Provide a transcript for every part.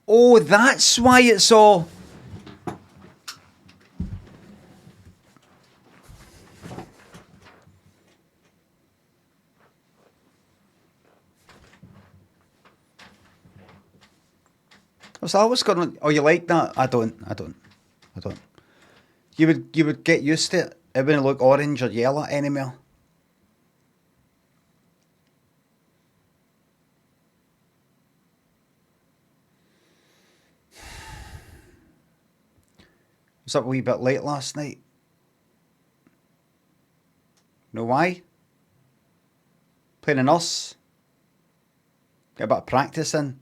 Oh, that's why it's all... Was that what's going on? Oh, you like that? I don't. You would get used to it. It wouldn't look orange or yellow anymore. Was up a wee bit late last night. Know why? Playing a nurse. Get a bit of practice in.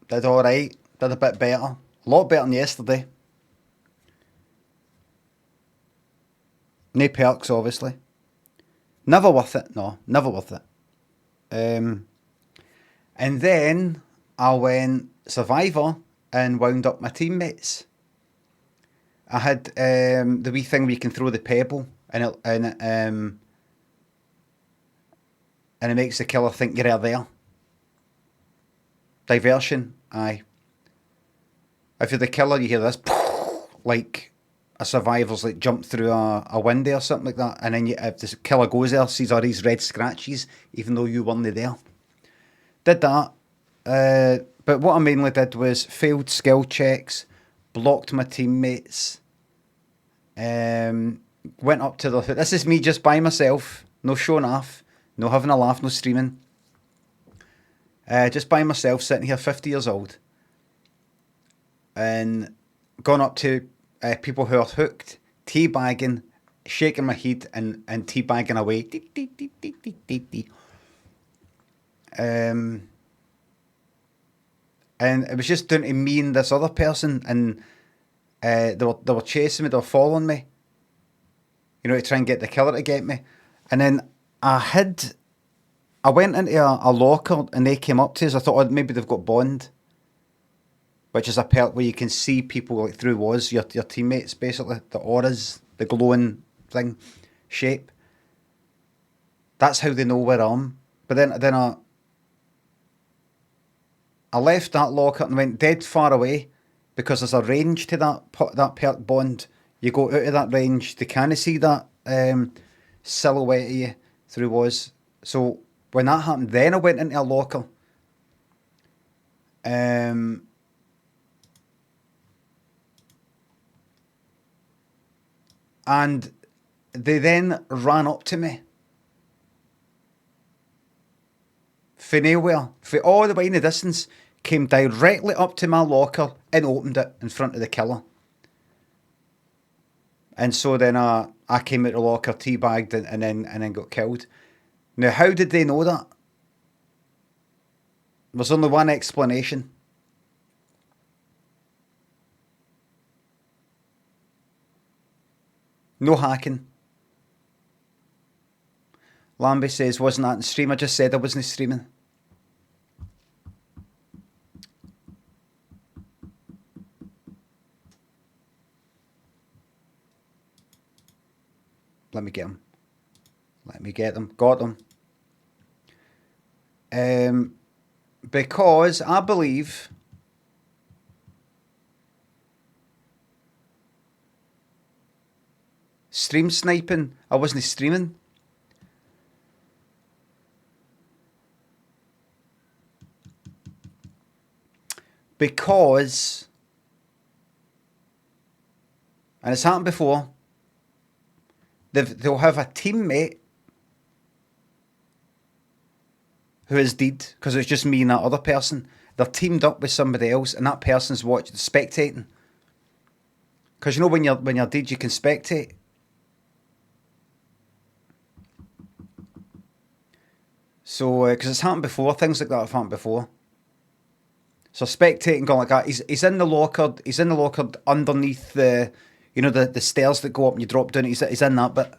Did alright. Did a bit better. A lot better than yesterday. No perks, obviously. Never worth it. No, never worth it. And then I went Survivor and wound up my teammates. I had the wee thing where you can throw the pebble and it makes the killer think you're there. Diversion, aye. If you're the killer, you hear this, like a survivor's like jumped through a window or something like that, and then if the killer goes there, sees all these red scratches, even though you weren't there. Did that, but what I mainly did was failed skill checks, blocked my teammates, went up to the... This is me just by myself, no showing off, no having a laugh, no streaming. Just by myself, sitting here, 50 years old, and gone up to people who are hooked, teabagging, shaking my head and teabagging away. And it was just down to me and this other person, and they were chasing me, they were following me, you know, to try and get the killer to get me. And then I went into a locker and they came up to us. I thought, oh, maybe they've got Bond, which is a perk where you can see people like through walls, your teammates, basically, the auras, the glowing thing, shape. That's how they know where I am. But then I left that locker and went dead far away because there's a range to that perk Bond. You go out of that range, they can't see that silhouette of you through walls. So when that happened, then I went into a locker. And they then ran up to me. For nowhere, for all the way in the distance, came directly up to my locker and opened it in front of the killer. And so then I came out the locker, teabagged, and then got killed. Now, how did they know that? There's only one explanation. No hacking. Lambie says, wasn't that in stream? I just said I wasn't streaming. Let me get them. Let me get them. Got them. Because I believe stream sniping, I wasn't streaming. Because, and it's happened before, they'll have a teammate who is dead because it's just me and that other person. They're teamed up with somebody else, and that person's spectating. Because you know when you're dead, you can spectate. So because it's happened before, things like that have happened before. So spectating going like that. He's in the locker. He's in the locker underneath the, you know, the stairs that go up and you drop down. He's in that bit.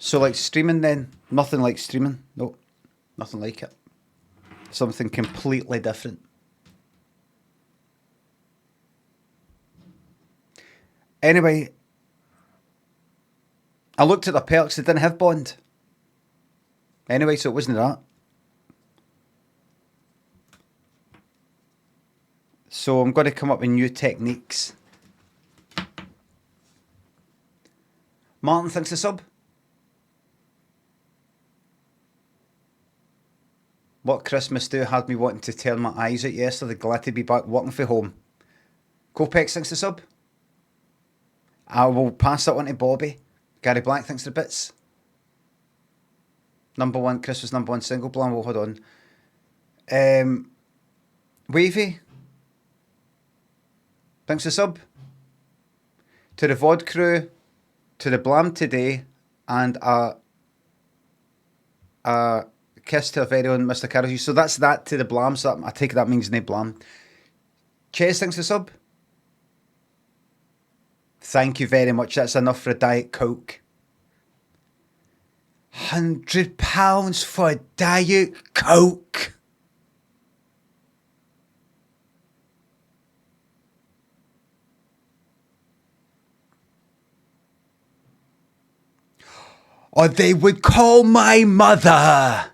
So like streaming then, nothing like streaming. No, nothing like it. Something completely different. Anyway, I looked at the perks, they didn't have Bond. Anyway, so it wasn't that. So I'm going to come up with new techniques. Martin thinks a sub. What Christmas do had me wanting to turn my eyes out yesterday. Glad to be back working from home. Copex thinks a sub. I will pass that on to Bobby. Gary Black thinks the bits. Number one, Chris was number one single. Blam, well, hold on. Wavy thanks a sub. To the VOD crew, to the Blam today, and a kiss to our very own Mr. Carroll. So that's that to the Blam, so I take it that means no Blam. Chase thanks a sub. Thank you very much. That's enough for a Diet Coke. £100 for a Diet Coke. Or they would call my mother.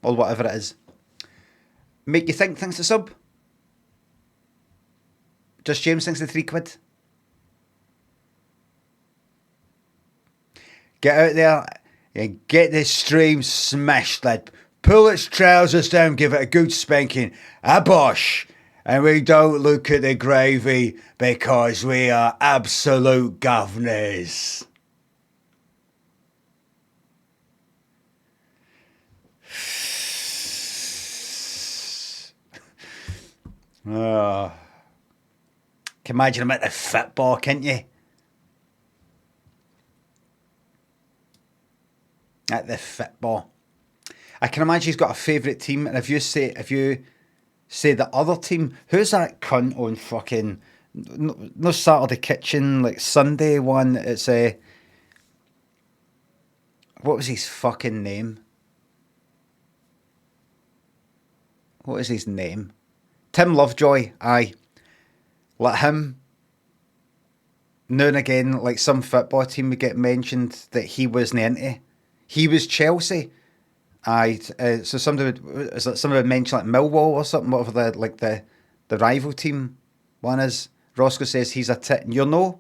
Or whatever it is. Make you think thanks to sub. Just James thinks the £3. Get out there and get this stream smashed, lad. Pull its trousers down, give it a good spanking. A bosh. And we don't look at the gravy because we are absolute governors. Oh. Can imagine him at the football, can't you? At the football. I can imagine he's got a favourite team, and if you say the other team, who's that cunt on fucking no Saturday Kitchen, like Sunday one? It's what was his fucking name? What is his name? Tim Lovejoy. Aye, let him. Now and again, like some football team would get mentioned that he wasn't into. He was Chelsea. Aye, so somebody would mention like Millwall or something, whatever the rival team one is. Roscoe says he's a tit, and you know.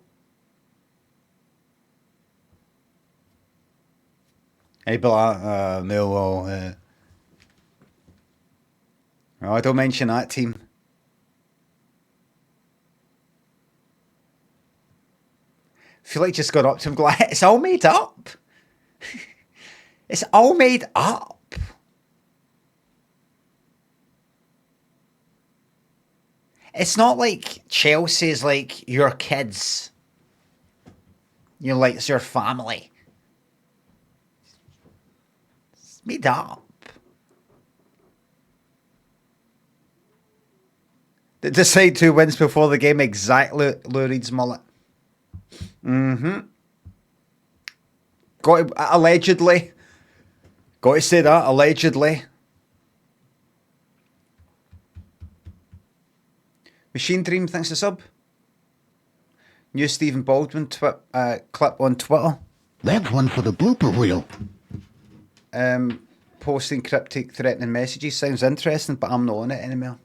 And he'd be like, Millwall. Oh, don't mention that team. I feel like just got up to him, go, it's all made up. It's all made up. It's not like Chelsea's like your kids. You're like, it's your family. It's made up. They decide who wins before the game. Exactly, Lou Reed's mullet. Got to, allegedly. Got to say that, allegedly. Machine Dream thanks to sub. New Stephen Baldwin clip on Twitter. That's one for the blooper reel. Posting cryptic threatening messages sounds interesting, but I'm not on it anymore.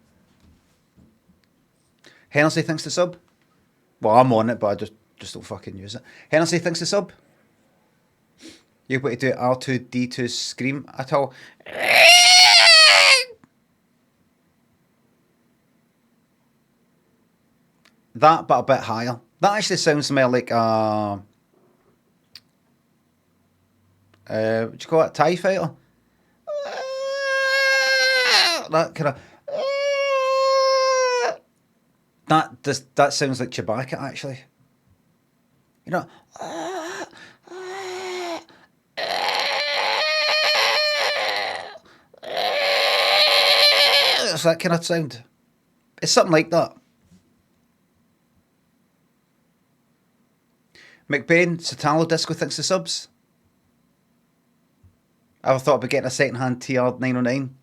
Hennessy thanks to sub. Well, I'm on it, but I just don't fucking use it. Hennessy thanks to sub. You able to do R2D2 scream at all? That, but a bit higher. That actually sounds more like what do you call it? TIE fighter? That kind of. That sounds like Chewbacca, actually. You know. It's that kind of sound. It's something like that. McBain, Satalo Disco thinks the subs. I thought about getting a second-hand TR 909.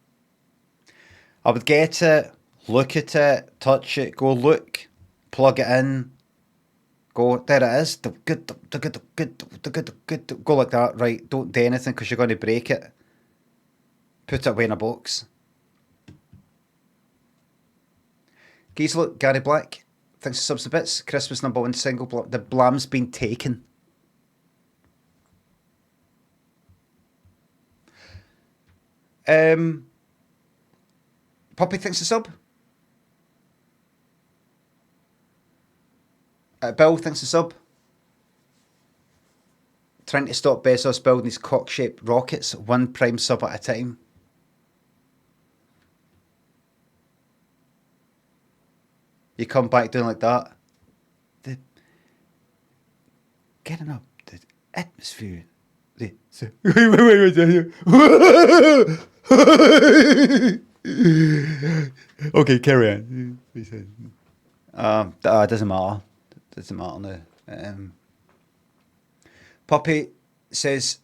I would get it, look at it, touch it, go look. plug it in, go, there it is, go like that, right, don't do anything because you're going to break it, put it away in a box. Geese, look, Gary Black, thanks for subs to bits, Christmas #1 single, the blam's been taken. Poppy thinks a sub. Bill thinks a sub. Trying to stop Bezos building his cock-shaped rockets, one prime sub at a time. You come back doing like that. Getting up the atmosphere. Okay, carry on. It doesn't matter. Doesn't matter now. Poppy says,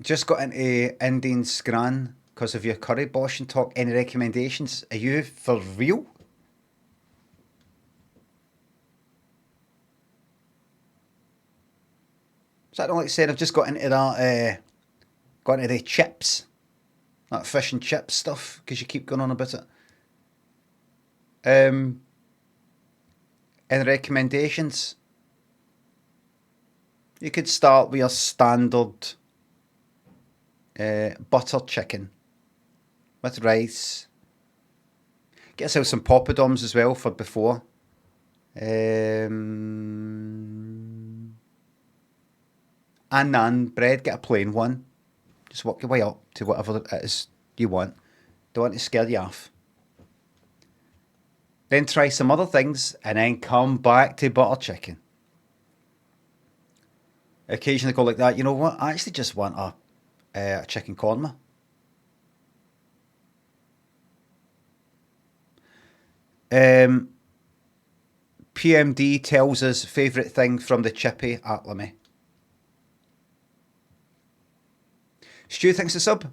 just got into Indian Scran because of your curry bosh and talk. Any recommendations? Are you for real? Is that not like saying I've just got into that, got into the chips, that fish and chips stuff, because you keep going on about it. Any recommendations? You could start with your standard butter chicken with rice. Get yourself some poppadoms as well for before. And naan bread, get a plain one. Just work your way up to whatever it is you want. Don't want to scare you off. Then try some other things and then come back to butter chicken. Occasionally go like that. You know what? I actually just want a chicken korma. PMD tells us favourite thing from the chippy at LIMMY. Stu thinks a sub.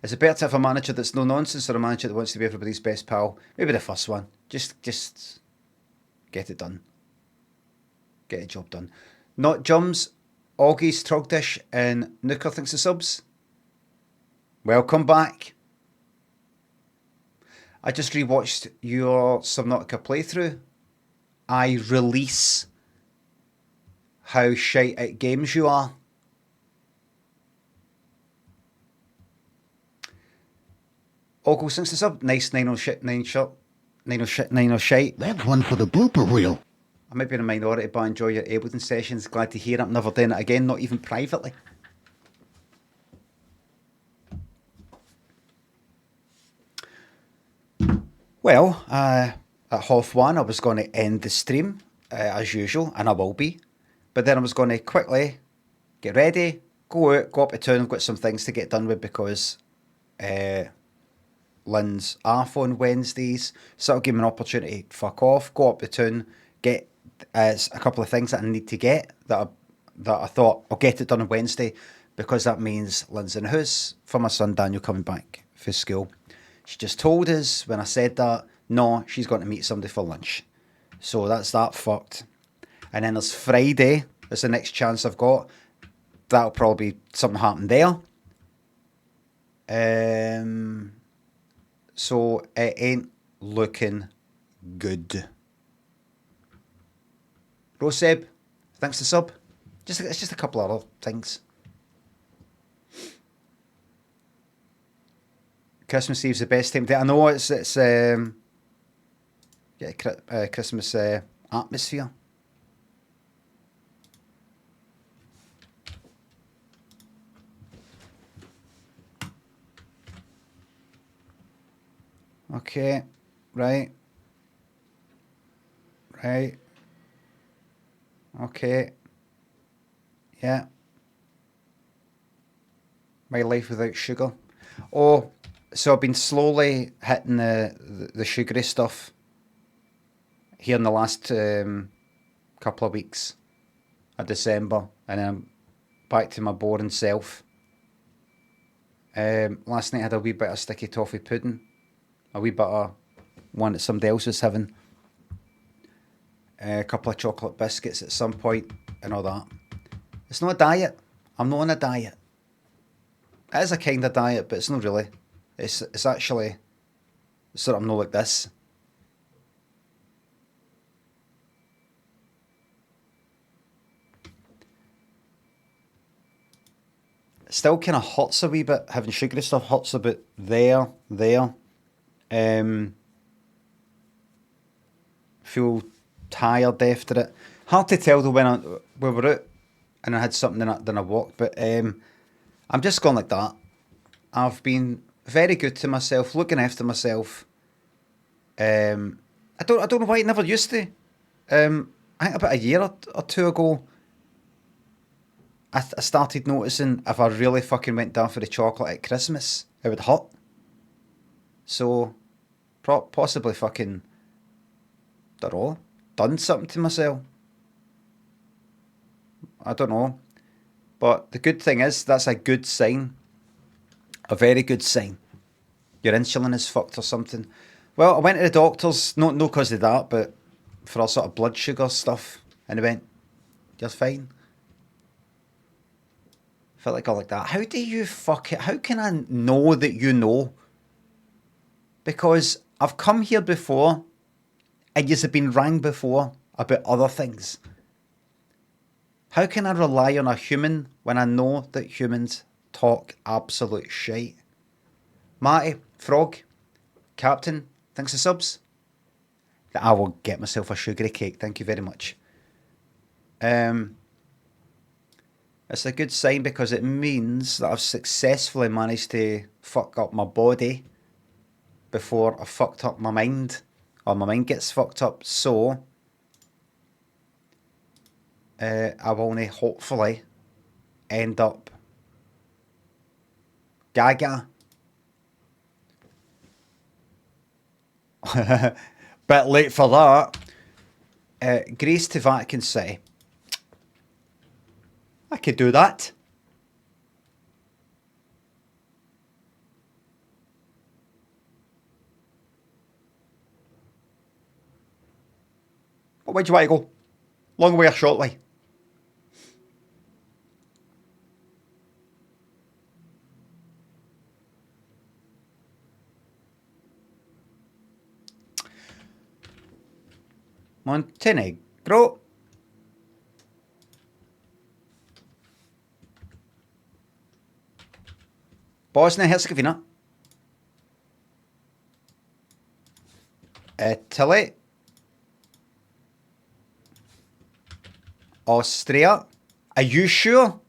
Is it better to have a manager that's no nonsense or a manager that wants to be everybody's best pal? Maybe the first one. Just get it done. Get the job done. Not Jums, Augie's Trogdish and Nooker thinks a subs. Welcome back. I just rewatched your Subnautica playthrough. I release how shite at games you are. Ogle since the sub. Nice 909 shot. 909 shite. That's one for the blooper reel. I might be in a minority, but I enjoy your Ableton sessions. Glad to hear it. I'm never doing it again, not even privately. Well, at 1:30 I was going to end the stream, as usual, and I will be. But then I was going to quickly get ready, go out, go up to town. I've got some things to get done with because Lynn's off on Wednesdays, so it'll give me an opportunity to fuck off, go up to town, get a couple of things that I need to get that I thought I'll get it done on Wednesday because that means Lynn's in the house for my son Daniel coming back for school. She just told us when I said that, no, she's going to meet somebody for lunch. So that's that fucked. And then there's Friday, that's the next chance I've got. That'll probably be something happen there. So it ain't looking good. Roseb, thanks to sub. It's just a couple of other things. Christmas Eve's the best time to. I know it's Christmas atmosphere. Okay, right. Okay. Yeah. My life without sugar. Oh, so I've been slowly hitting the sugary stuff here in the last couple of weeks of December, and then I'm back to my boring self. Last night I had a wee bit of sticky toffee pudding, a wee bit of one that somebody else was having. a couple of chocolate biscuits at some point, and all that. It's not a diet. I'm not on a diet. It is a kind of diet, but it's not really. It's actually sort of not like this. It still kind of hurts a wee bit. Having sugary stuff hurts a bit there. Feel tired after it. Hard to tell though when we were out and I had something then I walked, but I'm just going like that. I've been very good to myself, looking after myself. I don't know why it never used to. I think about a year or two ago, I started noticing if I really fucking went down for the chocolate at Christmas, it would hurt. So, possibly fucking, don't know, done something to myself. I don't know. But the good thing is, that's a good sign. A very good sign. Your insulin is fucked or something. Well, I went to the doctors, no because of that, but for all sort of blood sugar stuff. And they went, you're fine. Felt like all like that. How do you fuck it? How can I know that you know? Because I've come here before and you've been rang before about other things. How can I rely on a human when I know that humans talk absolute shite? Matty, Frog, Captain, thanks for subs. I will get myself a sugary cake, thank you very much. It's a good sign because it means that I've successfully managed to fuck up my body before I fucked up my mind, or my mind gets fucked up. So I will only hopefully end up gaga. Bit late for that. Grace to Vatican City. I could do that. But where do you want to go? Long way or short way? Montenegro. Bosnia-Herzegovina. Italy. Austria. Are you sure?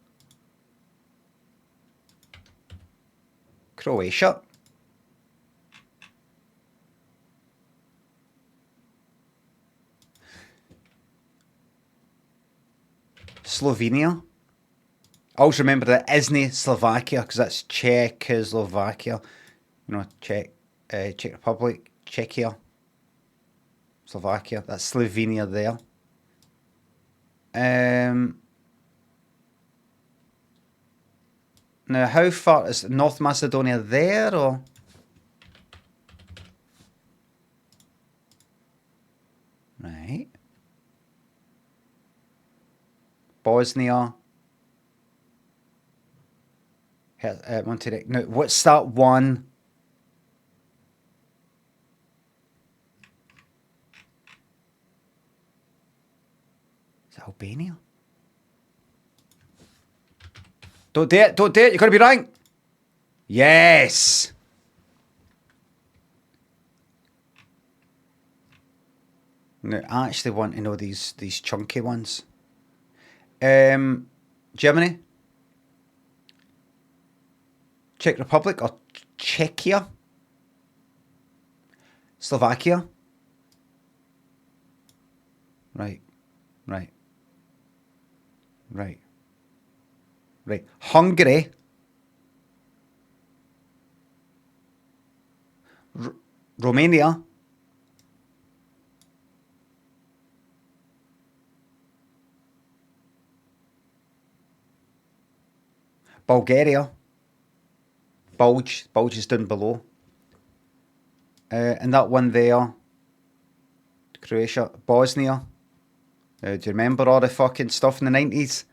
Croatia. Slovenia. I always remember that isn't Slovakia because that's Czechoslovakia. You know, Czech Republic, Czechia, Slovakia. That's Slovenia there. Now, how far is North Macedonia there, or? Right. Bosnia. Montenegro. Now, what's that one? Is it Albania? Don't do it, don't do it, you're going to be right. Yes. Now, I actually want to know these chunky ones. Germany? Czech Republic or Czechia? Slovakia? Right. Hungary? Romania? Bulgaria? Bulge is down below. And that one there, Croatia, Bosnia. Do you remember all the fucking stuff in the 90s?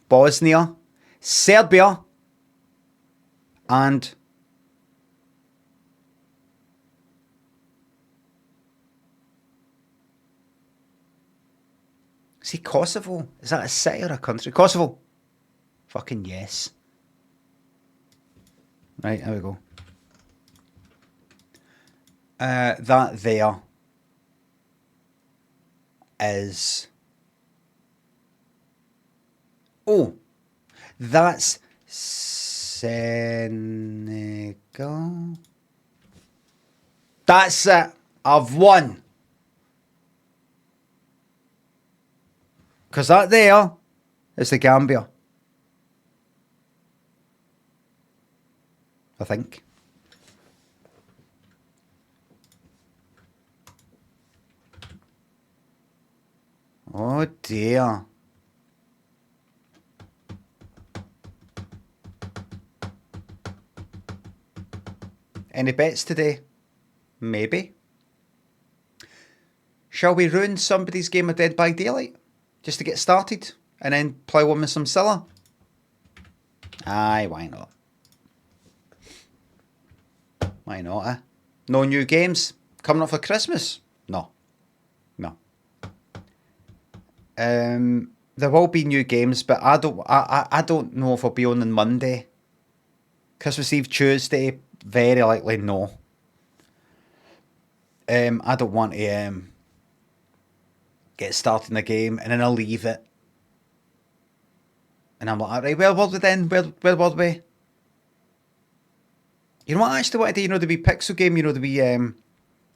Bosnia, Serbia, and see, Kosovo? Is that a city or a country? Kosovo. Fucking yes. Right, there we go. That there is... Oh, that's Senegal. That's it. I've won. Because that there is the Gambia. I think. Oh dear. Any bets today? Maybe. Shall we ruin somebody's game of Dead by Daylight? Just to get started? And then plough on with some Cilla? Aye, why not? Why not, eh? No new games? Coming up for Christmas? No. No. There will be new games, but I don't know if I'll be on Monday. Christmas Eve, Tuesday, very likely no. I don't want to get started in the game and then I'll leave it. And I'm like, alright, where were we then? Where were we? You know what I actually want to do? You know, the wee Pixel game, you know, the wee,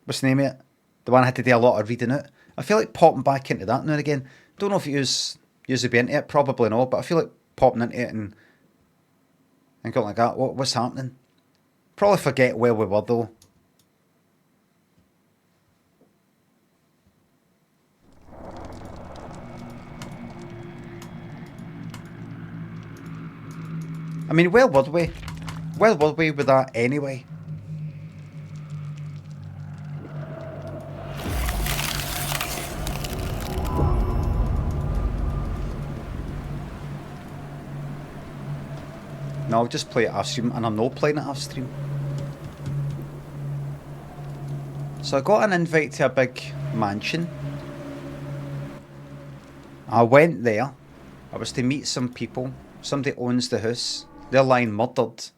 what's the name of it? The one I had to do a lot of reading out. I feel like popping back into that now and again. Don't know if you use to be into it, probably not, but I feel like popping into it and going like that. What's happening? Probably forget where we were though. I mean, where were we? Where were we with that anyway? No, I'll just play it off stream, and I'm not playing it off stream. So I got an invite to a big mansion. I went there. I was to meet some people. Somebody owns the house. They're lying murdered.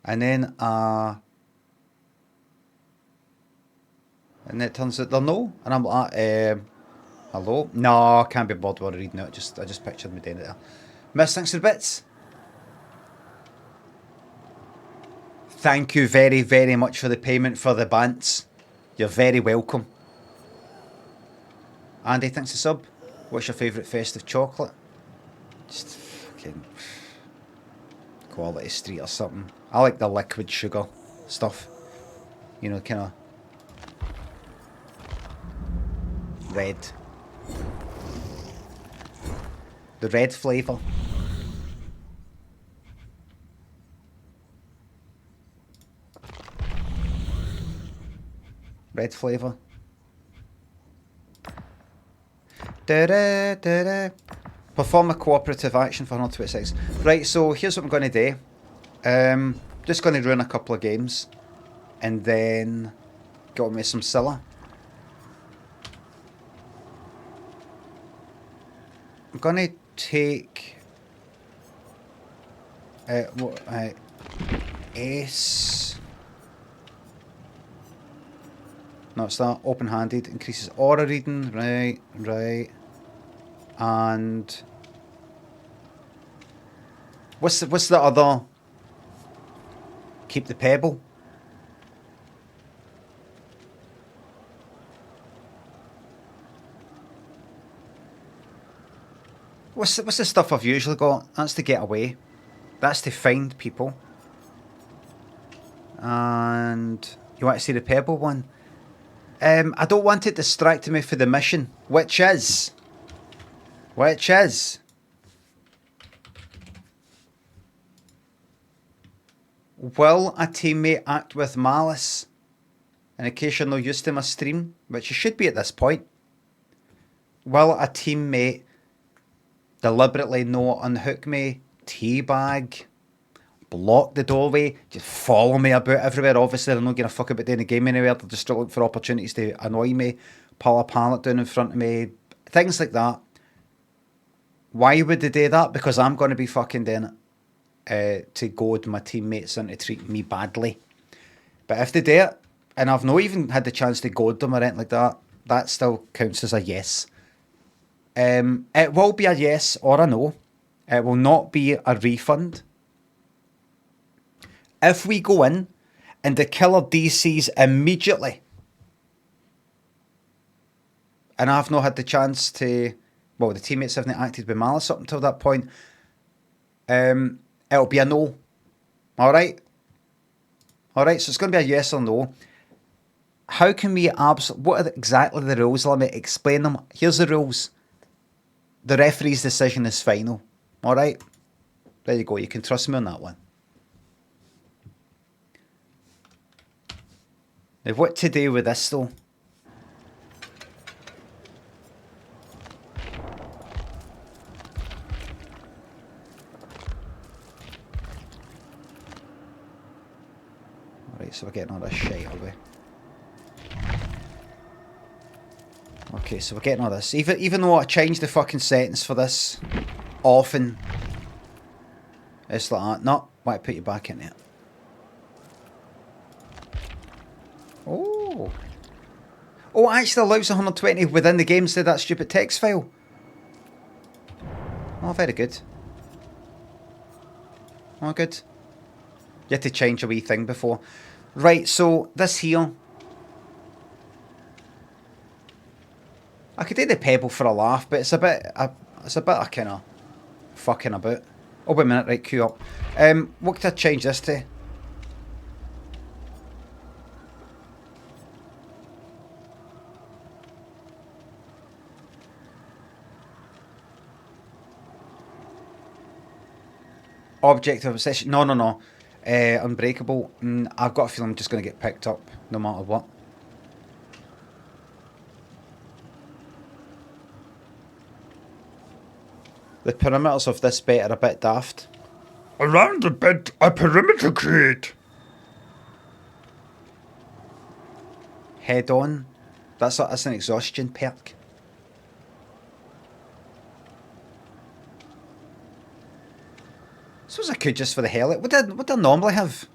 And then, and it turns out they're no. And I'm like, hello? No, I can't be bothered with reading it. I just pictured me doing it there. Miss, thanks for the bits. Thank you very, very much for the payment for the bants. You're very welcome. Andy, thanks for sub. What's your favourite festive chocolate? Just fucking Quality Street or something. I like the liquid sugar stuff. You know, kind of red. The red flavour. Red flavour. Perform a cooperative action for 126. Right, so here's what I'm going to do. Just going to run a couple of games. And then get on with some Cilla. I'm going to take... Ace... No, it's that. Open-handed. Increases aura reading. Right, right. And... What's the other... Keep the pebble. What's the stuff I've usually got? That's to get away. That's to find people. And... You want to see the pebble one? I don't want it distracting me for the mission, which is... Will a teammate act with malice? In case you're not used to my stream, which you should be at this point. will a teammate deliberately not unhook me, teabag, block the doorway, just follow me about everywhere? Obviously, they're not going to fuck about doing the game anywhere. They're just looking for opportunities to annoy me, pull a pallet down in front of me, things like that. Why would they do that? Because I'm going to be fucking doing it to goad my teammates into treating me badly. But if they do it, and I've not even had the chance to goad them or anything like that, that still counts as a yes. It will be a yes or a no. It will not be a refund. If we go in and the killer DCs immediately, and I've not had the chance to, well, the teammates haven't acted with malice up until that point, it'll be a no. Alright? Alright, so it's going to be a yes or no. How can we what are exactly the rules? Let me explain them. Here's the rules. The referee's decision is final. Alright? There you go. You can trust me on that one. Now, what to do with this, though? Alright, so we're getting all this shit, are we? Okay, so we're getting all this. Even though I changed the fucking settings for this often, it's like that. No, why put you back in it? Oh. Oh, it actually allows 120 within the game instead of that stupid text file. Oh, very good. Oh, good. You had to change a wee thing before. Right, so this here. I could do the pebble for a laugh, but it's a bit of kind of fucking about. Oh, wait a minute, right, queue up. What could I change this to? Object of obsession. No. Unbreakable. I've got a feeling I'm just going to get picked up no matter what. The perimeters of this bit are a bit daft. Around the bed, a perimeter create. Head on. That's an exhaustion perk. Suppose I could just for the hell. What do I normally have?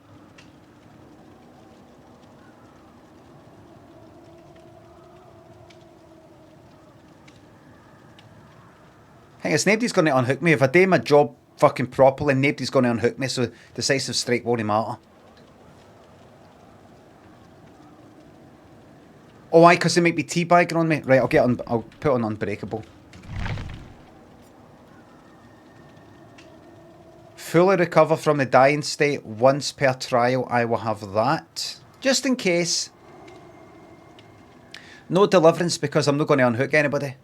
Thing is, nobody's going to unhook me. If I do my job fucking properly, nobody's going to unhook me, so decisive strike won't matter. Oh, aye, because they might be teabagging on me. Right, I'll put on unbreakable. Fully recover from the dying state once per trial. I will have that. Just in case. No deliverance because I'm not going to unhook anybody.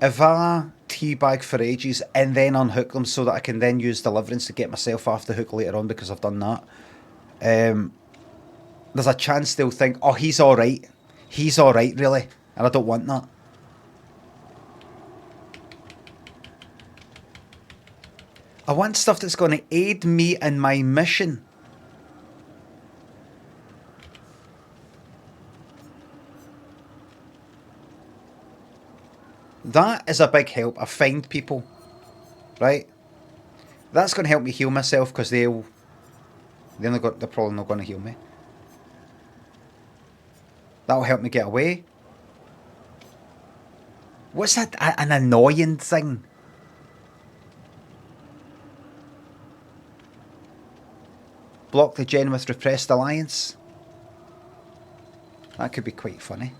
If I teabag for ages and then unhook them so that I can then use deliverance to get myself off the hook later on because I've done that, there's a chance they'll think, oh, he's alright. He's alright, really. And I don't want that. I want stuff that's going to aid me in my mission. That is a big help. I find people, right? That's going to help me heal myself because they're probably not going to heal me. That'll help me get away. What's that? An annoying thing. Block the gen with repressed alliance. That could be quite funny.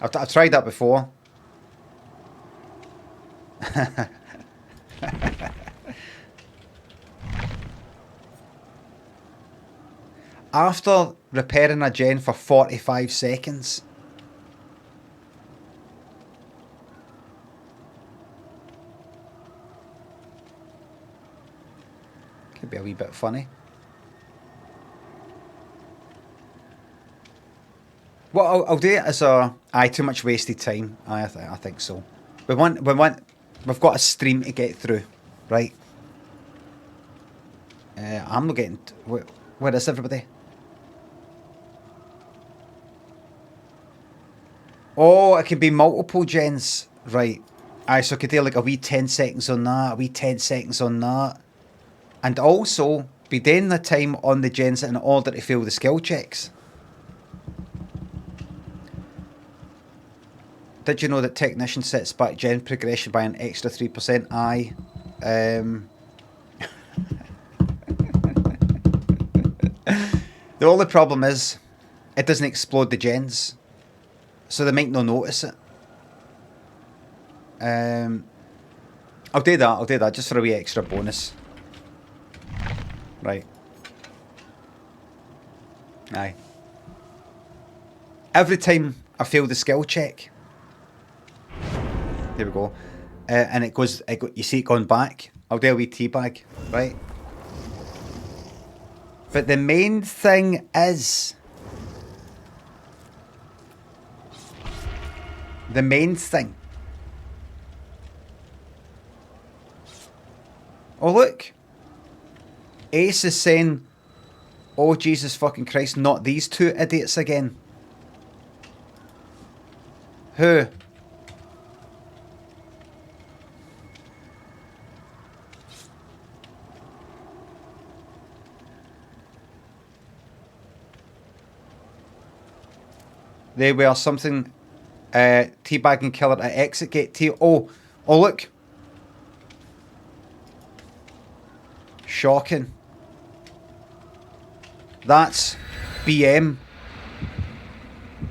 I've tried that before. After repairing a gen for 45 seconds. Could be a wee bit funny. What I'll do it as a Aye, too much wasted time. I think so. We've got a stream to get through, right? I'm not getting. Where is everybody? Oh, it can be multiple gens, right? Aye, so I could do like a wee 10 seconds on that, a wee 10 seconds on that, and also be doing the time on the gens in order to fail the skill checks. Did you know that Technician sets back gen progression by an extra 3%? Aye. The only problem is it doesn't explode the gens, so they might not notice it. I'll do that just for a wee extra bonus. Right. Aye. Every time I fail the skill check, there we go, and you see it going back, I'll do a wee teabag, right? But the main thing is, oh look, Ace is saying, oh Jesus fucking Christ, not these two idiots again. Who? They were something, teabagging killer at exit gate. Oh look. Shocking. That's BM.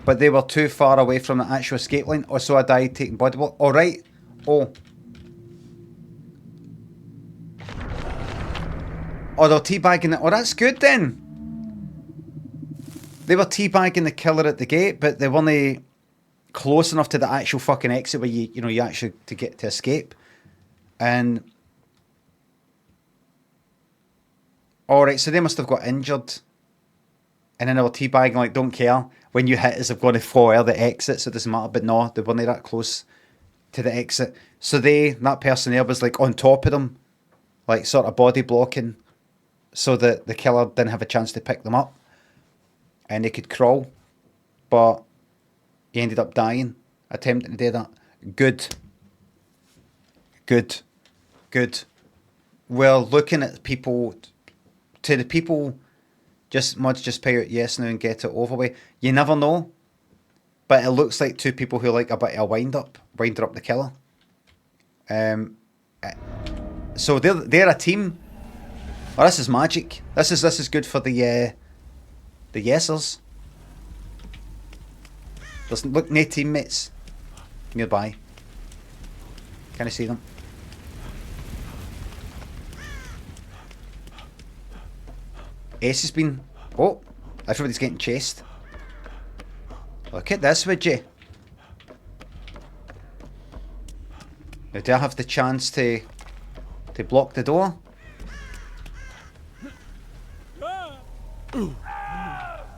But they were too far away from the actual escape line. Oh, so I died taking body block. Alright. Oh, they're teabagging it. Oh, that's good then. They were teabagging the killer at the gate, but they weren't close enough to the actual fucking exit where you actually to get to escape. And alright, so they must have got injured. And then they were teabagging like, don't care. When you hit us, I'm going to fire the exit, so it doesn't matter. But no, they weren't that close to the exit. So that person there was like on top of them, like sort of body blocking, so that the killer didn't have a chance to pick them up. And they could crawl. But he ended up dying, attempting to do that. Good. We're looking at people, to the people, just pay out yes now and get it over with. You never know. But it looks like two people who like a bit of a wind up the killer. So they're a team. Oh, this is magic. This is good for the yesers. There's no teammates nearby. Can I see them? Ace has been... Oh, everybody's getting chased. Look at this, would you? Now, do I have the chance to block the door?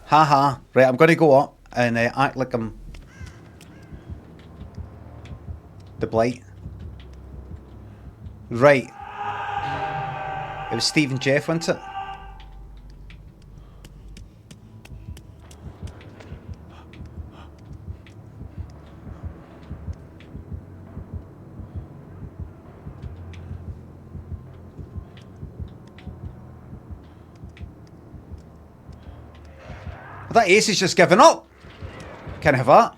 Haha. Right, I'm going to go up and act like I'm the blight. Right. It was Steve and Jeff, wasn't it? That Ace is just giving up. Can I have that?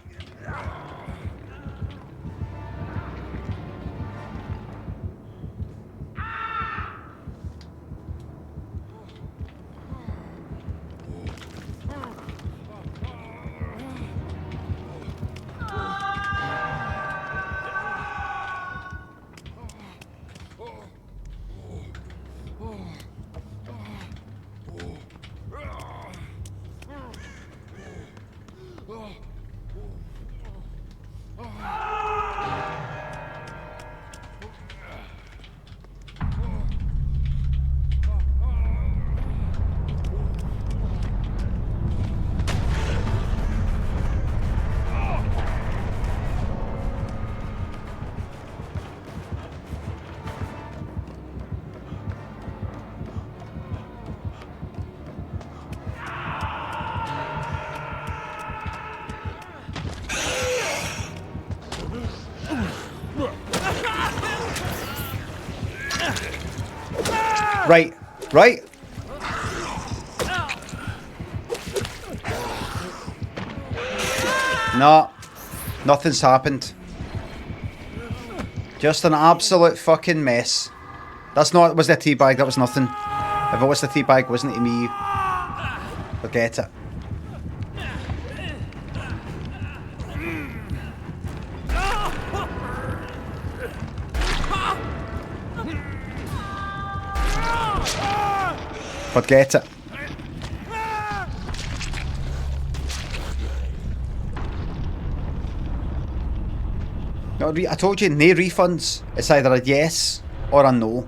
Right. Right. No. Nothing's happened. Just an absolute fucking mess. That's not... Was the tea bag? That was nothing. If it was the tea bag, wasn't it me? Forget it. Forget it. No, I told you, no refunds. It's either a yes or a no.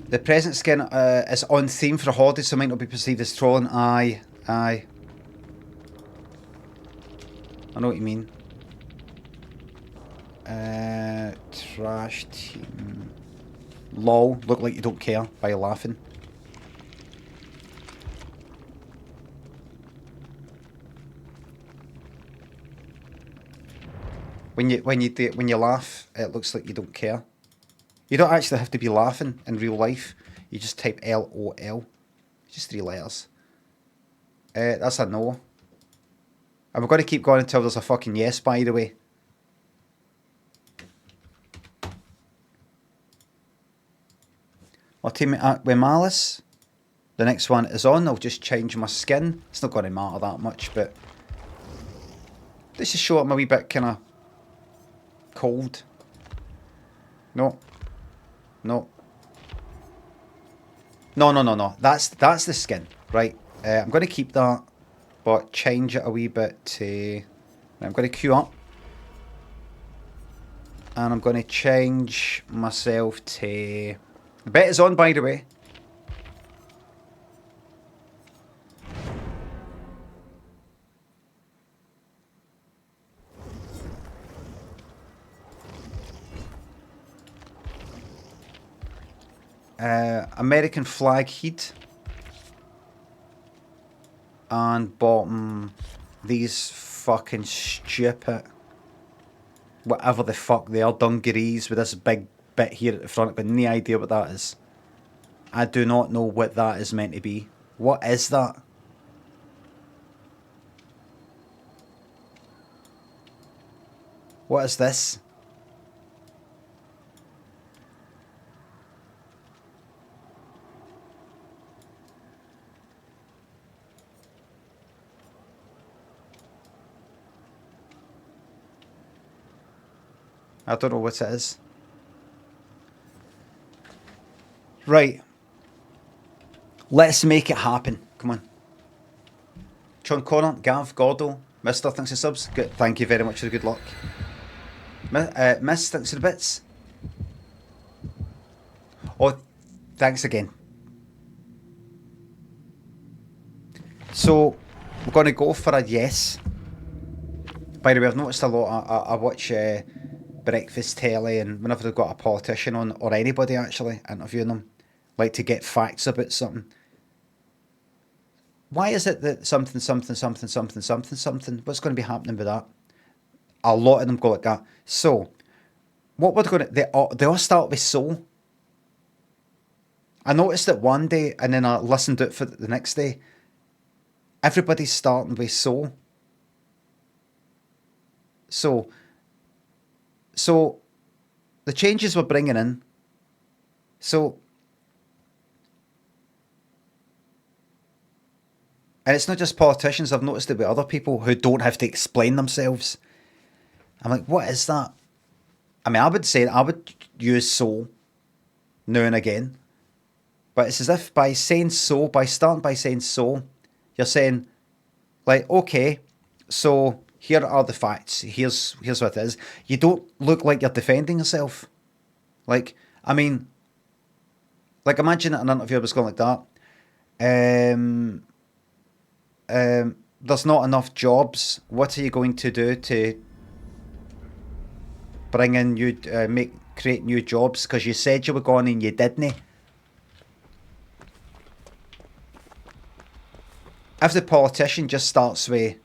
The present skin is on theme for a holiday, so it might not be perceived as trolling. Aye, aye. I know what you mean. Trash team. Lol, look like you don't care by laughing. When you laugh, it looks like you don't care. You don't actually have to be laughing in real life. You just type LOL. Just 3 letters. That's a no. And we're going to keep going until there's a fucking yes, by the way. I'll team it up with Malice. The next one is on. I'll just change my skin. It's not going to matter that much, but let's just show it a wee bit kind of cold. No. No. No, no, no, no. That's the skin, right? I'm going to keep that, but change it a wee bit to... I'm going to queue up. And I'm going to change myself to... The bet is on, by the way. American flag heat. And bottom these fucking stupid whatever the fuck they are, dungarees with this big bit here at the front. I've got no idea what that is. I do not know what that is meant to be. What is that? What is this? I don't know what it is. Right. Let's make it happen. Come on. Sean Connor, Gav, Gordo, Mister, thanks for subs. Good. Thank you very much for the good luck. Miss, thanks for the bits. Oh, thanks again. So, we're going to go for a yes. By the way, I've noticed a lot. I watch breakfast telly, and whenever they've got a politician on, or anybody actually interviewing them, like to get facts about something. Why is it that something, what's going to be happening with that? A lot of them go like that. So, what we're going to, they all start with so. I noticed it one day, and then I listened to it for the next day. Everybody's starting with so. So, the changes we're bringing in, so, and it's not just politicians, I've noticed it with other people who don't have to explain themselves. I'm like, what is that? I mean, I would use so now and again, but it's as if by starting by saying so, you're saying, like, okay, so here are the facts. Here's what it is. You don't look like you're defending yourself. Like, I mean, like imagine an interviewer was going like that. There's not enough jobs. What are you going to do to bring in new, create new jobs? Because you said you were going and you didn't. if the politician just starts with,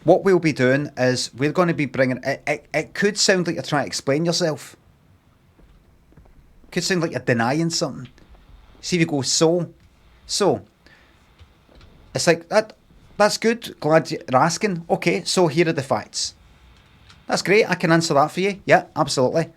what we'll be doing is we're going to be bringing it could sound like you're trying to explain yourself. Could sound like you're denying something. See if you go so it's like that's good, glad you're asking. Okay, so here are the facts. That's great, I can answer that for you. Yeah, absolutely.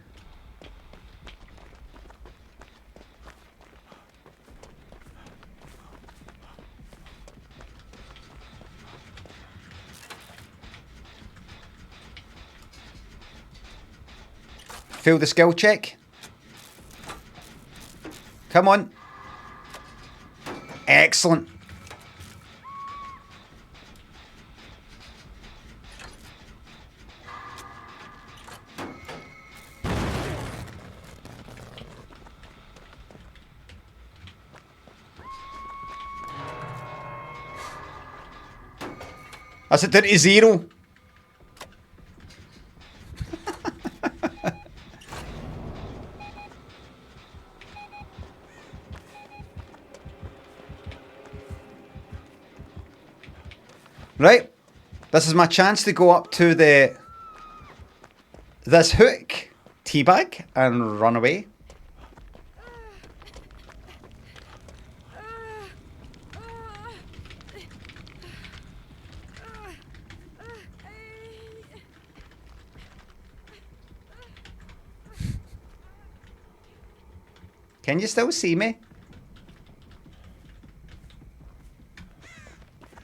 Fail the skill check. Come on. Excellent. That's it down to 0. Right, this is my chance to go up to this hook, teabag, and run away. Can you still see me?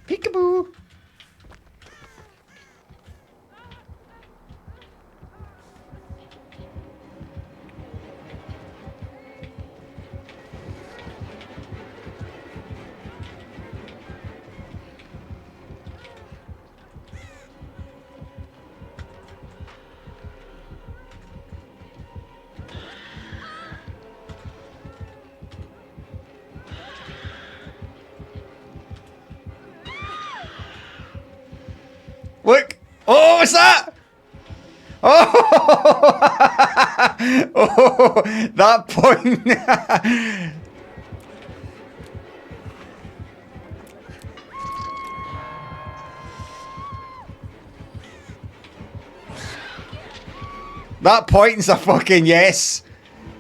Peekaboo! Look! Oh, what's that? Oh, oh, that point. That point's a fucking yes.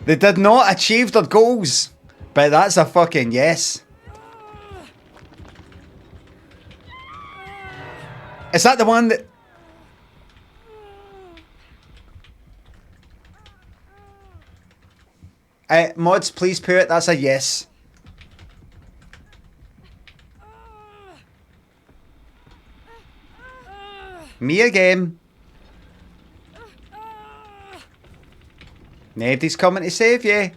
They did not achieve their goals, but that's a fucking yes. Is that the one that... mods, please put it. That's a yes. Me again. Nobody's coming to save you.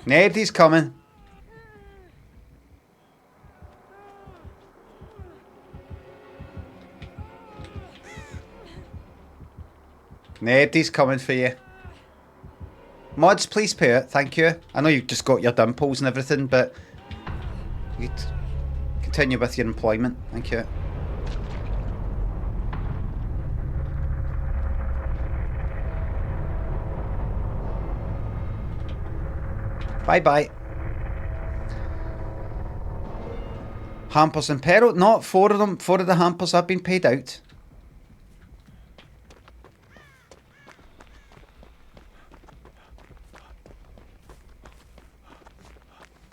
Nobody's coming. Nobody's coming for you. Mods, please pay it. Thank you. I know you've just got your dimples and everything, but you continue with your employment. Thank you. Bye-bye. Hampers in peril? Not 4 of them. 4 of the hampers have been paid out.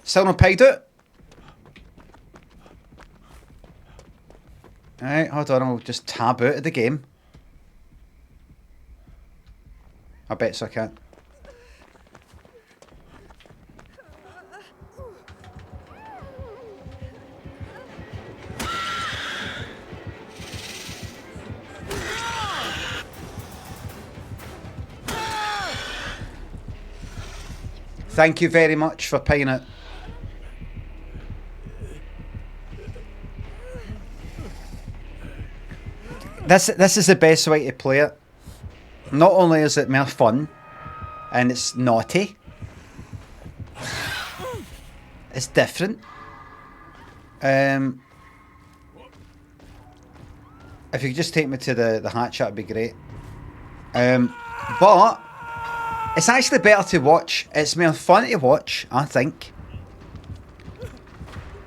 Still not paid out? Alright, hold on. I'll just tab out of the game. I bet so I can't. Thank you very much for paying it. This is the best way to play it. Not only is it more fun, and it's naughty, it's different. If you could just take me to the hatch, that'd be great. But it's actually better to watch. It's more fun to watch, I think.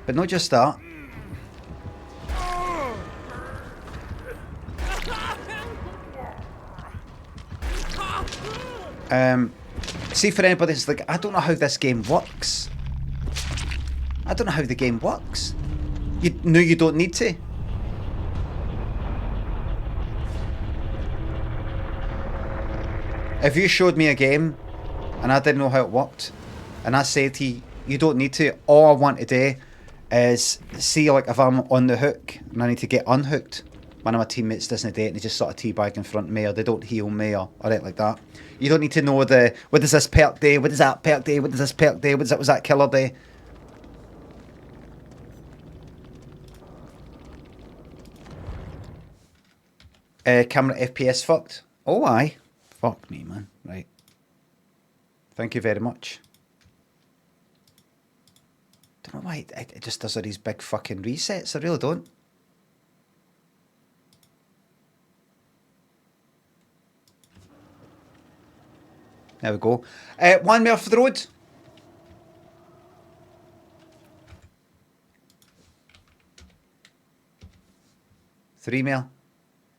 But not just that. See, for anybody that's like, I don't know how this game works. I don't know how the game works. You don't need to. If you showed me a game and I didn't know how it worked, and I said to you, you don't need to, all I want to do is see, like, if I'm on the hook and I need to get unhooked, one of my teammates doesn't do it and they just sort of teabag in front of me, or they don't heal me, or anything like that. You don't need to know what does this perk do, what does that perk do, what does this perk do, what does that killer do. Camera FPS fucked. Oh, aye. Fuck me, man. Right. Thank you very much. Don't know why it just does all these big fucking resets. I really don't. There we go. 1 mile for the road. Three mile.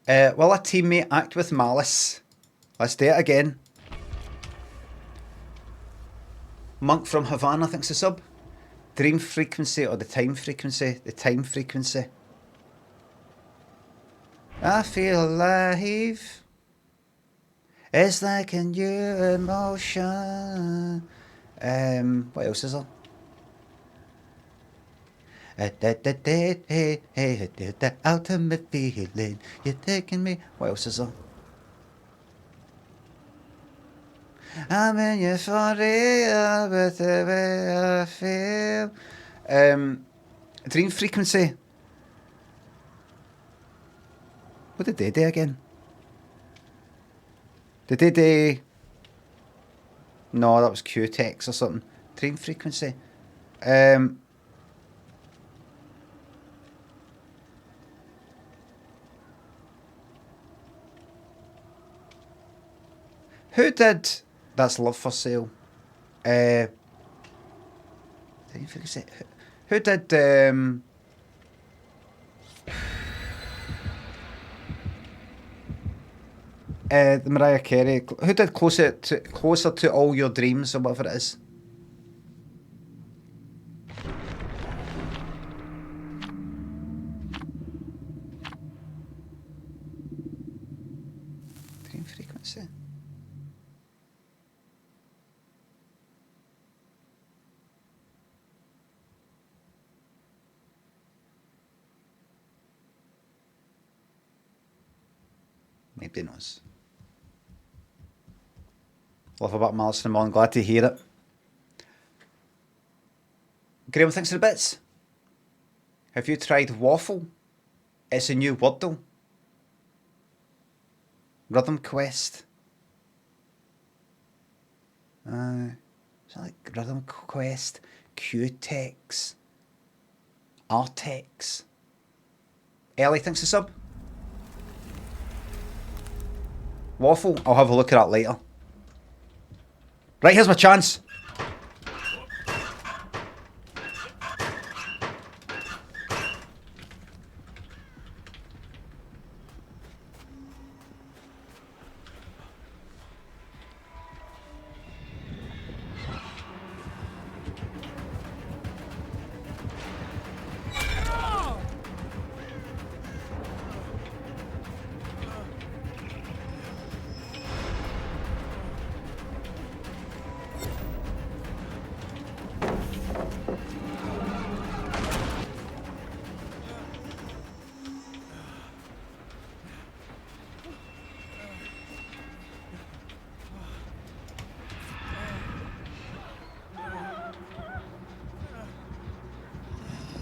Will a teammate act with malice? Let's do it again. Monk from Havana thinks a sub. Dream frequency or the time frequency? The time frequency. I feel alive. It's like a new emotion. What else is there? The ultimate feeling. You're taking me. What else is there? I'm in euphoria with the way I feel. Dream frequency. What did they do again? Did they do... No, that was Q-Tex or something. Dream frequency. Who did... That's Love for Sale. Dream frequency. Who did... the Mariah Carey. Who did Closer to All Your Dreams or whatever it is? Dream frequency. Nobody knows. Love about Malice in the Morning. Glad to hear it. Graham thinks of the bits. Have you tried waffle? It's a new word though. Rhythm Quest. Is that like Rhythm Quest? Q-Tex. Artex. Ellie thinks of sub. Waffle? I'll have a look at that later. Right, here's my chance.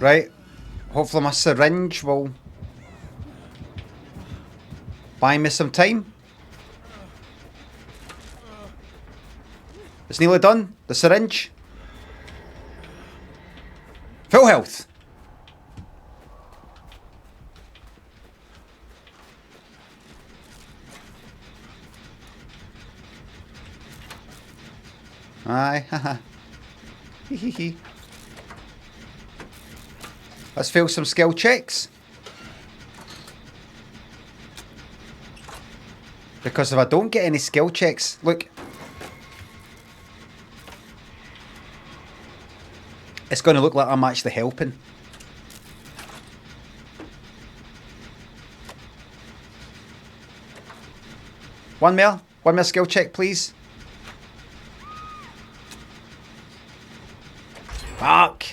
Right, hopefully my syringe will buy me some time. It's nearly done, the syringe. Full health. Aye, haha. Hee hee hee. Let's fail some skill checks. Because if I don't get any skill checks, look. It's going to look like I'm actually helping. One more skill check, please. Fuck.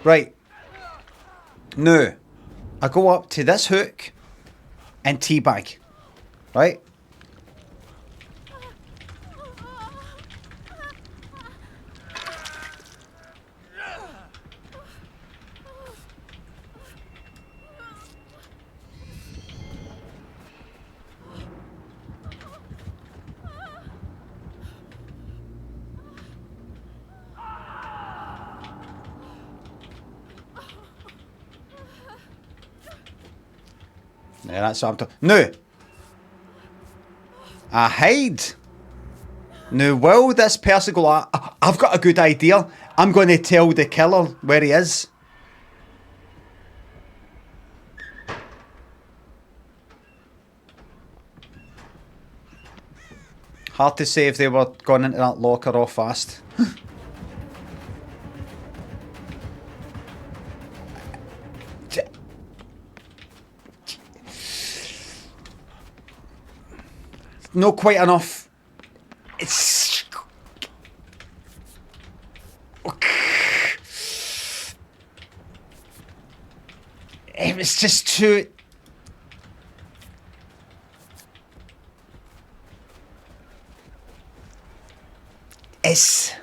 Right. Now, I go up to this hook and teabag. Right? Yeah, that's what I'm talking. No. I hide. Now, will this person go, I've got a good idea. I'm going to tell the killer where he is. Hard to say if they were going into that locker off fast. Not quite enough. It's... It was just too... It's...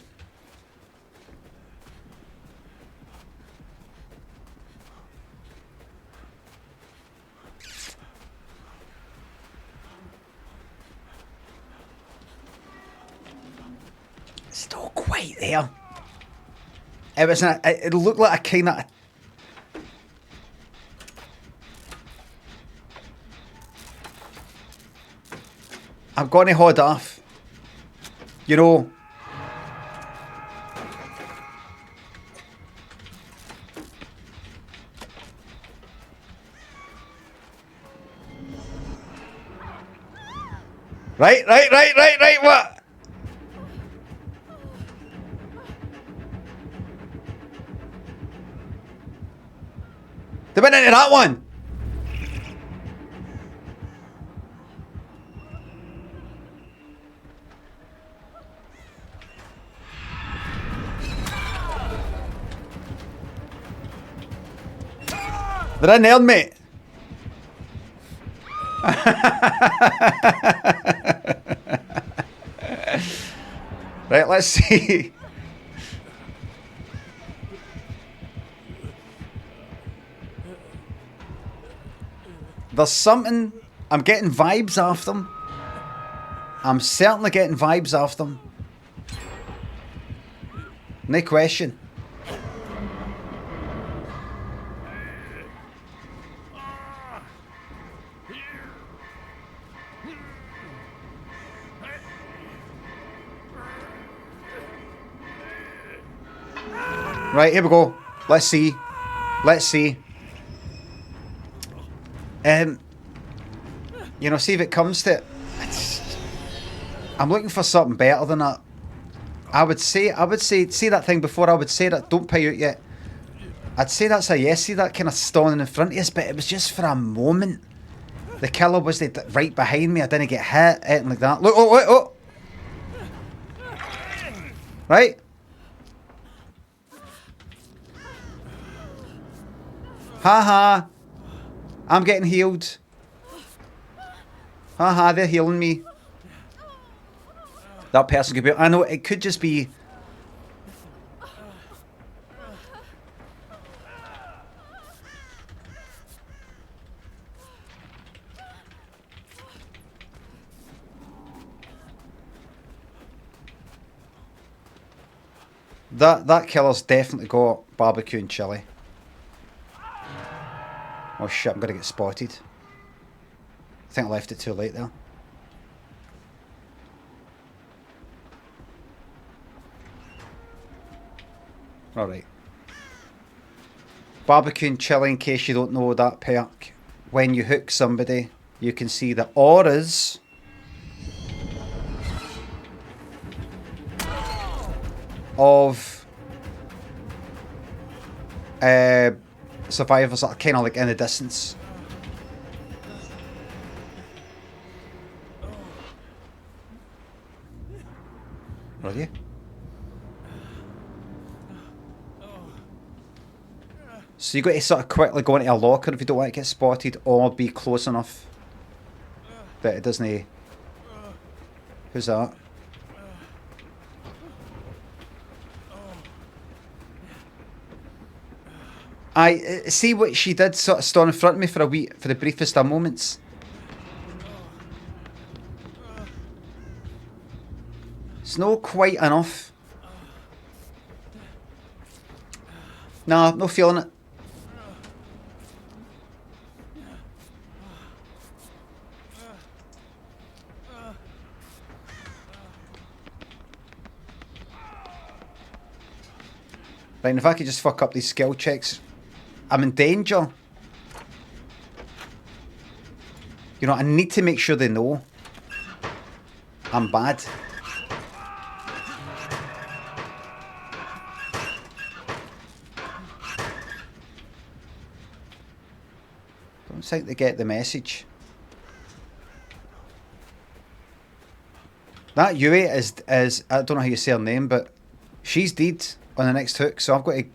It's not quite there. It was it looked like a kind of... I'm going to hold off. You know... Right, what? They went into that one. They're in there, mate. Right, let's see. There's something... I'm getting vibes off them. I'm certainly getting vibes off them. No question. Right, here we go. Let's see. Let's see. You know, see if it comes to it. I'm looking for something better than that. I would say, see that thing before, I would say that, don't pay out yet. I'd say that's a yes, see that kind of standing in front of us, but it was just for a moment. The killer was right behind me, I didn't get hit, anything like that. Look, oh. Right? Haha. I'm getting healed. Haha, they're healing me. That person could be... I know, it could just be... That killer's definitely got barbecue and chili. Oh shit, I'm gonna get spotted. I think I left it too late there. Alright. Barbecue and chili, in case you don't know that perk. When you hook somebody, you can see the auras of survivors that are kind of like in the distance. Are you? So you got to sort of quickly go into a locker if you don't want to get spotted, or be close enough that it doesn't. Who's that? I see what she did. Sort of stand in front of me for the briefest of moments. It's not quite enough. Nah, no feeling it. Right, and if I could just fuck up these skill checks, I'm in danger. You know, I need to make sure they know I'm bad. Don't think they get the message. That Yui is I don't know how you say her name, but she's dead on the next hook, so I've got to...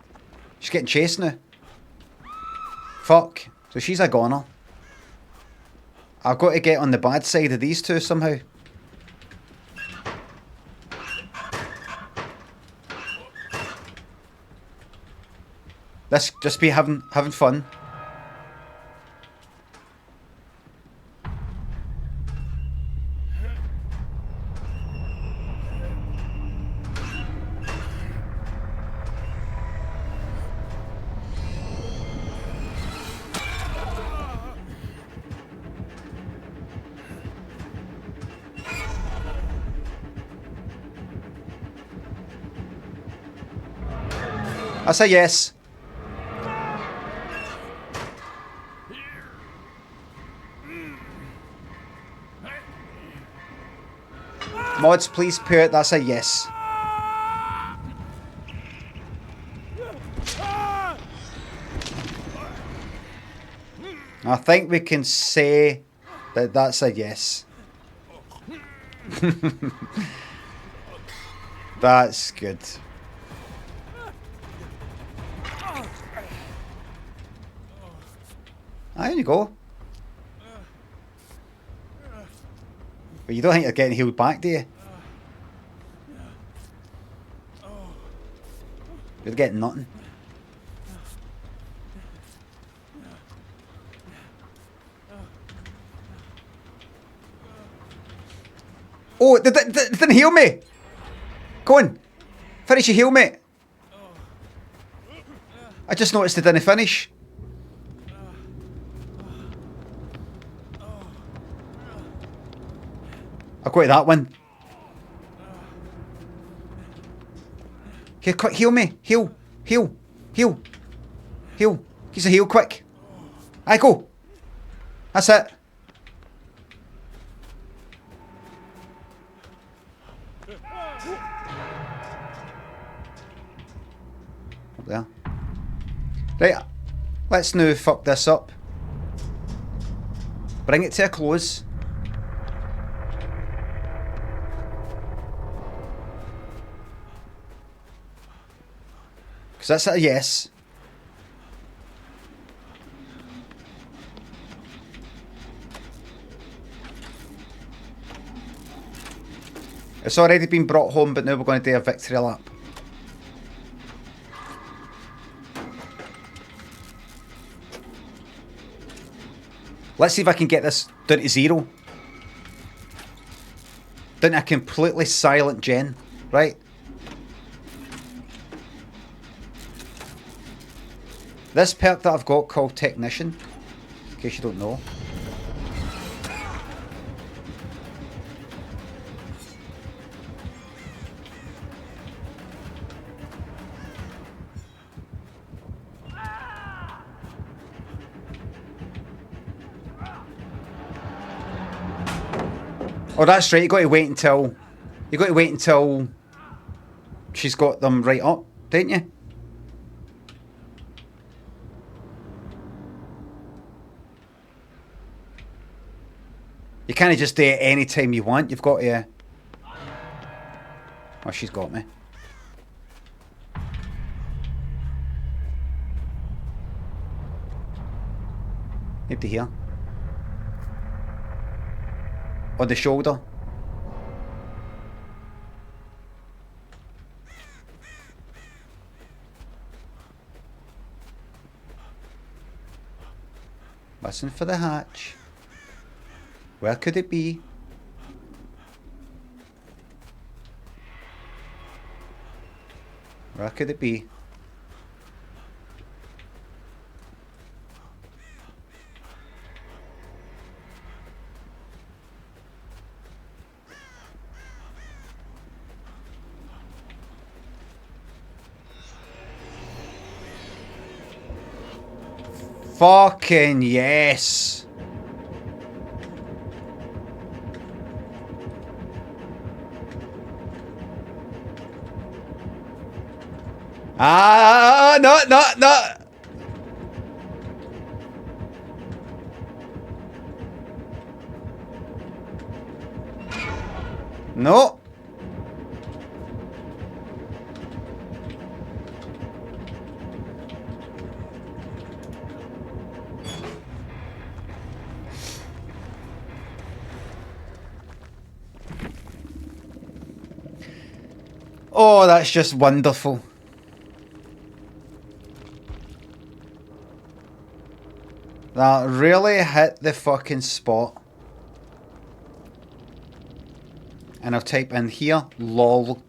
She's getting chased now. Fuck. So she's a goner. I've got to get on the bad side of these two somehow. Let's just be having fun. I say yes. Mods, please put it. That's a yes. I think we can say that that's a yes. That's good. There you go. But you don't think you're getting healed back, do you? You're getting nothing. Oh, it didn't heal me! Go on! Finish your heal, mate! I just noticed it didn't finish. I'll go to that one. Here, quick, heal me. Heal. Heal. Heal. Heal. He's a heal, quick. I go. That's it. Up there. Right. Let's now fuck this up. Bring it to a close. That's a yes. It's already been brought home, but now we're going to do a victory lap. Let's see if I can get this down to 0. Down to a completely silent gen, right? This perk that I've got called Technician, in case you don't know. Oh, that's right. You got to wait until she's got them right up, don't you? You can't just do it any time you want. You've got to. Oh, she's got me. Nobody here. On the shoulder. Listen for the hatch. Where could it be? Where could it be? Fucking yes. No. No. Oh, that's just wonderful. That really hit the fucking spot. And I'll type in here, lol,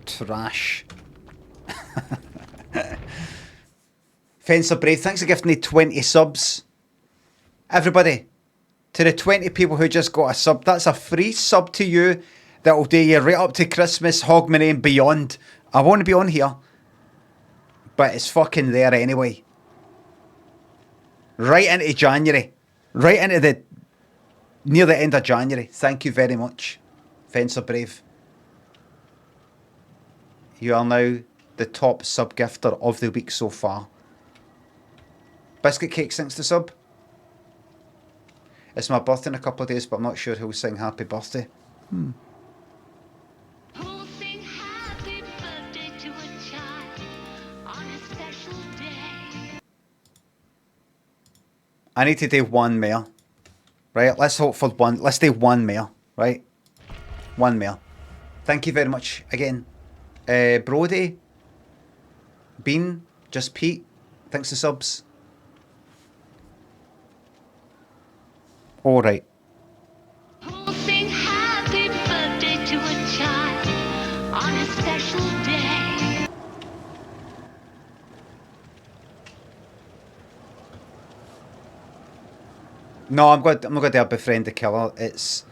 trash. Fencer Brave, thanks for gifting me 20 subs. Everybody, to the 20 people who just got a sub, that's a free sub to you that will do you right up to Christmas, Hogmanay and beyond. I want to be on here, but it's fucking there anyway. Right into January. Right into the... near the end of January. Thank you very much, Fencer Brave. You are now the top sub gifter of the week so far. Biscuit Cake sings the sub. It's my birthday in a couple of days, but I'm not sure who'll sing happy birthday. Who'll sing happy birthday to a child on a special day? I need to do one more. Right, let's hope for one. Let's do one more, right? One more. Thank you very much again. Brody, Bean, Just Pete, thanks for subs. All right. Who'll sing happy birthday to a child on a special day? No, I'm not going to befriend the killer. It's,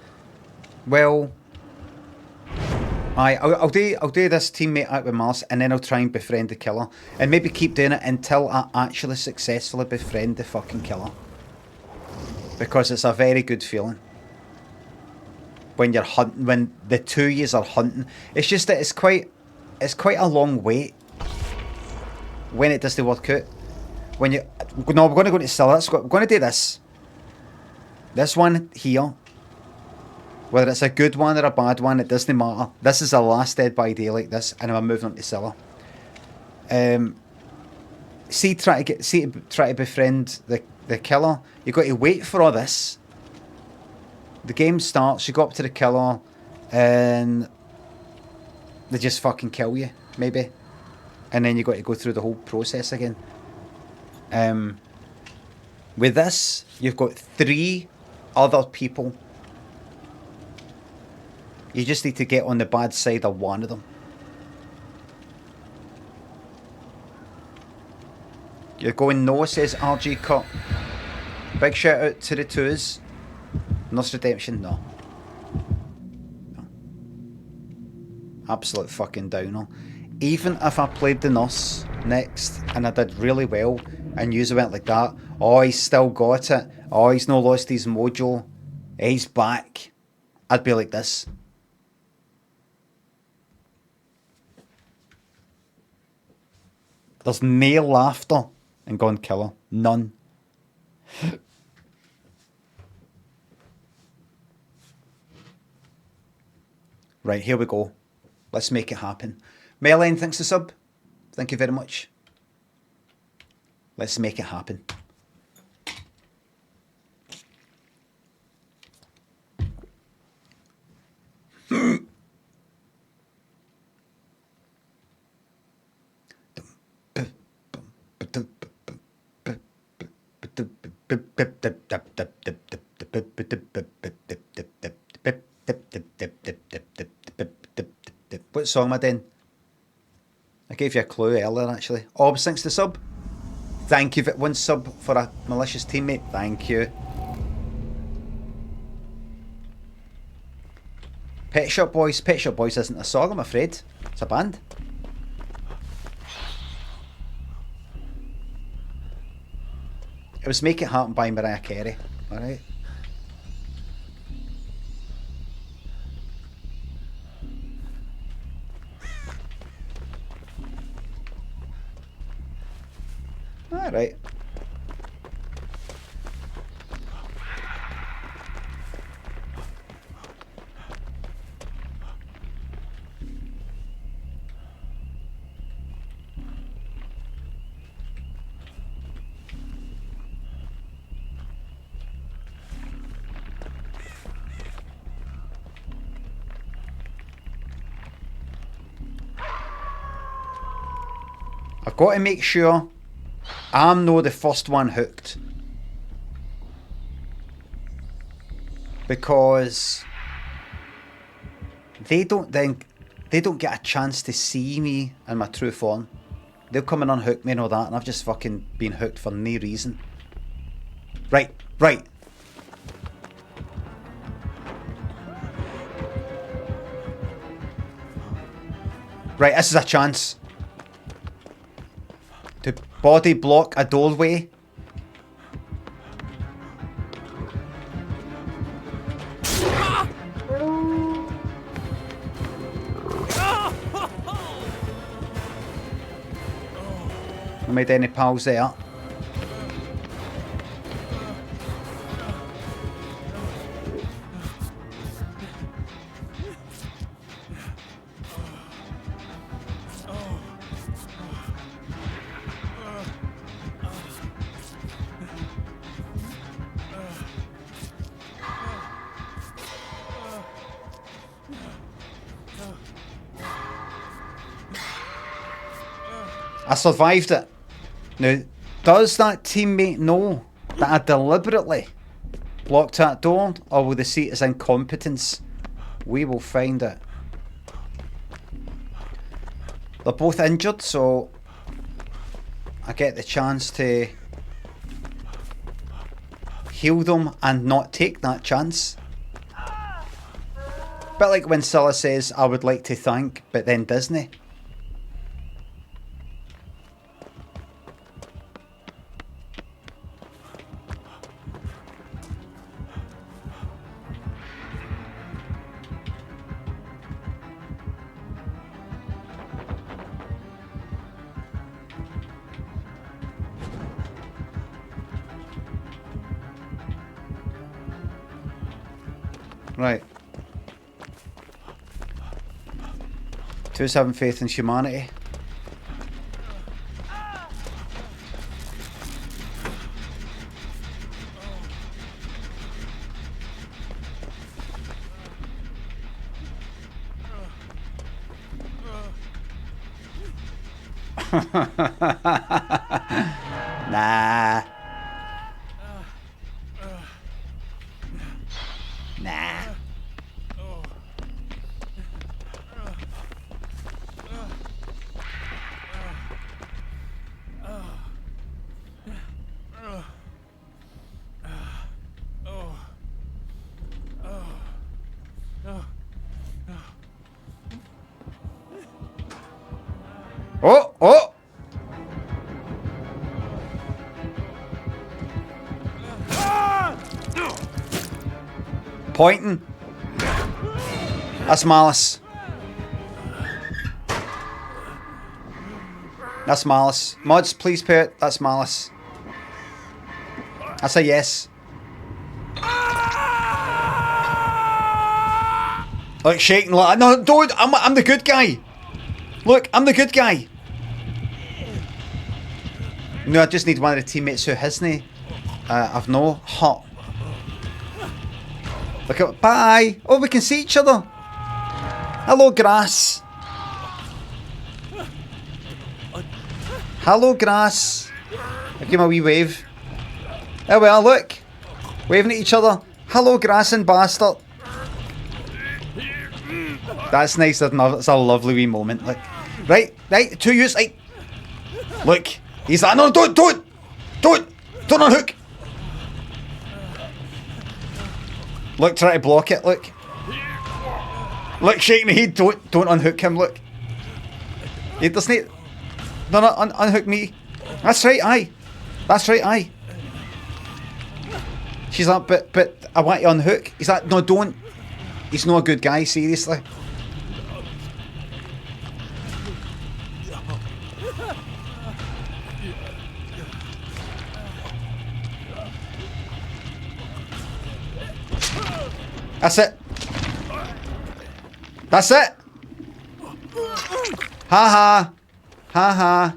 well, I'll do this teammate out with Mars, and then I'll try and befriend the killer, and maybe keep doing it until I actually successfully befriend the fucking killer, because it's a very good feeling when you're hunting, when the two yous are hunting. It's just that it's quite a long wait when it does the work out. When you, no, we're going to go to Cilla. We're going to do this. This one here, whether it's a good one or a bad one, it doesn't matter. This is the last Dead by Daylight, this, and I'm moving on to Cilla. Try to befriend the killer. You got to wait for all this. The game starts, you go up to the killer, and they just fucking kill you, maybe. And then you got to go through the whole process again. With this, you've got 3 other people. You just need to get on the bad side of one of them. You're going no, says RG Cut. Big shout out to the twos. Nurse Redemption, no. Absolute fucking downer. Even if I played the nurse next and I did really well and you went like that, oh, he's still got it, oh, he's no lost his mojo, he's back, I'd be like this. There's no laughter in Gone Killer. None. Right, here we go. Let's make it happen. Merlin, thanks for sub. Thank you very much. Let's make it happen. What song am I doing? I gave you a clue earlier actually. Obs, thanks to sub. Thank you for one sub for a malicious teammate. Thank you. Pet Shop Boys. Pet Shop Boys isn't a song, I'm afraid. It's a band. It was Make It Happen by Mariah Carey. Alright. Alright. I've got to make sure I'm no the first one hooked, because they don't get a chance to see me in my true form. They'll come and unhook me and all that, and I've just fucking been hooked for no reason. Right. Right, this is a chance to body block a doorway. I made any pals there. I survived it. Now, does that teammate know that I deliberately blocked that door, or will they see it as incompetence? We will find it. They're both injured, so I get the chance to heal them and not take that chance. Bit like when Cilla says, I would like to thank, but then Disney. Right. Twos having faith in humanity. Nah. Nah. Oh, oh! Pointing. That's malice. That's malice. Mods, please pay it. That's malice. That's a yes. Like shaking like no, don't. I'm the good guy. Look, I'm the good guy. No, I just need one of the teammates who hasn't. I've no hot. Look at bye. Oh, we can see each other. Hello, grass. Hello, grass. I give him a wee wave. There we are, look. Waving at each other. Hello, grass and bastard. That's nice. That's a lovely wee moment. Like, right, two yous. Right. Look, he's like, no, don't unhook. Look, try to block it. Look, shaking the head. Don't unhook him. Look, he doesn't. No, unhook me. That's right, aye. That's right, aye. She's like, but I want to unhook. He's like, no, don't. He's not a good guy, seriously. That's it. That's it. Ha ha. Ha ha.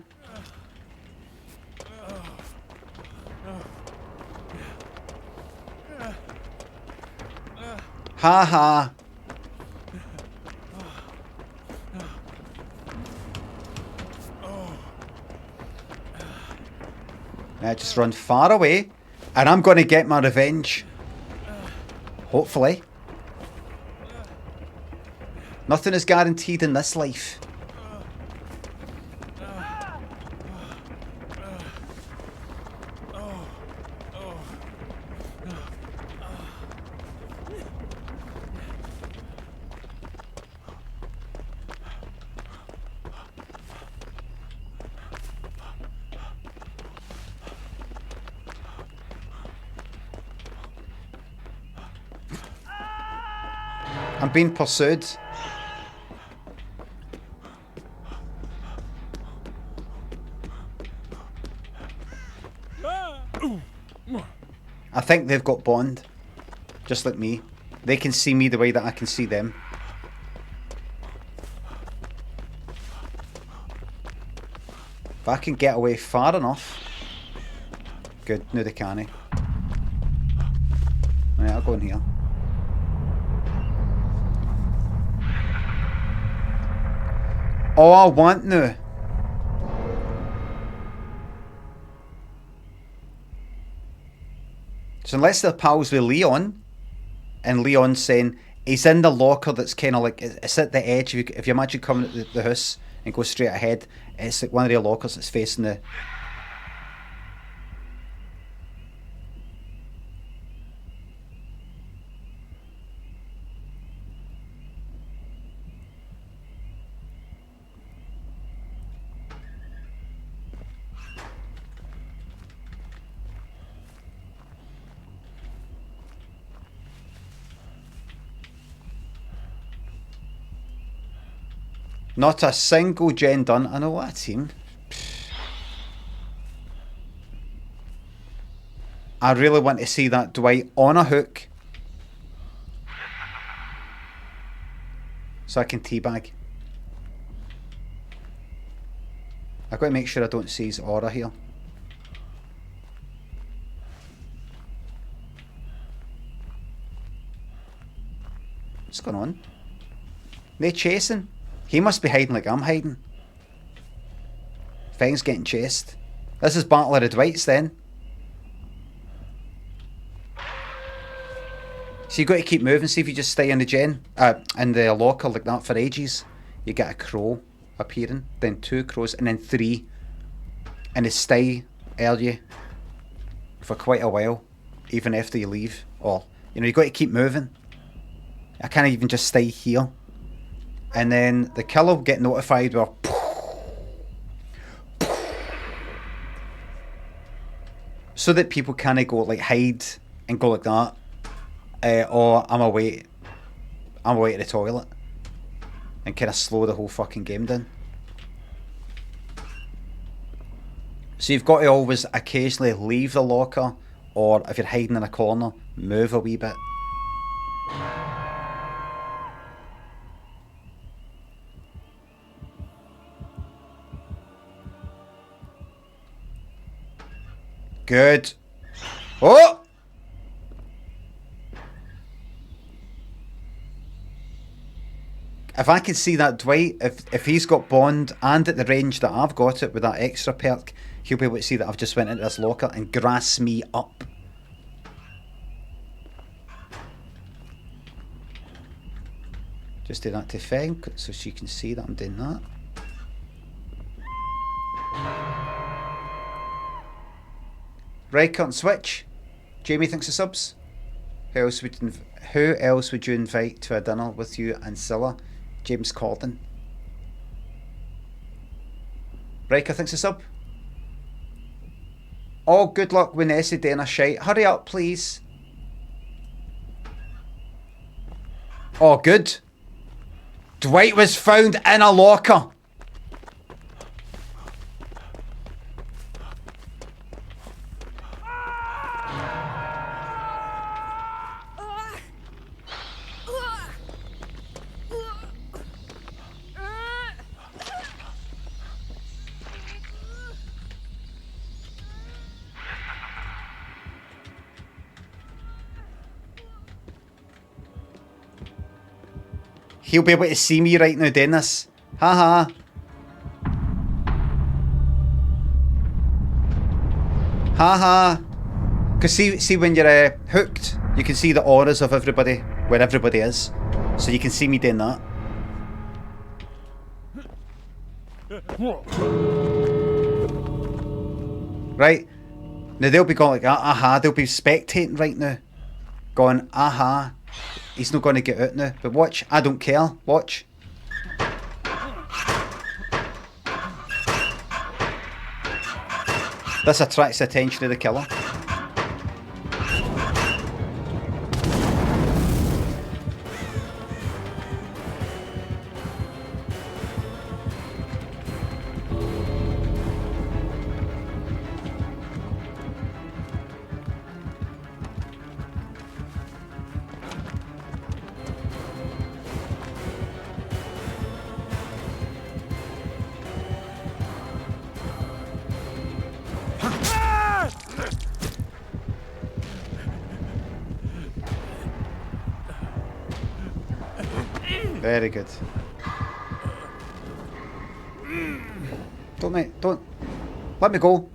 Ha ha. Now just run far away and I'm going to get my revenge. Hopefully. Nothing is guaranteed in this life. I'm being pursued. I think they've got bond. Just like me. They can see me the way that I can see them. If I can get away far enough. Good, no they can't. Right, I'll go in here. All I want now. So unless they're pals with Leon, and Leon's saying he's in the locker that's kind of like, it's at the edge. If you imagine coming at the house and go straight ahead, it's like one of the lockers that's facing the... Not a single gen done. I know what team. I really want to see that Dwight on a hook. So I can teabag. I've got to make sure I don't see his aura here. What's going on? They chasing? He must be hiding like I'm hiding. Fang's getting chased. This is Battle of the Dwights then. So you got to keep moving. See if you just stay in the in the locker like that for ages, you get a crow appearing, then 2 crows, and then 3, and they stay early for quite a while, even after you leave. Or you got to keep moving. I can't even just stay here. And then the killer will get notified where so that people can't go like hide and go like that. Or I'm away to the toilet, and kind of slow the whole fucking game down. So you've got to always occasionally leave the locker, or if you're hiding in a corner, move a wee bit. Good. Oh! If I can see that Dwight, if he's got Bond and at the range that I've got it with that extra perk, he'll be able to see that I've just went into this locker and grass me up. Just do that to Feng so she can see that I'm doing that. Right, cut and switch. Jamie thinks of subs. Who else would you invite to a dinner with you and Cilla? James Corden. Riker thinks a sub. Oh, good luck with Nessie doing a shite. Hurry up, please. Oh, good. Dwight was found in a locker. He'll be able to see me right now doing this. Haha. Haha. Because see when you're hooked, you can see the auras of everybody, where everybody is. So you can see me doing that. Right. Now they'll be going like, aha. They'll be spectating right now. Going, aha. He's not going to get out now. But watch. I don't care. Watch. This attracts the attention of the killer. Very good. Don't mate, don't. Let me go.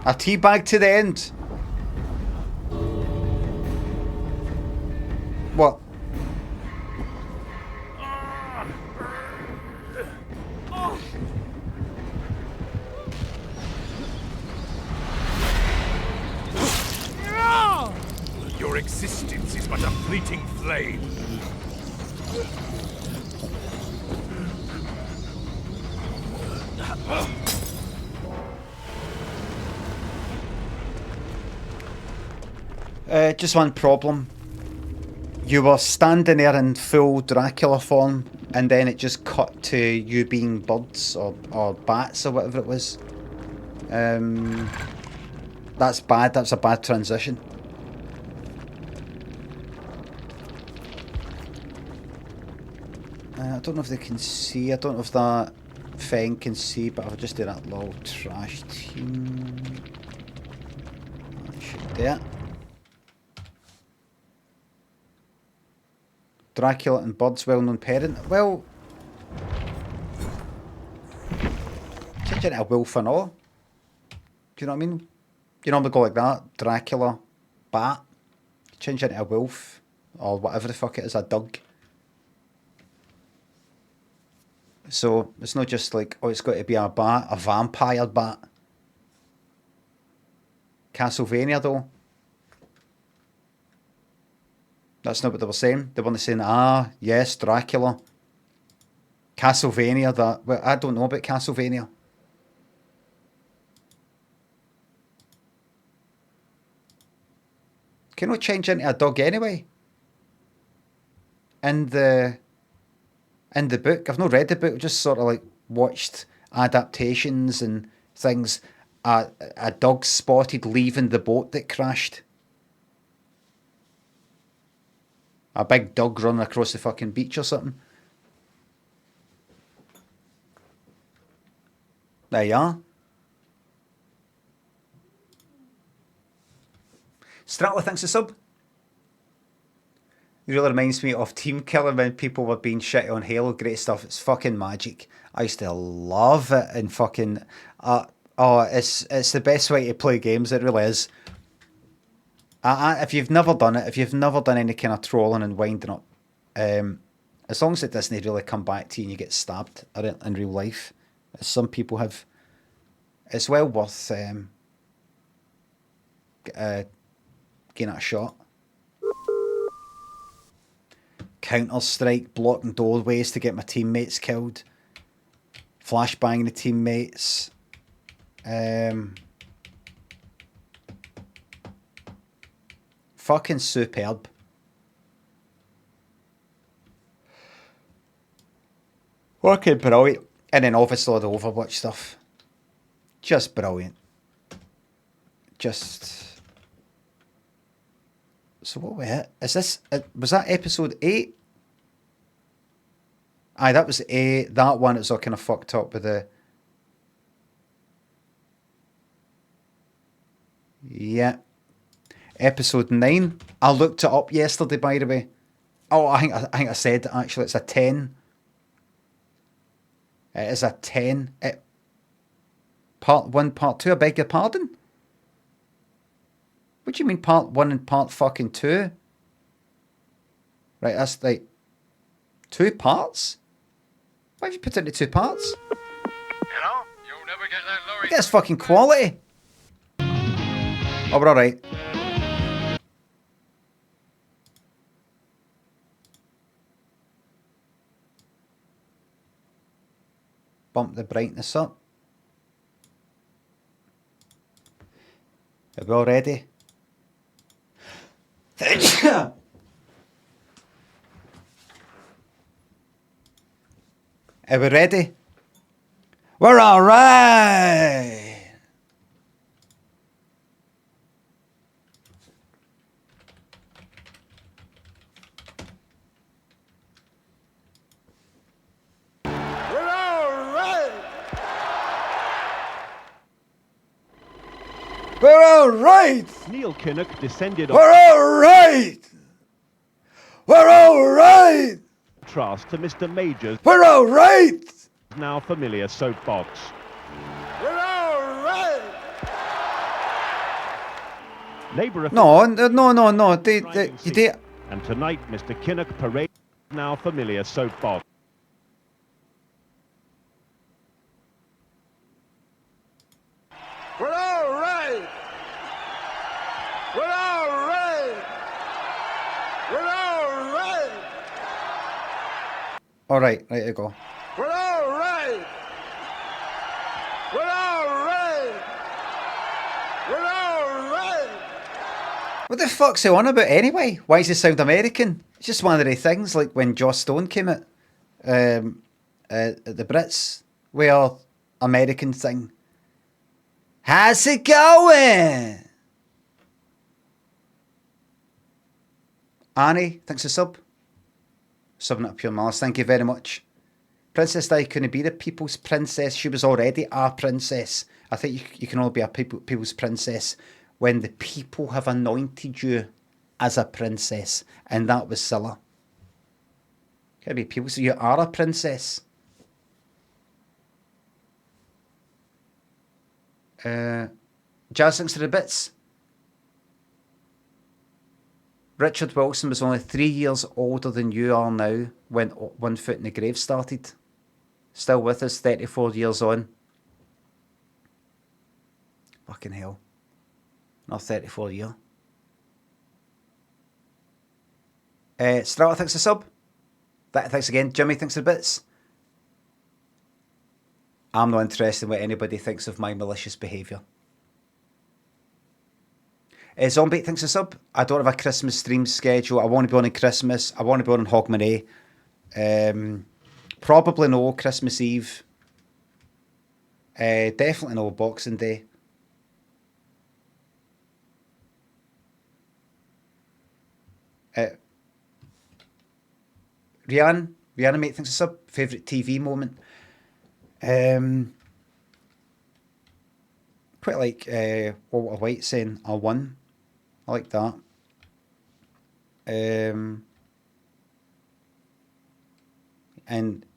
A teabag to the end. What? Your existence is but a fleeting flame. Just one problem. You were standing there in full Dracula form, and then it just cut to you being birds or bats or whatever it was. That's bad. That's a bad transition. I don't know if they can see. I don't know if that Feng can see, but I'll just do that little trash team. That should do it. Dracula and Bird's well-known parent. Well, change it to a wolf and all. Do you know what I mean? You normally go like that. Dracula, bat. Change it to a wolf or whatever the fuck it is, a dog. So it's not just like, oh, it's got to be a bat, a vampire bat. Castlevania though. That's not what they were saying. They weren't saying, ah, yes, Dracula. Castlevania, that... Well, I don't know about Castlevania. Can it change into a dog anyway? In the book, I've not read the book. I've just sort of like watched adaptations and things. A dog spotted leaving the boat that crashed. A big dog running across the fucking beach or something. There you are. Stratler thinks a sub. It really reminds me of Team Killer when people were being shitty on Halo. Great stuff. It's fucking magic. I used to love it and fucking... it's the best way to play games. It really is. If you've never done it, if you've never done any kind of trolling and winding up, as long as it doesn't really come back to you and you get stabbed in real life, as some people have, it's well worth getting a shot. Counter-Strike, blocking doorways to get my teammates killed. Flashbanging the teammates. Fucking superb. Fucking brilliant. And then obviously all the Overwatch stuff. Just brilliant. Just... So what we hit? Is this... was that episode 8? Aye, that was 8. That one, it was all kind of fucked up with the... Yeah. Episode 9. I looked it up yesterday, by the way. Oh, I think I said, actually, it's a 10. It is a 10. Part 1, Part 2, I beg your pardon? What do you mean Part 1 and Part fucking 2? Right, that's like 2 parts? Why have you put it into 2 parts? You know, you'll never get that lorry. Look at this fucking quality. Oh, we're alright. Bump the brightness up. Are we all ready? Are we ready? We're all right. We're all right. We're all right. Neil Kinnock descended We're all right. We're all right. contrast to Mr. Major's We're all right. now familiar soapbox. We're all right. Labour No. You did. And tonight, Mr. Kinnock parades now familiar soapbox. We're all right. We're all right. We're all right. All right, right to go. We're all right. We're all right. We're all right. What the fuck's he on about anyway? Why does he sound American? It's just one of the things, like when Joss Stone came at the Brits, where American thing. How's it going? Annie, thanks a sub. Subbing up Pure Malice, thank you very much. Princess Di couldn't be the people's princess. She was already a princess. I think you can only be a people's princess when the people have anointed you as a princess. And that was Cilla. Can't be people, so you are a princess. Jazz thinks to the bits. Richard Wilson was only 3 years older than you are now when One Foot in the Grave started. Still with us, 34 years on. Fucking hell. Not 34 year. Strata thinks a sub. Thanks again. Jimmy thinks the bits. I'm not interested in what anybody thinks of my malicious behaviour. Zombie thinks a sub. I don't have a Christmas stream schedule. I want to be on Christmas. I want to be on Hogmanay. Probably no Christmas Eve. Definitely no Boxing Day. Rihanna mate thinks a sub. Favourite TV moment. Quite like Walter White saying I won. I like that. And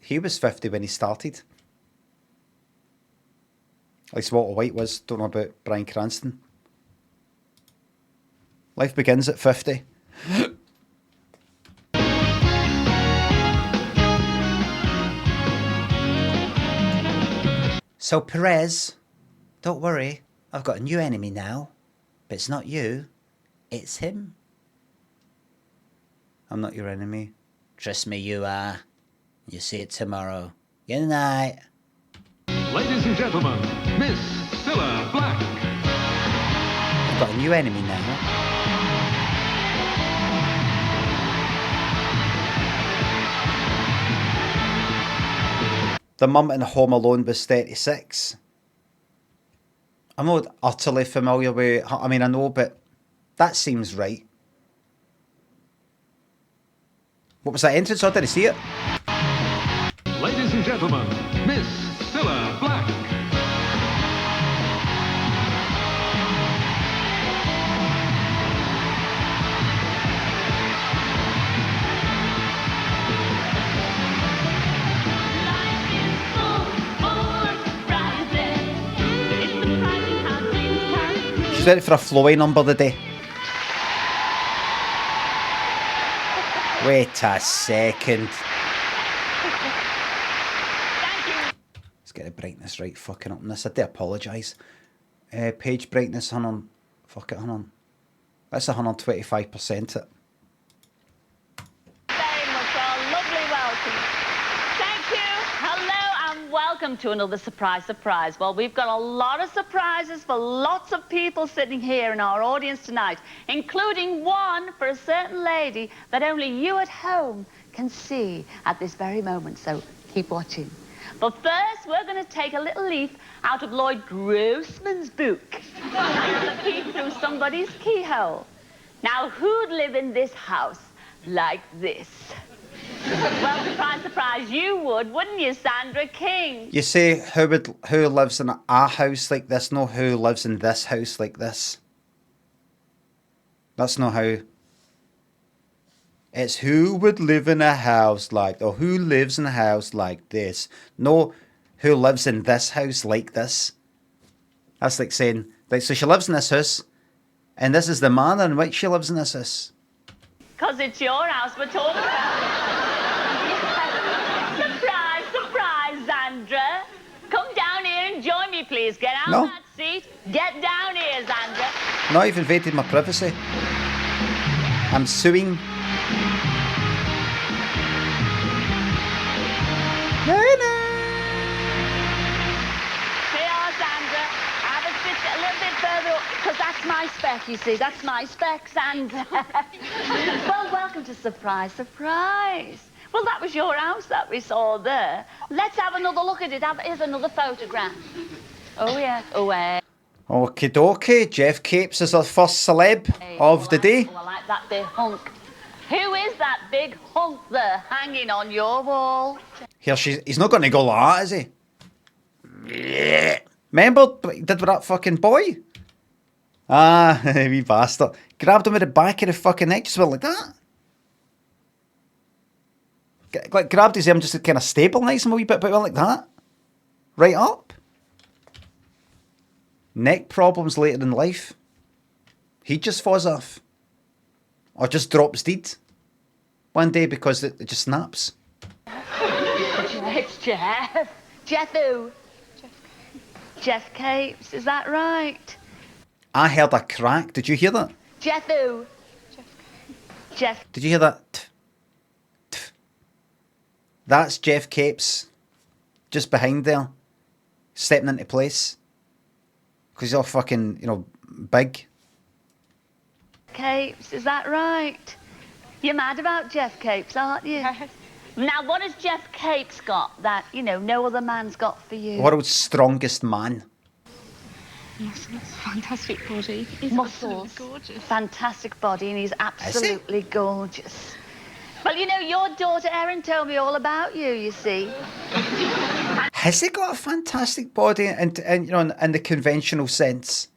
he was 50 when he started. At least Walter White was. Don't know about Bryan Cranston. Life begins at 50. So Perez, don't worry, I've got a new enemy now. But it's not you, it's him. I'm not your enemy. Trust me, you are. You see it tomorrow. Good night. Ladies and gentlemen, Miss Cilla Black. I've got a new enemy now. The mum in Home Alone was 36. I'm not utterly familiar with... I mean, I know, but that seems right. What was that entrance? I didn't see it. Ladies and gentlemen, Miss Cilla Black. She's ready for a flowy number today. Wait a second. Let's get the brightness right fucking up on this. I do apologise. Page brightness, hang on. Fuck it, hang on. That's 125% it. Very much for a lovely welcome. Thank you. Hello and welcome to another surprise. Well, we've got a lot of surprises for lots of people sitting here in our audience tonight, including one for a certain lady that only you at home can see at this very moment. So keep watching. But first, we're going to take a little leaf out of Lloyd Grossman's book and a peek through somebody's keyhole. Now, who'd live in this house like this? Well, surprise, surprise, you would, wouldn't you, Sandra King? You say who lives in a house like this, no who lives in this house like this. That's not how... It's who would live in a house like... Or who lives in a house like this. No, who lives in this house like this. That's like saying... Like, so she lives in this house, and this is the manner in which she lives in this house. Because it's your house we're talking about. Surprise, surprise, Sandra. Come down here and join me, please. Get out of that seat. Get down here, Sandra. Not you've invaded my privacy. I'm suing. No. Here, Sandra. Have a sit a little bit further up, because that's my spec, you see. That's my spec, Sandra. Well, welcome to Surprise, Surprise. Well, that was your house that we saw there. Let's have another look at it. Here's another photograph. Oh, yeah. Away. Okie dokie. Jeff Capes is our first celeb of the day. Oh, I like that big hunk. Who is that big hunk there hanging on your wall? He's not going to go like that, is he? Remember, he did with that fucking boy? Ah, wee bastard. Grabbed him with the back of the fucking neck, just went like that. Like, grabbed his arm just to kind of stabilise him a wee bit, but went like that. Right up. Neck problems later in life. He just falls off. Or just drops dead. One day because it just snaps. It's Jeff. Jeff who? Jeff Capes, is that right? I heard a crack. Did you hear that? Jeff who? Jeff. Did you hear that? That's Jeff Capes. Just behind there. stepping into place. Because he's all fucking, you know, big. Capes, is that right? You're mad about Jeff Capes, aren't you? Yes. Now, what has Jeff Capes got that, you know, no other man's got for you? World's strongest man. Muscles, fantastic body. He's Muscles, absolutely gorgeous. fantastic body, and he's absolutely gorgeous. Well, you know, your daughter Erin told me all about you, you see. Has he got a fantastic body and you know, in the conventional sense?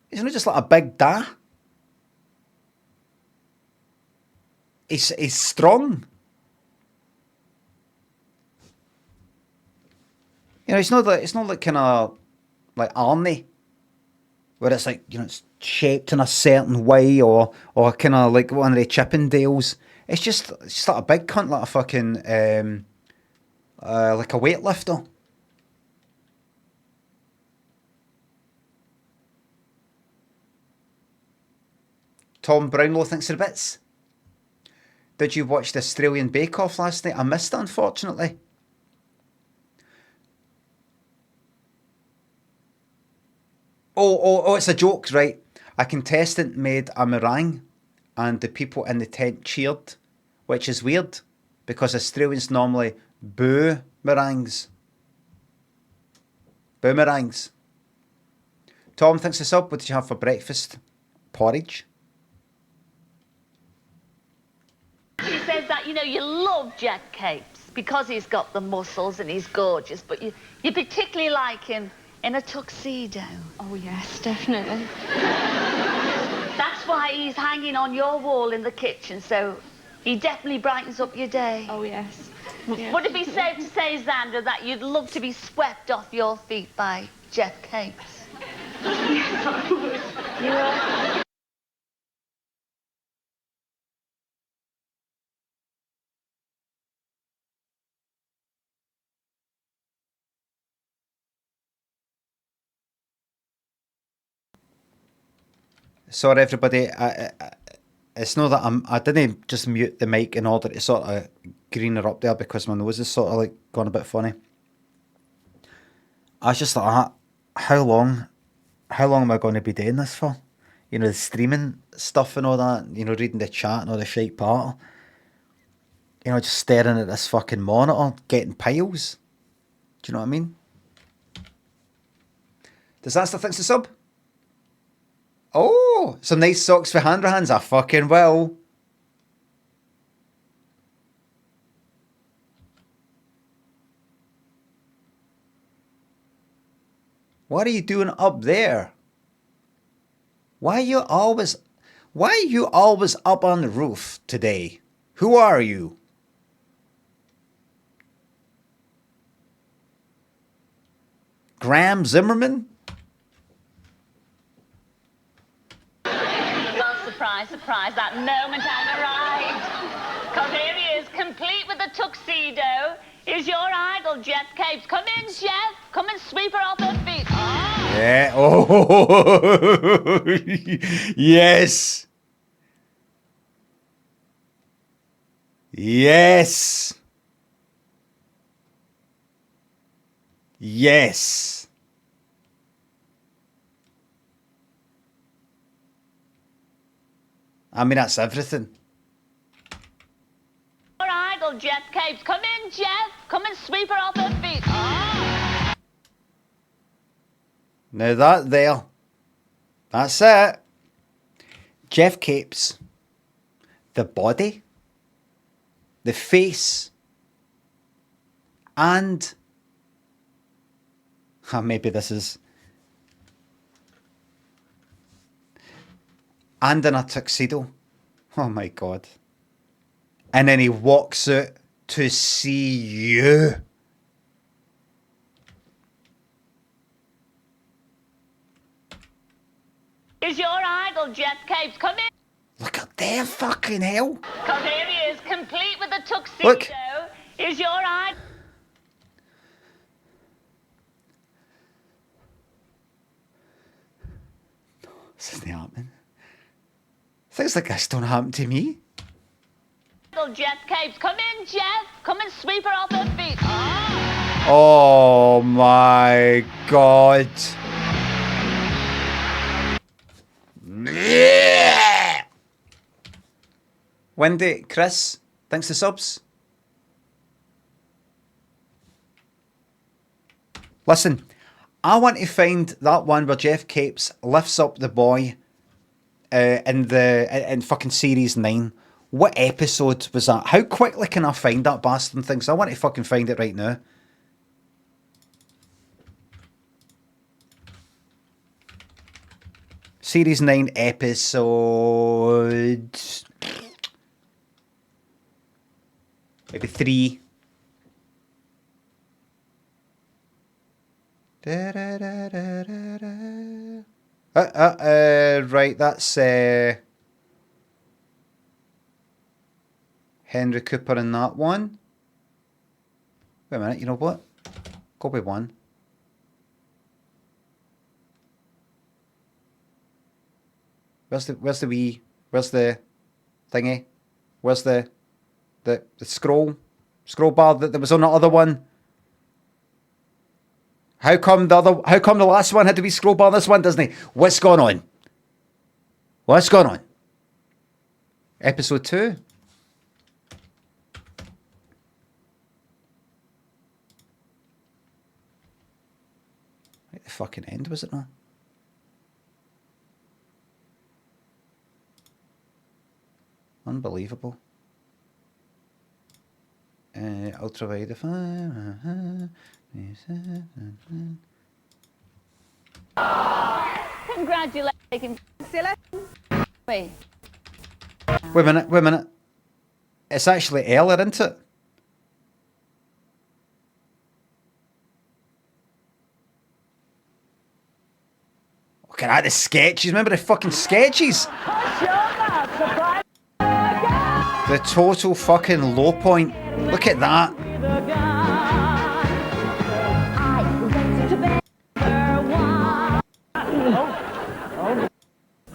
Isn't he just like a big da? He's strong. You know, it's not like kind of like Arnie, where it's like, you know, it's shaped in a certain way, or kind of like one of the Chippendales. It's just like a big cunt, like a fucking like a weightlifter. Tom Brownlow thinks they're bits. Did you watch the Australian Bake Off last night? I missed it, unfortunately. Oh, it's a joke, right? A contestant made a meringue and the people in the tent cheered, which is weird because Australians normally boo meringues. Boo meringues. Tom thinks it's up. What did you have for breakfast? Porridge. He says that, you know, you love Jeff Capes because he's got the muscles and he's gorgeous, but you particularly like him in a tuxedo. Oh, yes, definitely. That's why he's hanging on your wall in the kitchen, so he definitely brightens up your day. Oh, yes. Yeah. Would it be safe to say, Xandra, that you'd love to be swept off your feet by Jeff Capes? Yes, I would. You would? Sorry, everybody. It's not that I didn't just mute the mic in order to sort of green her up there because my nose is sort of like gone a bit funny. I was just like, how long am I going to be doing this for? You know, the streaming stuff and all that, you know, reading the chat and all the shite part. You know, just staring at this fucking monitor, getting piles. Do you know what I mean? Does that still think it's a sub? Oh, some nice socks for hands. I fucking will. What are you doing up there? Why are you always up on the roof today? Who are you? Graham Zimmerman? Well, surprise, surprise, that moment has arrived. Because here he is, complete with the tuxedo. Is your idol, Jeff Capes. Come in, Jeff. Come and sweep her off her feet. Oh. Yeah. Oh, yes. Yes. Yes. I mean, that's everything. Your idol, Jeff Capes. Come in, Jeff. Come and sweep her off her feet. Oh. Now that there, that's it. Jeff Capes, the body, the face, and maybe this is, and in a tuxedo. Oh my God. And then he walks out to see you. Is your idol, Jeff Capes. Come in. Look at there, fucking hell. Because here he is, complete with the tuxedo. Look. Is your idol. This isn't happening. Things like this don't happen to me. Jeff Capes. Come in, Jeff. Come and sweep her off her feet. Oh. Oh my god. Wendy, Chris, thanks for subs. Listen, I want to find that one where Jeff Capes lifts up the boy in fucking series 9. What episode was that? How quickly can I find that bastard thing? So I want to fucking find it right now. Series 9 episode... maybe 3. Right, that's Henry Cooper in that one. Wait a minute, you know what? Go with one. Where's the thingy? Where's the scroll bar that there was on the other one? How come the last one had to be scroll bar, this one doesn't? What's going on? What's going on? Episode 2. At the fucking end, was it not? Unbelievable. Ultraviolet. Congratulations, Cilla. Wait. Wait a minute. It's actually Ella, isn't it? Look at that, the sketches. Remember the fucking sketches? The total fucking low point. Look at that.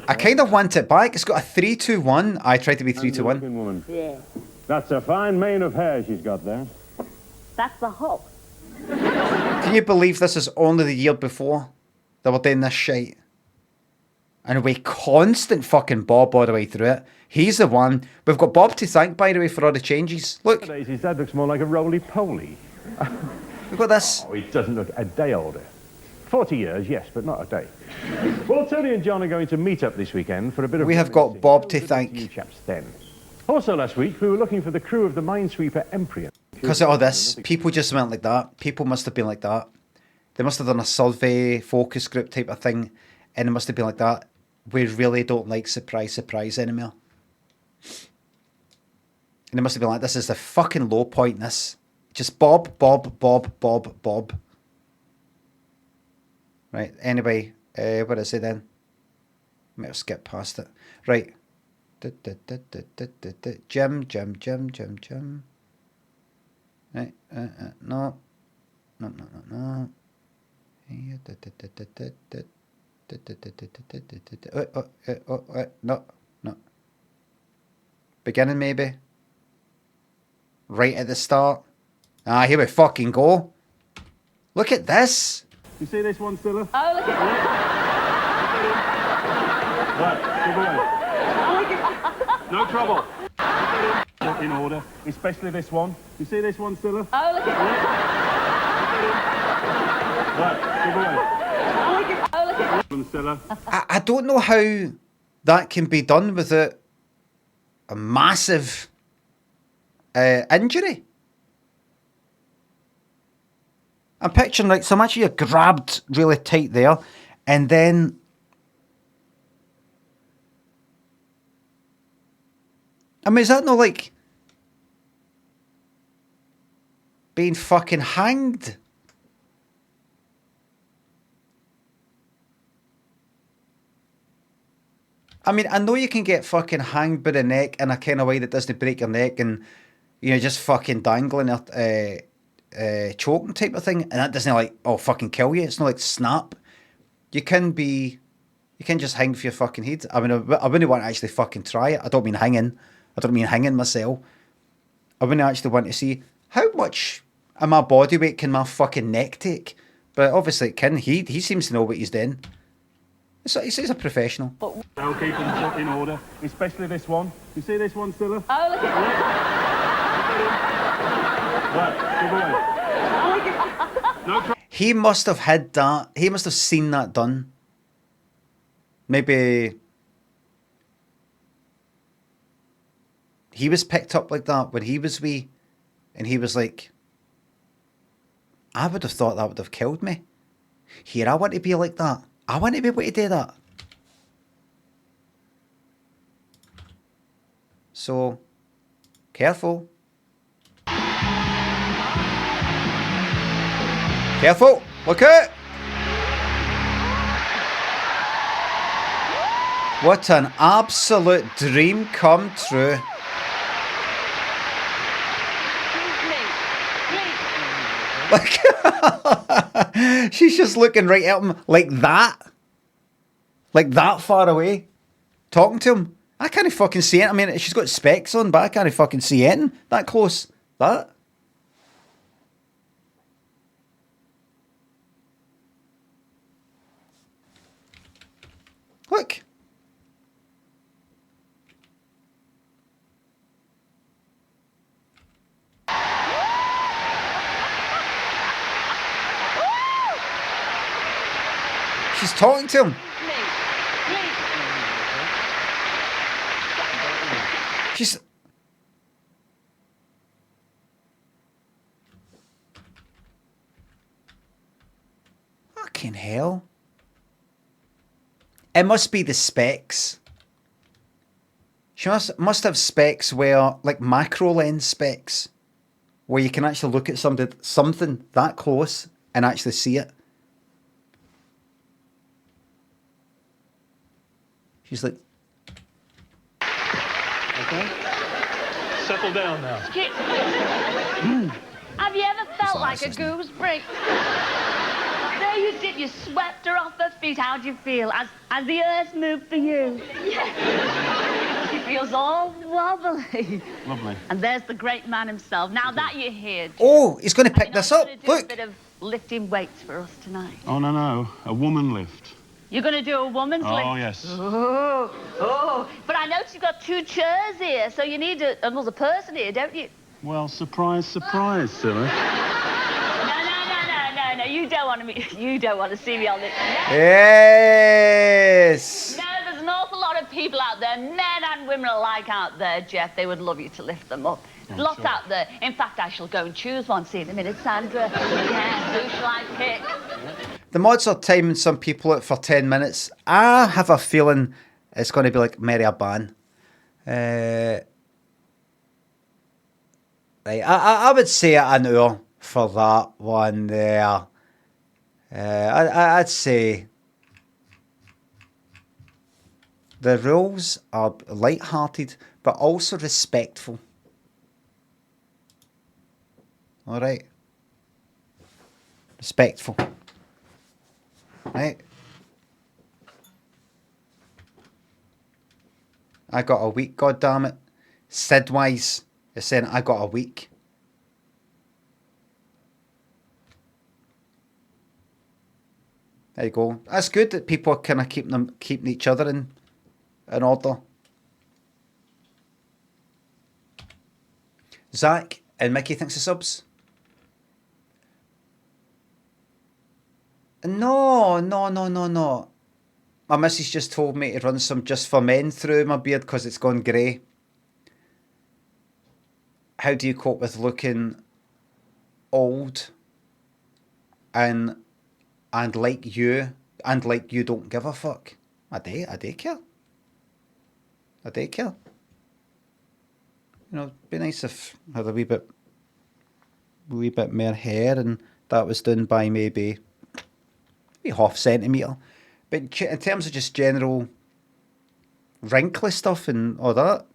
I kind of want it back. It's got a 3-2-1. I tried to be 3-2-1. Yeah. That's a fine mane of hair she's got there. That's the hope. Can you believe this is only the year before that we're doing this shite? And we constant fucking Bob all the way through it. He's the one. We've got Bob to thank, by the way, for all the changes. Look. His dad looks more like a roly-poly. Look at this. Oh, he doesn't look a day older. 40 years, yes, but not a day. Well, Tony and John are going to meet up this weekend for a bit of... We have got Bob to thank. You chaps then. Also last week, we were looking for the crew of the Minesweeper Emperor. Because of all this, people just went like that. People must have been like that. They must have done a survey, focus group type of thing, and it must have been like that. We really don't like surprise anymore. And they must have been like, this is the fucking low point, this. Just Bob. Right, anyway, what is it then? Might have skipped past it. Right. Jim. Right, no. No. Beginning maybe. Right at the start. Here we fucking go. Look at this. You see this one, Cilla? Oh, look at that. Right, give away. No trouble. In order, especially this one. You see this one, Cilla? Oh, look at Right, give away. Cilla. I don't know how that can be done without a massive injury. I'm picturing, like, so much you're grabbed really tight there, and then I mean, is that not like being fucking hanged? I mean, I know you can get fucking hanged by the neck in a kind of way that doesn't break your neck and, you know, just fucking dangling choking type of thing, and that doesn't like, oh, fucking kill you. It's not like snap. You can just hang for your fucking head. I mean, I wouldn't want to actually fucking try it. I don't mean hanging myself. I wouldn't actually want to see how much And my body weight can my fucking neck take? But obviously it can. He seems to know what he's doing. He's a professional. I'll keep them in order, especially this one. You see this one, Cilla? Oh, look at Right, give away. No He must have had that. He must have seen that done. Maybe he was picked up like that when he was wee, and he was like, I would have thought that would have killed me. Here, I want to be like that. I want to be able to do that. So, careful. Careful! Look out! What an absolute dream come true. Like, she's just looking right at him like that. Like that far away. Talking to him. I can't fucking see it. I mean, she's got specs on, but I can't fucking see it that close. That. Look. She's talking to him. She's... Fucking hell. It must be the specs. She must have specs where, like macro lens specs, where you can actually look at something that close and actually see it. She's like, Okay. Settle down now. Have you ever felt like a gooseberry? There you did. You swept her off her feet. How do you feel as the earth moved for you? She feels all wobbly. Lovely. And there's the great man himself. Now that you're here, oh, he's going to pick this up. do Look. a bit of lifting weights for us tonight. Oh, no. A woman lift. You're going to do a woman's lift? Oh, yes. Oh. But I noticed you've got 2 chairs here, so you need another person here, don't you? Well, surprise, Cilla. No. You don't want to see me on this. Yes. No, there's an awful lot of people out there, men and women alike out there, Jeff. They would love you to lift them up. Lots sure. out there. In fact, I shall go and choose one. See in a minute, Sandra. Yes, who shall I pick? The mods are timing some people out for 10 minutes. I have a feeling it's going to be like Mary Ban. Right, I would say an hour for that one there. I'd say the rules are light-hearted but also respectful. All right. Respectful. Right. I got a week, God damn it. Sidwise is saying I got a week. There you go. That's good that people are kind of keeping each other in order. Zach and Mickey thinks of subs. No. My missus just told me to run some Just for Men through my beard because it's gone grey. How do you cope with looking old and like you don't give a fuck? I do care. I do care. You know, it'd be nice if I had a wee bit more hair and that was done by maybe half centimetre. But in terms of just general wrinkly stuff and all that,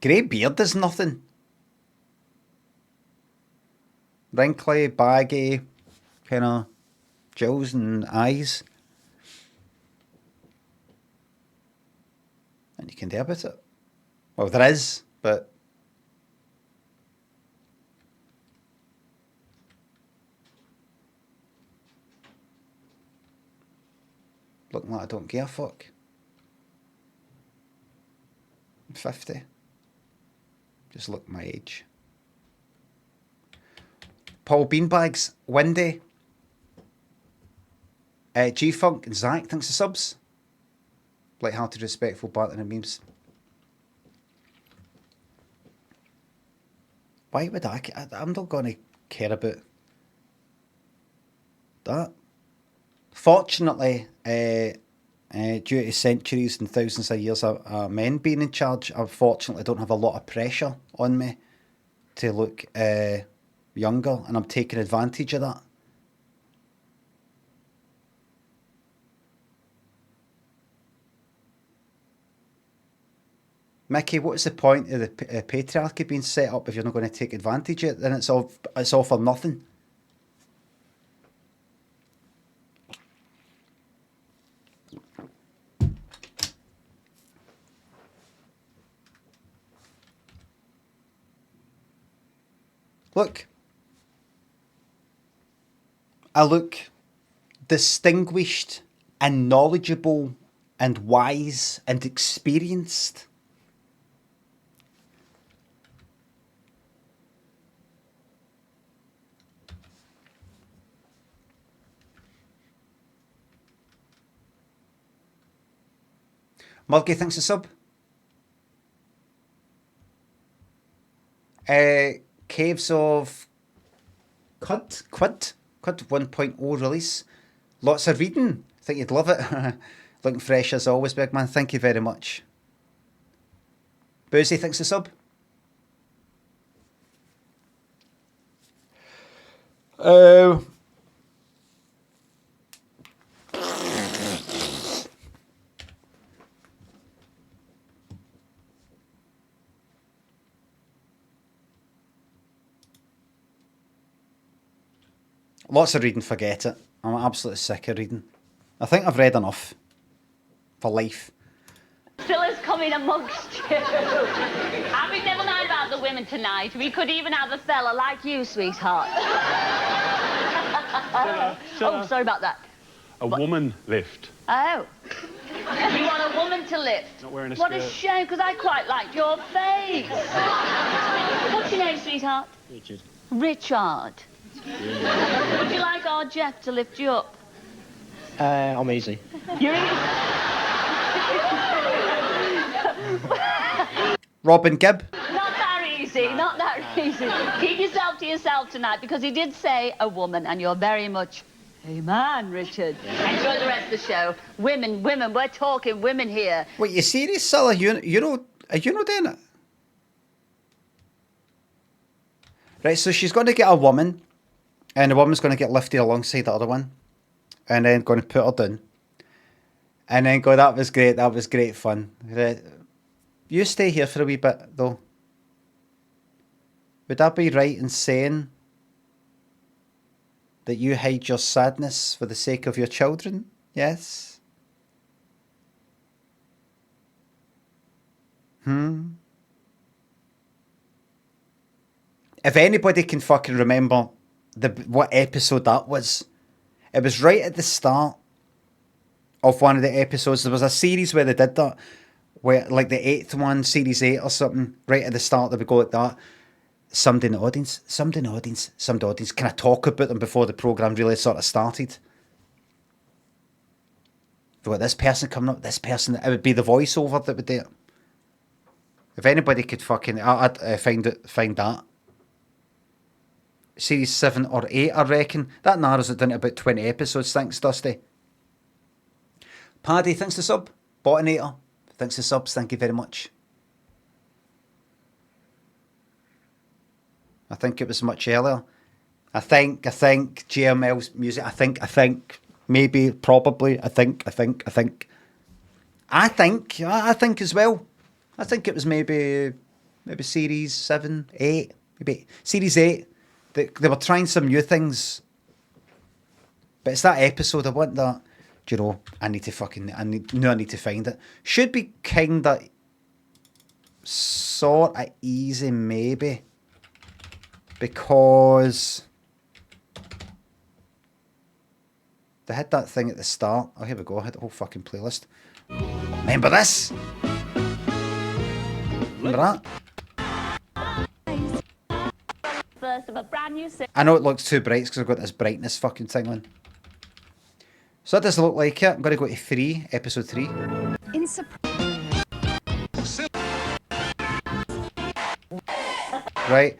grey beard is nothing. Wrinkly, baggy, kind of jowls and eyes. And you can do about it. Well, there is, but looking like I don't give a fuck. I'm 50. Just look my age. Paul Beanbags, Windy, G-Funk and Zach, thanks for subs. Light-hearted, respectful, Barton and memes. Why would I'm not going to care about that. Fortunately, due to centuries and thousands of years of men being in charge, I fortunately don't have a lot of pressure on me to look younger, and I'm taking advantage of that. Mickey, what's the point of the patriarchy being set up if you're not going to take advantage of it? Then it's all for nothing. Look. I look distinguished and knowledgeable and wise and experienced. Murgy, thanks a sub. Caves of Quid 1.0 release. Lots of reading. Think you'd love it. Looking fresh as always, big man. Thank you very much. Boozy, thanks a sub. Lots of reading, forget it. I'm absolutely sick of reading. I think I've read enough for life. Cilla's coming amongst you. I mean, never mind about the women tonight. We could even have a fella like you, sweetheart. Oh, sorry about that. A woman lift. Oh. You want a woman to lift? Not wearing a What skirt. a shame, because I quite liked your face. What's your name, sweetheart? Richard. Richard. Would you like our Jeff to lift you up? I'm easy. You're Robin Gibb. Not that easy, not that easy. Keep yourself to yourself tonight, because he did say a woman, and you're very much a man, Richard. Enjoy the rest of the show. Women, we're talking women here. Wait, you serious, Cilla? You know, are you not doing it? Right, so she's going to get a woman, and the woman's going to get lifted alongside the other one, and then going to put her down, and then go, that was great fun. Right. You stay here for a wee bit, though. Would I be right in saying that you hide your sadness for the sake of your children? Yes? If anybody can fucking remember what episode that was, it was right at the start of one of the episodes. There was a series where they did that, where like the 8th one, series 8 or something, right at the start they would go like that. Somebody in the audience, can I talk about them before the programme really sort of started? We've got this person coming up, this person, it would be the voiceover that would do it. If anybody could fucking, I'd find that. Series 7 or 8, I reckon. That narrows it down to about 20 episodes. Thanks, Dusty. Paddy, thanks to sub. Botanator, thanks to subs. Thank you very much. I think it was much earlier. I think JML's music. I think maybe, probably. I think as well. I think it was maybe series 7, 8, maybe series 8. They were trying some new things, but it's that episode. I want that. Do you know? I need to find it. Should be kind of sort of easy, maybe. Because they had that thing at the start. Oh, here we go. I had the whole fucking playlist. Remember this? Remember that? First of a brand new series. I know it looks too bright because I've got this brightness fucking thing on. So that doesn't look like it. I'm going to go to 3, episode 3. In surprise. Right.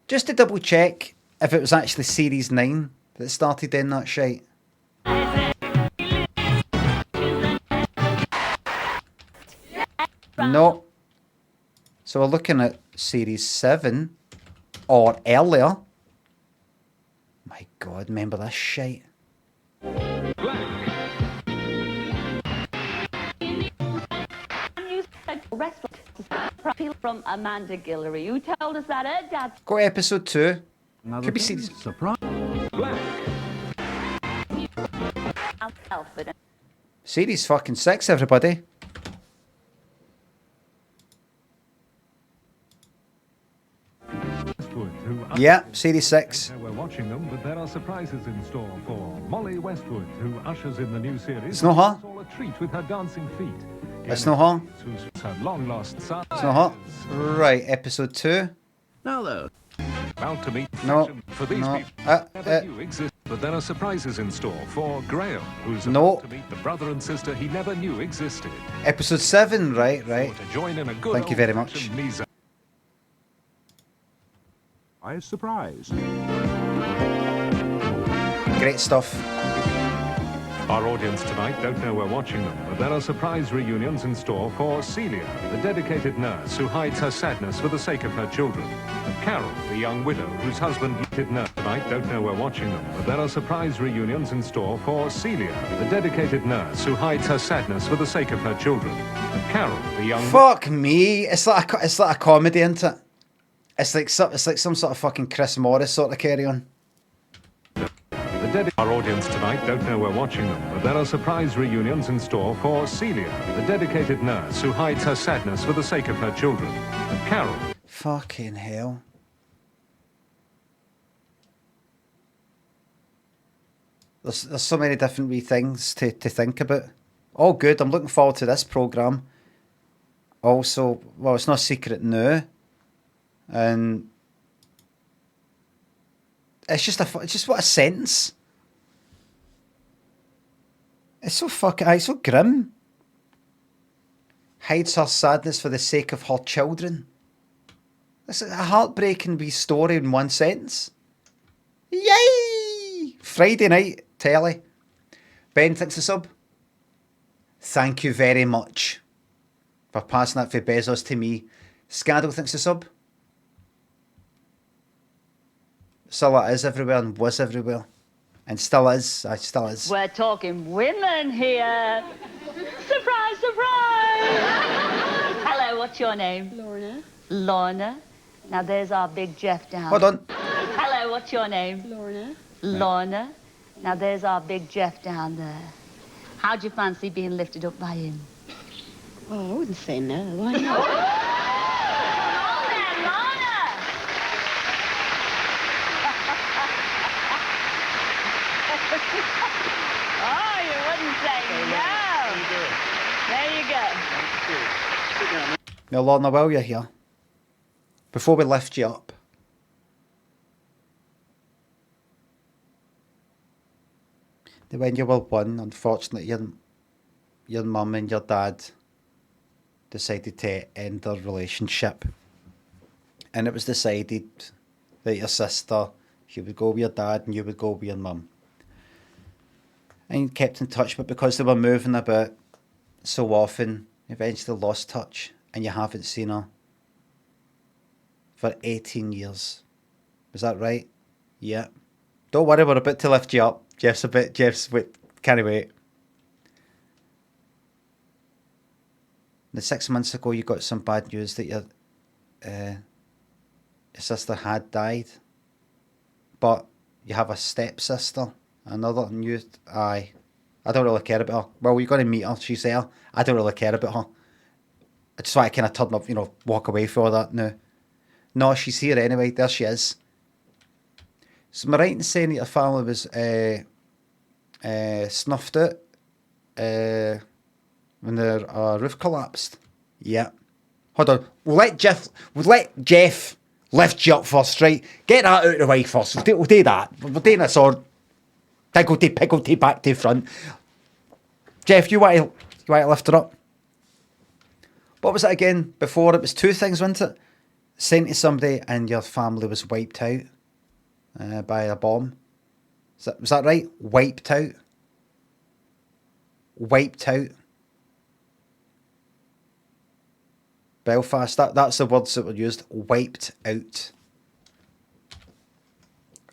Just to double check if it was actually series 9 that started in that shite. No. So we're looking at series 7 or earlier. My God, remember this shite? Restaurant from Amanda Guillory, who told us that her dad. Go to episode 2. Could be series. Surprise. Series fucking 6, everybody. Westwood, who Yeah, series 6. We're watching them, but there are surprises in store for Molly Westwood, who ushers in the new series. It's not her. It's all a treat with her dancing feet. It's not her. Who's her long-lost son. It's not her. Right, episode 2. Now, though. About to meet No. for these No. people never knew exist, but there are surprises in store for Graham, who's No. about to meet the brother and sister he never knew existed. Episode 7, right. To join in a good Thank you very much. old-fashioned mise- Surprise. Great stuff. Our audience tonight don't know we're watching them, but there are surprise reunions in store for Celia, the dedicated nurse who hides her sadness for the sake of her children. Carol, the young widow whose husband did nurse tonight don't know we're watching them, but there are surprise reunions in store for Celia, the dedicated nurse who hides her sadness for the sake of her children. Carol, the young Fuck me. It's like a comedy, isn't it? It's like some sort of fucking Chris Morris sort of carry on. Our audience tonight don't know we're watching them, but there are surprise reunions in store for Celia, the dedicated nurse who hides her sadness for the sake of her children. Carol. Fucking hell. There's so many different wee things to think about. All good. I'm looking forward to this programme. Also, well, it's not a secret now. And it's just what a sentence. It's so it's so grim. Hides her sadness for the sake of her children. It's a heartbreaking wee story in one sentence. Yay! Friday night telly. Ben thinks a sub. Thank you very much for passing that for Bezos to me. Scaddle thinks a sub. Cilla is everywhere and was everywhere. And still is. Still is. We're talking women here. Surprise, surprise! Hello, what's your name? Lorna. Lorna. Now there's our big Jeff down. Hold on. Hello, what's your name? Lorna. Lorna. Now there's our big Jeff down there. How'd you fancy being lifted up by him? Oh, I wouldn't say no. Why not? Oh, there, Lorna! Oh, you wouldn't say no. There you go. Now, Lorna, while you're here, before we lift you up, when you were 1, unfortunately, your mum and your dad decided to end their relationship. And it was decided that your sister, she would go with your dad and you would go with your mum. And you kept in touch, but because they were moving about so often, you eventually lost touch and you haven't seen her for 18 years. Was that right? Yeah. Don't worry, we're about to lift you up. Can't wait. The 6 months ago, you got some bad news that your sister had died. But you have a stepsister, another new. I don't really care about her. Well, you're going to meet her. She's there. I don't really care about her. I just want to kind of turn up, you know, walk away for all that now. No, she's here anyway. There she is. So am I right in saying that your family was snuffed out when their roof collapsed? Yeah. Hold on. We'll let Jeff lift you up first, right? Get that out of the way first. We'll do that. We're doing this all piggledy back to front. Jeff, you want to lift her up? What was it again? Before it was two things, wasn't it? Sent to somebody and your family was wiped out by a bomb. Was that right? Wiped out. Wiped out. Belfast. That's the words that were used. Wiped out.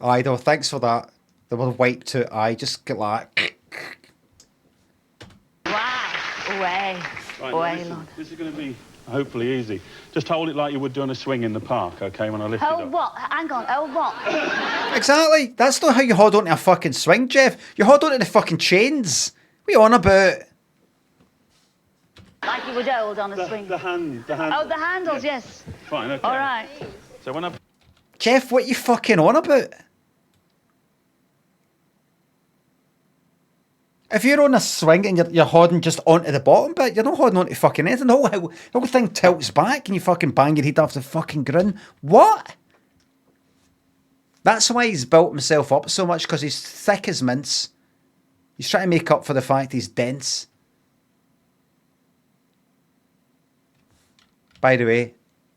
Aye, though. Thanks for that. The word wiped out. Aye, just get like. Wow. Away. Right, Away, now Lord. this is going to be hopefully easy. Just hold it like you would do on a swing in the park, okay, when I lift it Hold up. what? Hang on. Hold what? Exactly. That's not how you hold onto a fucking swing, Jeff. You hold onto the fucking chains. What are you on about? Like you would hold on a swing. The hand. Oh, the handles, yes. Fine, okay. All right. So when I... Jeff, what you fucking on about? If you're on a swing and you're holding just onto the bottom bit, you're not holding onto fucking anything. The whole thing tilts back and you fucking bang your head off the fucking ground. What? That's why he's built himself up so much, because he's thick as mince. He's trying to make up for the fact he's dense. By the way,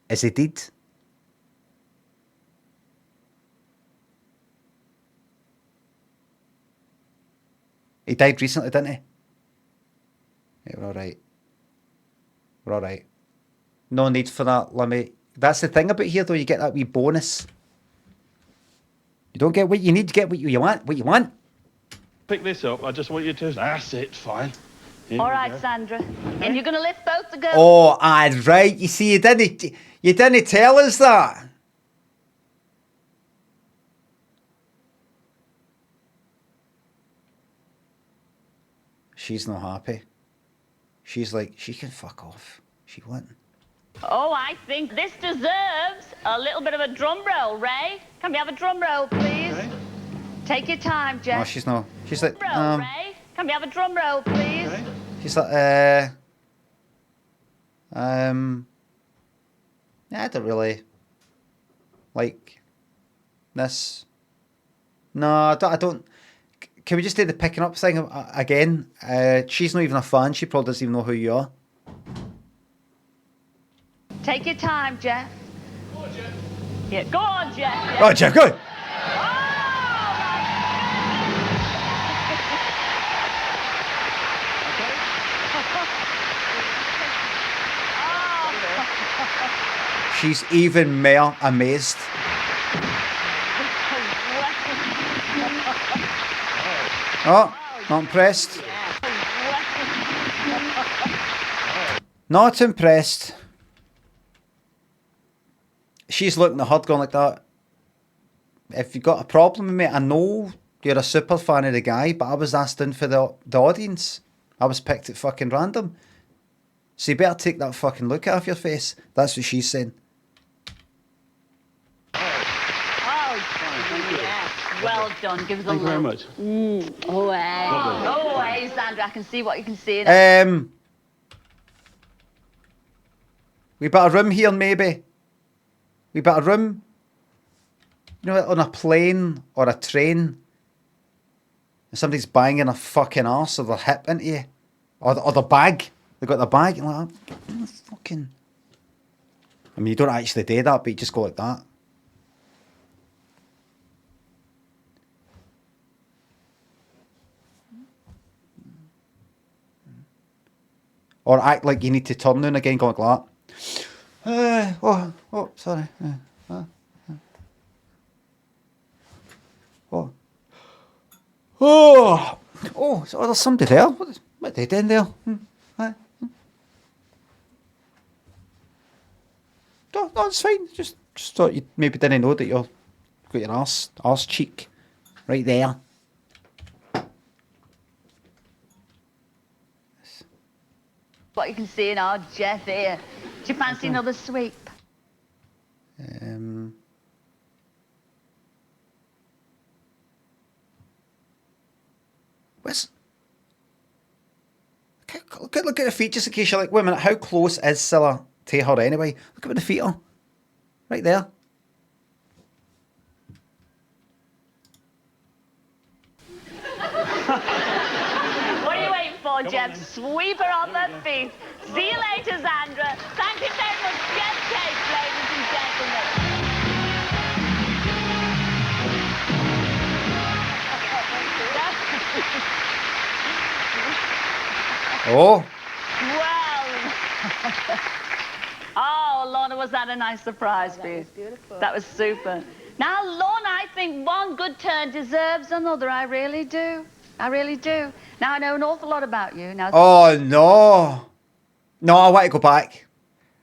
is he dead? He died recently, didn't he? Yeah, we're all right. We're all right. No need for that, Limmy. That's the thing about here, though. You get that wee bonus. You don't get what you need. You get what you want. What you want. Pick this up, I just want you to... That's it, fine. Here All we right, go. Sandra. And you're going to lift both the girls? Oh, right. You see, you didn't tell us that. She's not happy. She's like, she can fuck off. She won't. Oh, I think this deserves a little bit of a drum roll, Ray. Can we have a drum roll, please? Okay. Take your time, Jeff. No, she's not. She's like, Drum roll, Ray. Can we have a drum roll, please? Okay. she's like, yeah, I don't really like this. No, I don't. Can we just do the picking up thing again? She's not even a fan. She probably doesn't even know who you are. Take your time, Jeff. Go on, Jeff. Yeah, go on, Jeff. Yeah. Oh, Jeff, go. She's even more amazed. Oh, not impressed. Not impressed. She's looking at her going like that. If you got a problem with me, I know you're a super fan of the guy, but I was asked in for the audience. I was picked at fucking random. So you better take that fucking look off your face. That's what she's saying. Well done. Give us a Thank you very much. Away. Away, Sandra. I can see what you can see. We got a room here, maybe. We got a room. You know, on a plane or a train. And somebody's banging a fucking arse or their hip into you. Or the bag. They got the bag. You're like, oh, fucking. I mean, you don't actually do that, but you just go like that. Or act like you need to turn now and again, going like that. Sorry. So there's somebody there. What are they doing there? No, it's fine. Just thought you maybe didn't know that you've got your arse cheek right there. What you can see in our Jeff here. Do you fancy another sweep? What's... Look at the feet just in case you're like, wait a minute, how close is Cilla to her anyway? Look at where the feet are. Right there. What are you waiting for, Jeff? Sweep her on the feet. See you later, Zandra. Thank you very much. Get cake, ladies and gentlemen. Oh. Well. Oh, Lorna, was that a nice surprise for you? That was beautiful. That was super. Now, Lorna, I think one good turn deserves another. I really do. I really do. Now, I know an awful lot about you. Now. Oh, no. No, I want to go back.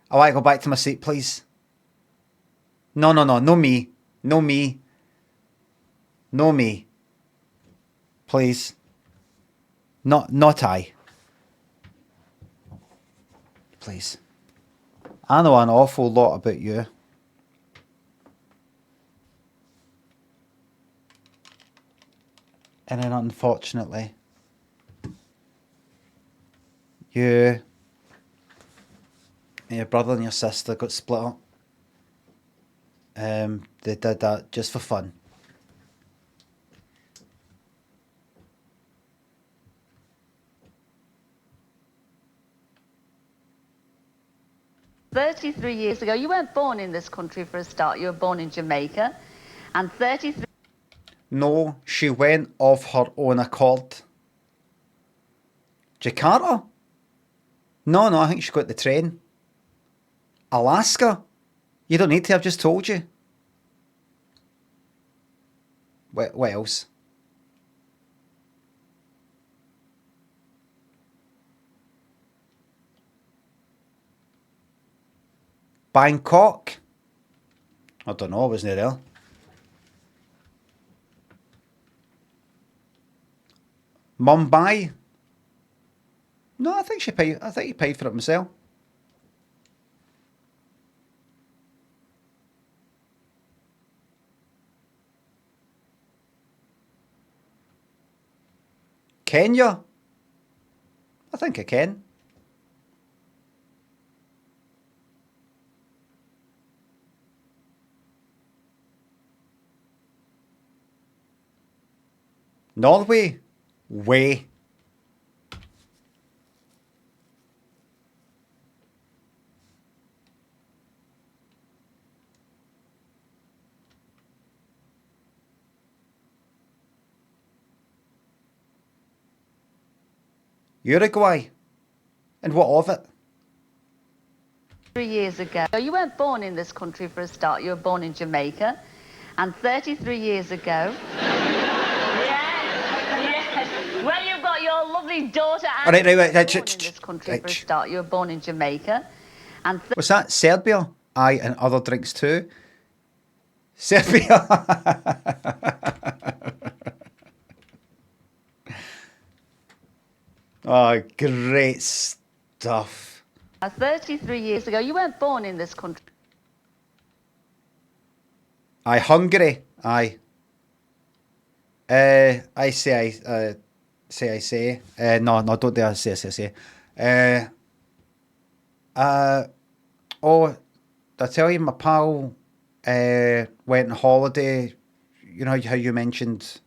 I want to go back to my seat, please. No, no, no. No me. No me. No me. Please. Not I. Please. I know an awful lot about you. And then unfortunately, you and your brother and your sister got split up. They did that just for fun. "33 years ago, you weren't born in this country for a start. You were born in Jamaica. And 33... No, she went of her own accord. Jakarta? No, I think she got the train. Alaska? You don't need to, I've just told you. What else? Bangkok? I don't know, I wasn't there. Mumbai? No, I think he paid for it himself. Kenya? I think I can. Norway? Way. Uruguay? And what of it? 3 years ago, you weren't born in this country for a start. You were born in Jamaica. And 33 years ago... Yes. Well, you've got your lovely daughter... All right, born in this country for a start. You were born in Jamaica. And what's that? Serbia? Aye, and other drinks too. Serbia. Oh, great stuff. 33 years ago, you weren't born in this country. Aye, Hungary. Aye. I say. No, don't do I say. Oh, did I tell you my pal went on holiday? You know how you mentioned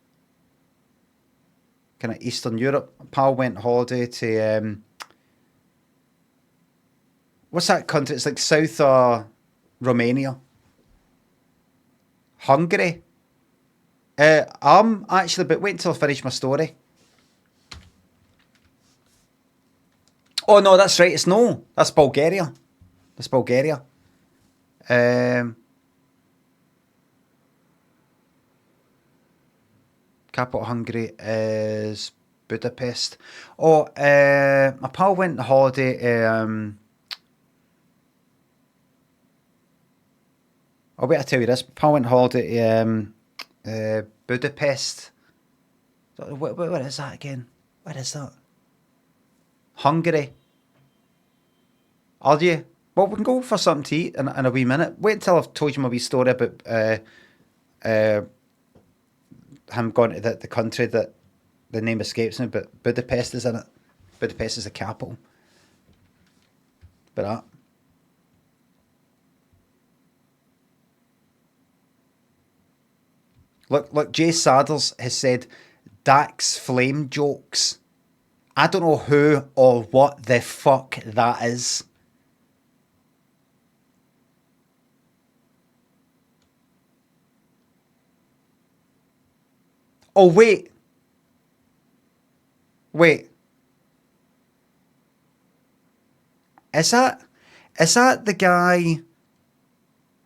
kind of Eastern Europe. My pal went on holiday to what's that country? It's like south of Romania. Hungary. Actually, but wait until I finish my story. Oh no, that's right. That's Bulgaria. That's Bulgaria. Capital of Hungary is Budapest. Oh, my pal went on holiday. I'll wait to tell you this. My pal went on holiday to Budapest. Where is that again? Where is that? Hungary. Are you? Well, we can go for something to eat in a wee minute. Wait until I've told you my wee story about him going to the country that the name escapes me, but Budapest is in it. Budapest is the capital. But that. Look, Jay Saddles has said Dax Flame jokes. I don't know who or what the fuck that is. Oh, wait. Wait. Is that the guy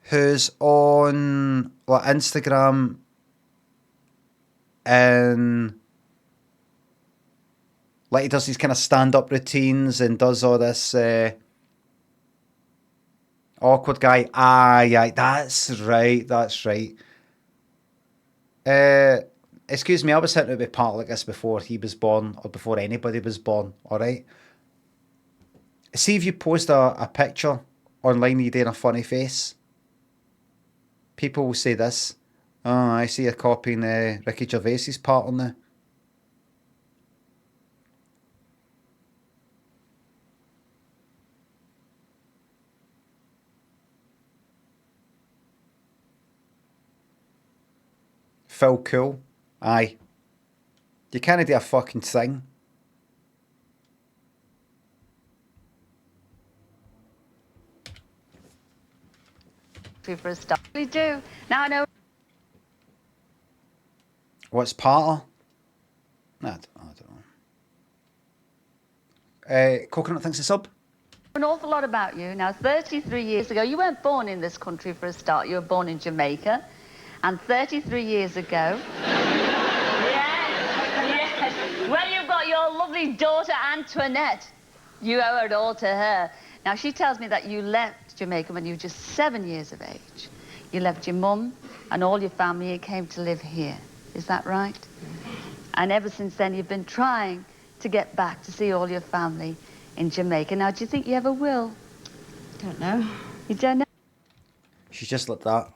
who's on Instagram and like he does these kind of stand-up routines and does all this awkward guy? Yeah, that's right. Excuse me, I was hitting it with part like this before he was born or before anybody was born, alright? See if you post a picture online you doing a funny face. People will say this. Oh, I see you're copying Ricky Gervais's part on there. Phil Cool. Aye. You can't do a fucking thing. For a start. We do. Now I know. What's part of? I don't know. Coconut thinks it's up. An awful lot about you. Now, 33 years ago, you weren't born in this country for a start. You were born in Jamaica. And 33 years ago... yes. Well, you've got your lovely daughter, Antoinette. You owe it all to her. Now, she tells me that you left Jamaica when you were just 7 years of age. You left your mum and all your family and came to live here. Is that right? And ever since then, you've been trying to get back to see all your family in Jamaica. Now, do you think you ever will? Don't know. You don't know? She's just like that.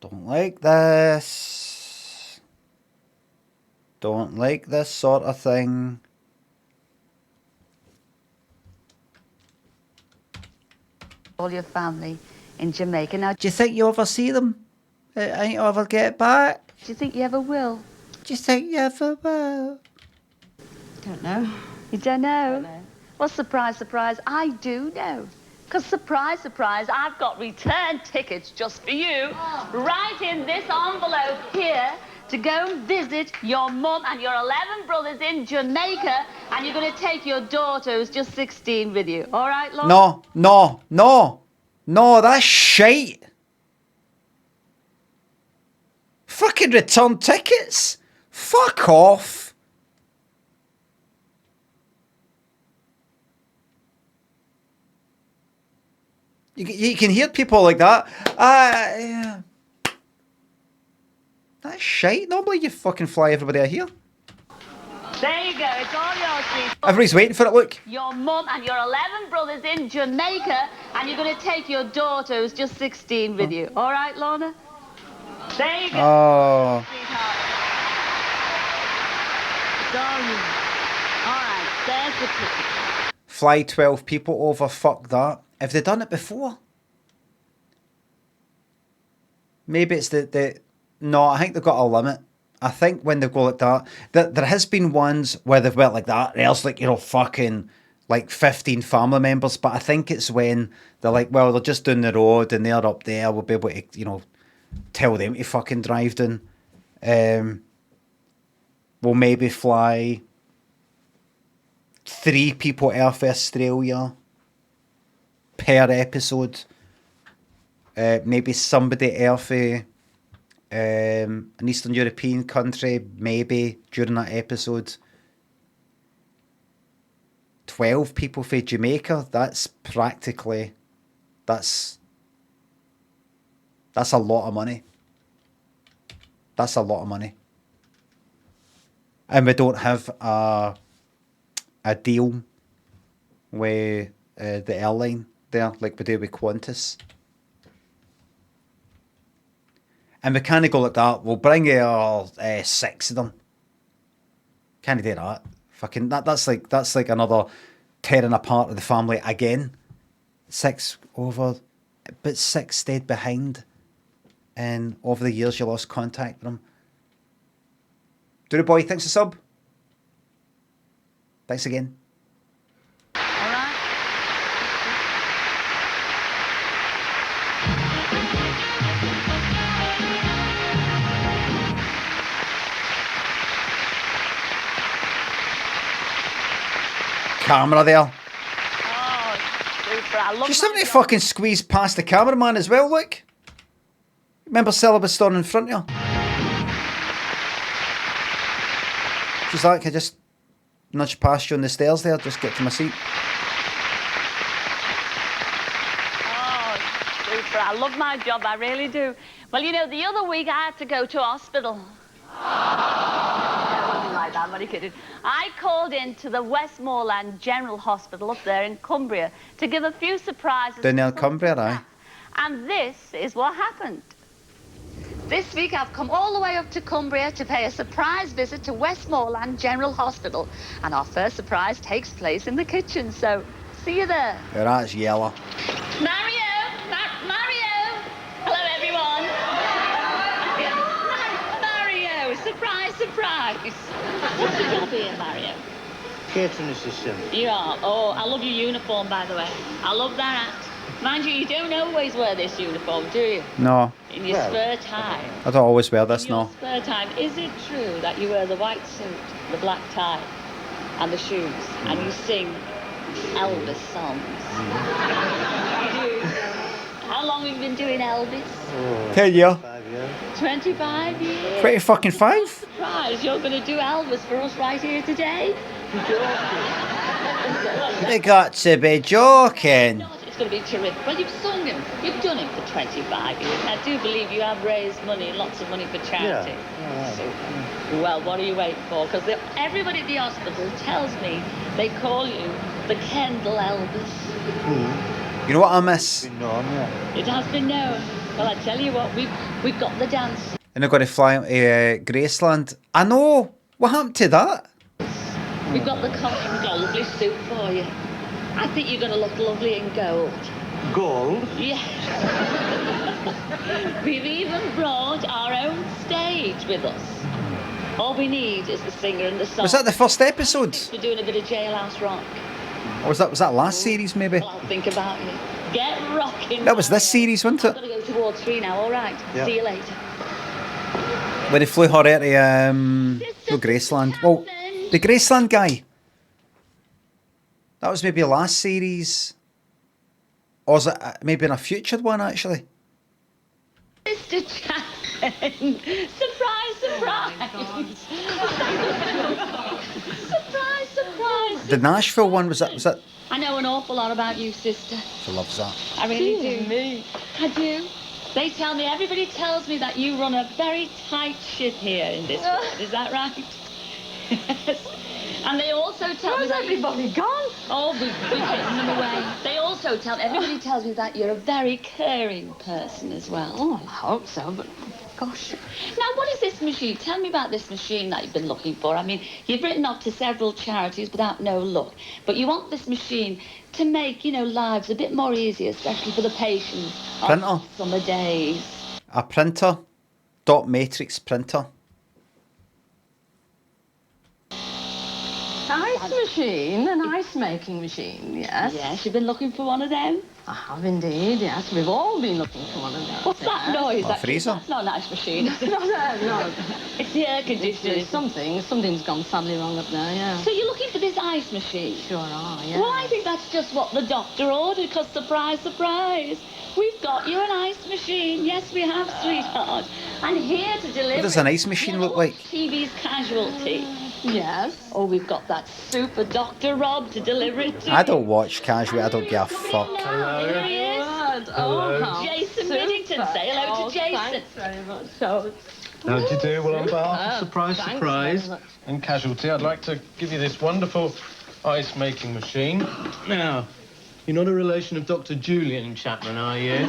Don't like this. Don't like this sort of thing. All your family in Jamaica. Now, Do you think you ever see them? I think you ever get back? do you think you ever will? Do you think you ever will? Don't know. You don't know? Well, surprise, surprise, I do know. Because surprise, surprise, I've got return tickets just for you, right in this envelope here, to go and visit your mum and your 11 brothers in Jamaica, and you're going to take your daughter, who's just 16, with you. All right, Laura? No, that's shite. Fucking return tickets. Fuck off. You can hear people like that. Yeah. That's shite. Normally you fucking fly everybody out here. There you go. It's all yours, sweet. Everybody's waiting for it, look. Your mum and your 11 brothers in Jamaica, and you're going to take your daughter, who's just 16, with you. All right, Lorna? There you go. Oh. Sweetheart. It's all you. All right, there's the ticket. Fly 12 people over, fuck that. Have they done it before? Maybe it's the no, I think they've got a limit. I think when they go like that, there has been ones where they've went like that. There's like, fucking like 15 family members. But I think it's when they're like, well, they're just down the road and they're up there. We'll be able to, tell them to fucking drive down. We'll maybe fly 3 people out of Australia per episode. Maybe somebody else an Eastern European country, maybe during that episode. 12 people for Jamaica. That's practically that's a lot of money. That's a lot of money. And we don't have a a deal with the airline there, like we do with Qantas. And we can't go like that. We'll bring you 6 of them. Can't do that. Fucking that's like another tearing apart of the family again. 6 over, but 6 stayed behind, and over the years you lost contact with them. Doody boy, thanks a sub. Thanks again. All right. Camera there. Oh, super. I love She's my somebody job. fucking squeezed past the cameraman as well, look. Remember Cilla was standing in front of her? She's like, I just nudge past you on the stairs there, just get to my seat. Oh, super. I love my job, I really do. Well, you know, the other week I had to go to hospital. I wasn't like that, I'm only kidding. I called in to the Westmoreland General Hospital up there in Cumbria to give a few surprises. Down there in Cumbria, aye. And this is what happened. This week I've come all the way up to Cumbria to pay a surprise visit to Westmoreland General Hospital. And our first surprise takes place in the kitchen, so see you there. Yeah, that's yellow. Mario! Mario! Hello, everyone. Mario! Surprise, surprise. What's your job here, Mario? Catering assistant. You are? Oh, I love your uniform, by the way. I love that hat. Mind you, you don't always wear this uniform, do you? No, In your spare time. I don't always wear this, In your no. spare time, is it true that you wear the white suit, the black tie, and the shoes, and you sing Elvis songs? You do. How long have you been doing Elvis? 10 years. 5 years. 25 years. 20 fucking 5? Surprise, you're going to do Elvis for us right here today? They got to be joking. It's going to be terrific. Well, you've sung him. You've done it for 25 years. And I do believe you have raised money, lots of money for charity. Yeah. So, well, what are you waiting for? Because everybody at the hospital tells me they call you the Kendall Elvis. You know what I miss? Been known, yeah. It has been known. Well, I tell you what, we've got the dance. And they're going to fly to Graceland. I know. What happened to that? We've got the costume, we've got a lovely suit for you. I think you're going to look lovely in gold. Gold? Yeah. We've even brought our own stage with us. All we need is the singer and the song. Was that the first episode? We're doing a bit of jailhouse rock. Or was that last series, maybe? Well, I'll think about it. Get rocking. That was this series, wasn't I've it? got to go towards 3 now, all right? Yeah. See you later. When they flew her out to Graceland. Well, the Graceland guy. That was maybe last series. Or was it maybe in a future one, actually? Mr. Chapman. Surprise, surprise. Surprise, surprise. The Nashville one, was that? I know an awful lot about you, sister. She loves that. I really do. Me. I do. They tell me, everybody tells me that you run a very tight ship here in this world. Is that right? Yes. And they also tell me that everybody gone. Oh, we've hidden them away. They also everybody tells me that you're a very caring person as well. Oh, I hope so, but gosh. Now, what is this machine? Tell me about this machine that you've been looking for. I mean, you've written off to several charities without no luck, but you want this machine to make, lives a bit more easy, especially for the patients Printer. on summer days. A printer. Dot matrix printer. Ice machine, an ice making machine, yes. Yes, you've been looking for one of them? I have indeed, yes. We've all been looking for one of those. What's that noise? A freezer. That's not an ice machine. No. It's the air conditioning. Something's gone sadly wrong up there, yeah. So you're looking for this ice machine? Sure are, yeah. Well, I think that's just what the doctor ordered, because surprise, surprise, we've got you an ice machine. Yes, we have, sweetheart. And here to deliver. What does an ice machine look like? TV's Casualty. Yes. Oh, we've got that super Dr. Rob to deliver it to I you. don't watch Casual. I don't give a fuck. Here he is. Good. Oh, how Jason super. Middington. Say hello to Jason. Thanks very much. So, How do you do? Well, on behalf of Superb. Surprise Thanks Surprise very much. and Casualty, I'd like to give you this wonderful ice making machine. Now, you're not a relation of Dr. Julian Chapman, are you?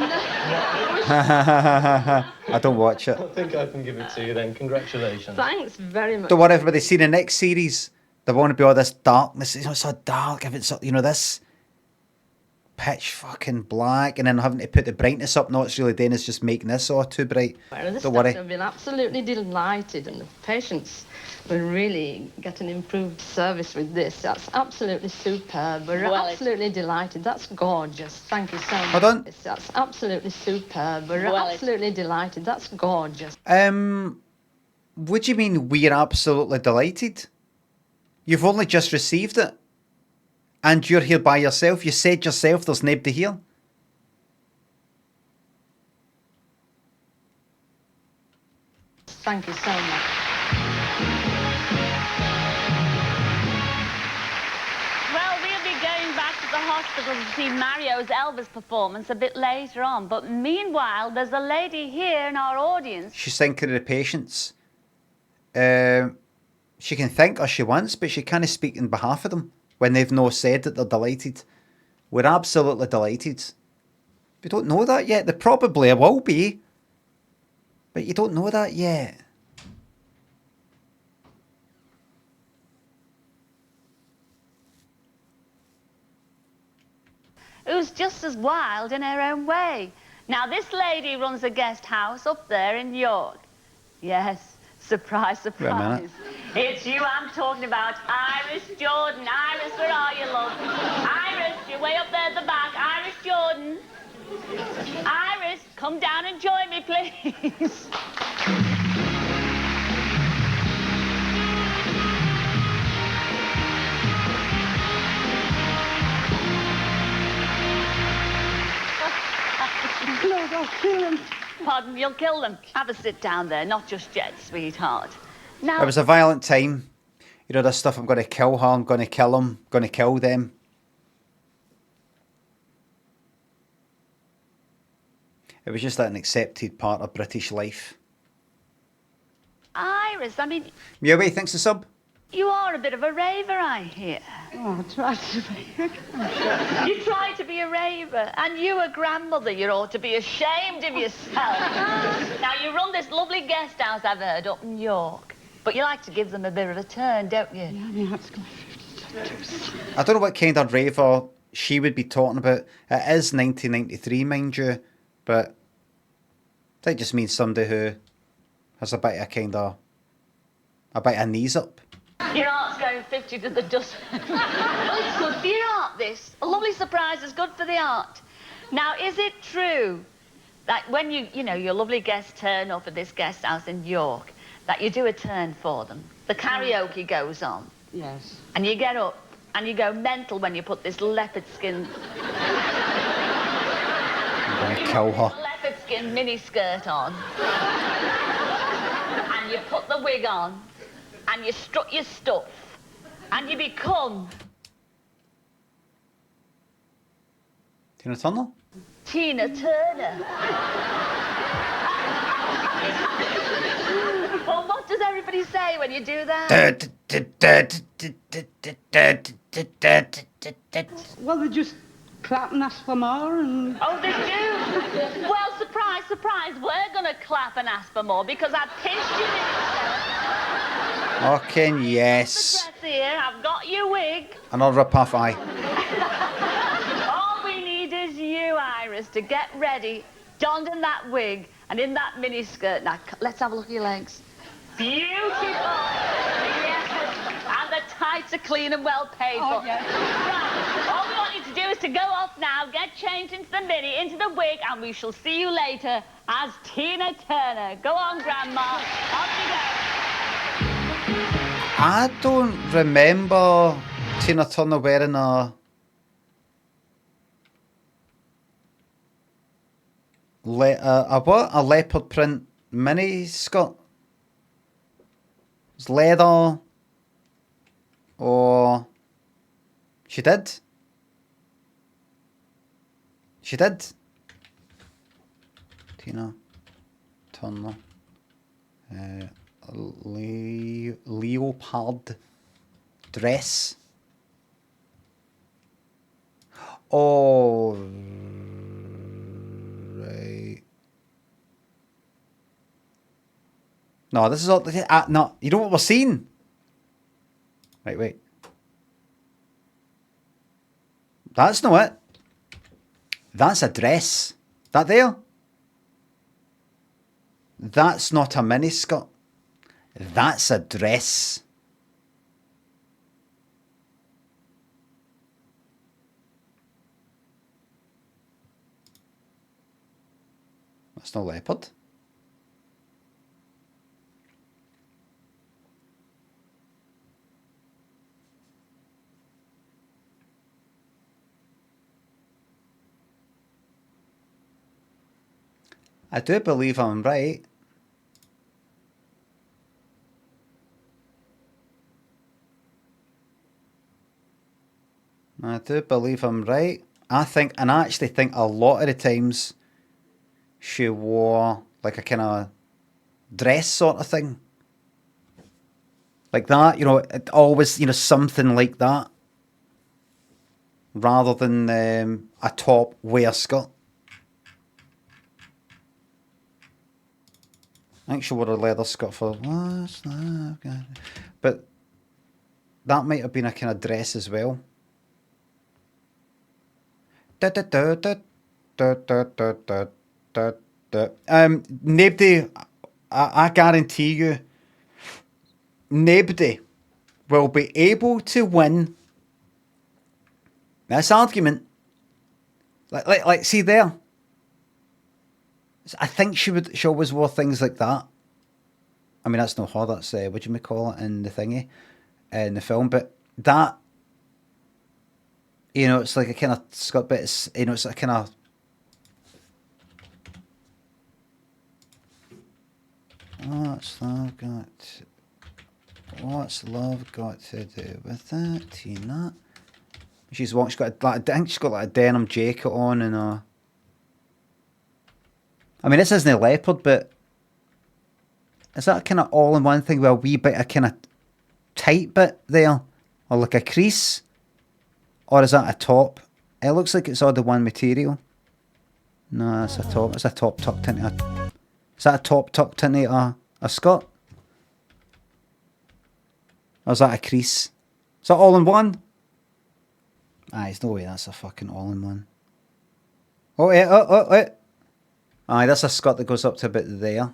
I don't watch it. I think I can give it to you then. Congratulations. Thanks very much. Don't worry, everybody. See the next series. There won't be all this darkness. It's not so dark. If it's, you know, this pitch fucking black, and then having to put the brightness up. No, it's really doing is just making this all too bright. Well, the Don't worry. staff have been absolutely delighted, and the patients will really get an improved service with this. That's absolutely superb. We're absolutely delighted. That's gorgeous. Thank you so much. Hold on. That's absolutely superb. We're absolutely delighted. That's gorgeous. What do you mean we're absolutely delighted? You've only just received it. And you're here by yourself. You said yourself there's nobody here. Thank you so much. Well, we'll be going back to the hospital to see Mario's Elvis performance a bit later on. But meanwhile, there's a lady here in our audience. She's thinking of the patients. She can think as she wants, but she can't speak in behalf of them when they've no said that they're delighted. We're absolutely delighted. We don't know that yet. They probably will be. But you don't know that yet. Who's just as wild in her own way. Now, this lady runs a guest house up there in York. Yes, surprise, surprise. It's you I'm talking about, Iris Jordan. Iris, where are you, love? Iris, you're way up there at the back. Iris Jordan. Iris, come down and join me, please. Lord, I'll kill him. Pardon, you'll kill them. Have a sit down there, not just yet, sweetheart. Now, It was a violent time. You know, this stuff, I'm going to kill her, I'm going to kill him, going to kill them. It was just an accepted part of British life. Iris, I mean, Meoway, thanks for sub. you are a bit of a raver, I hear. Oh, I tried to be. You try to be a raver, and you a grandmother. You ought to be ashamed of yourself. Now, you run this lovely guest house, I've heard, up in York. But you like to give them a bit of a turn, don't you? Yeah, it's got I don't know what kind of raver she would be talking about. It is 1993, mind you, but that just means somebody who has a bit of knees up. Your art's going 50 to the dozen. Well, it's good for your art, this. A lovely surprise is good for the art. Now, is it true that when you know, your lovely guests turn up at this guest house in York, that you do a turn for them? The karaoke goes on. Yes. And you get up and you go mental when you put this leopard skin... I'm going to kill her. leopard skin mini skirt on. And you put the wig on. And you strut your stuff. And you become... Tina Turner? Tina Turner. Well, what does everybody say when you do that? Well, they just clap and ask for more and... Oh, they do? Well, surprise, surprise, we're going to clap and ask for more because I've pinched you in yourself. Okay, yes. The dress here, I've got your wig. Another rip-off eye. All we need is you, Iris, to get ready, donned in that wig and in that miniskirt. Now, let's have a look at your legs. Beautiful. Yes. And the tights are clean and well paid for. Yes. Right. All we want you to do is to go off now, get changed into the mini, into the wig, and we shall see you later as Tina Turner. Go on, Grandma. Off you go. I don't remember Tina Turner wearing a leopard print mini skirt. It's leather. Or she did. She did. Tina Turner. Leopard dress. Oh, right. No, this is all. No, you know what we're seeing? Right, wait. That's not it. That's a dress. That there? That's not a miniskirt. That's a dress. That's not leopard. I do believe I'm right. I do believe I'm right. I actually think a lot of the times she wore like a kind of dress sort of thing. Like that, you know, it always, you know, something like that. Rather than a top wear skirt. I think she wore a leather skirt for what's love got. But that might have been a kind of dress as well. Nobody, I guarantee you, nobody will be able to win this argument. Like, see there. I think she always wore things like that. I mean, that's not her. That's what do you call it in the thingy, in the film. But that, you know, it's like a kind of skirt, but it's, you know, it's a kind of. What's love got to do with that, Tina? She's got like, I think she's got like a denim jacket on and a. I mean, this isn't a leopard, but is that kind of all-in-one thing with a wee bit of kind of tight bit there, or like a crease, or is that a top? It looks like it's all the one material. No, it's a top. It's a top tucked into a. Is that a top tucked into a skirt? Or is that a crease? Is that all in one? Aye, there's no way that's a fucking all in one. Oh, yeah, oh. Aye, that's a skirt that goes up to about there.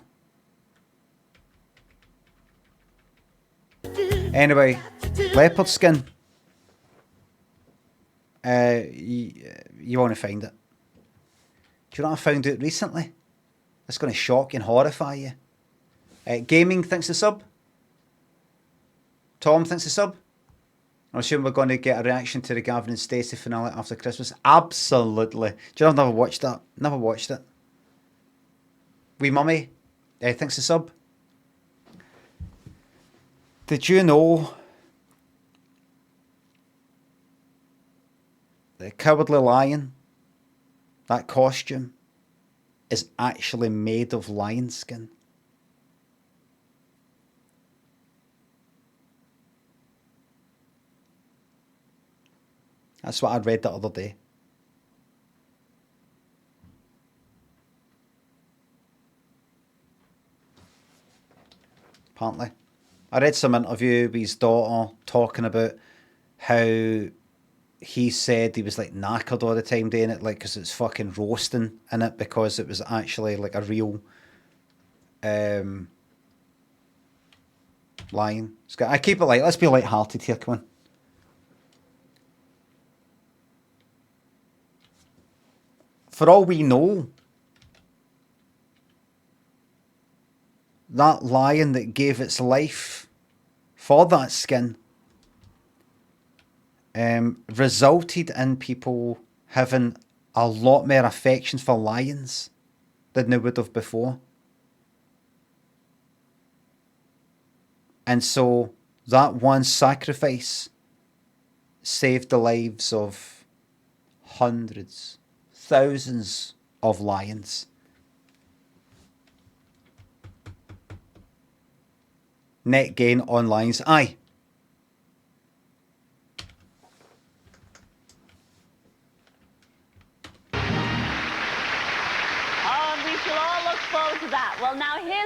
Anyway, leopard skin. You want to find it. Do you know what I found out recently? It's going to shock and horrify you. Gaming thinks the sub. Tom thinks the sub. I assume we're going to get a reaction to the Gavin and Stacey finale after Christmas. Absolutely. Do you know I've never watched that? Never watched it. Wee Mummy thinks the sub. Did you know the Cowardly Lion, that costume, is actually made of lion skin? That's what I read the other day. Apparently. I read some interview with his daughter talking about how he said he was like knackered all the time doing it, like, because it's fucking roasting in it, because it was actually like a real lion. I keep it light. Let's be light-hearted here, come on. For all we know, that lion that gave its life for that skin resulted in people having a lot more affection for lions than they would have before. And so that one sacrifice saved the lives of hundreds, thousands of lions. Net gain on lions. Aye.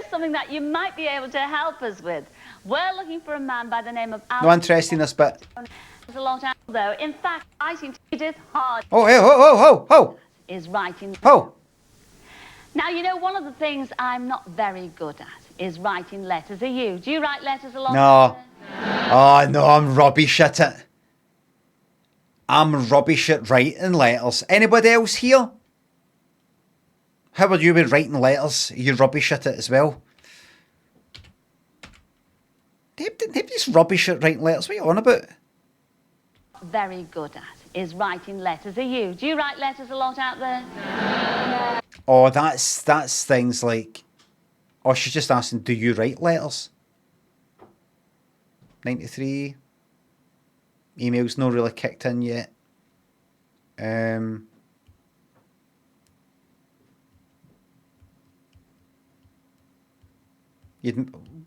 here's something that you might be able to help us with. We're looking for a man by the name of No interest in this bit. There's a lot out though. In fact, writing to Edith Hardy Oh, hey, ho. is writing. Ho. Now, you know, one of the things I'm not very good at is writing letters. Are you? Do you write letters a lot? No. Oh, no, I'm rubbish at it. I'm rubbish at writing letters. Anybody else here? How are you with writing letters? Are you rubbish at it as well? Nobody's rubbish at writing letters. What are you on about? Very good at is writing letters. Are you? Do you write letters a lot out there? No. Oh, that's things like... Oh, she's just asking, do you write letters? 93. Email's not really kicked in yet.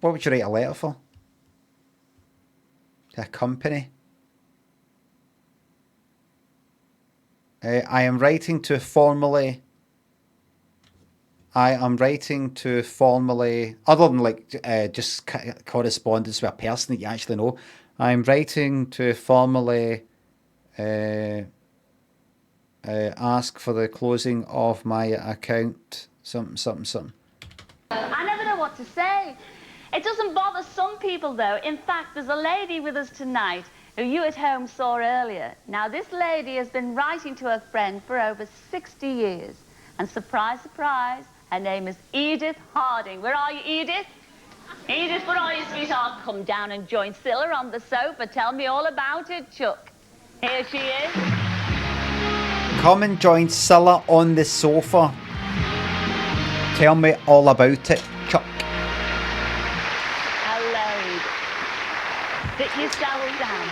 What would you write a letter for? To a company? I am writing to formally... other than like just correspondence with a person that you actually know, I'm writing to formally ask for the closing of my account, something. I never know what to say. It doesn't bother some people, though. In fact, there's a lady with us tonight who you at home saw earlier. Now, this lady has been writing to her friend for over 60 years. And surprise, surprise, her name is Edith Harding. Where are you, Edith? Edith, where are you, sweetheart? Come down and join Cilla on the sofa. Tell me all about it, Chuck. Here she is. Come and join Cilla on the sofa. Tell me all about it, Chuck. Hello, Edith. Sit yourself down,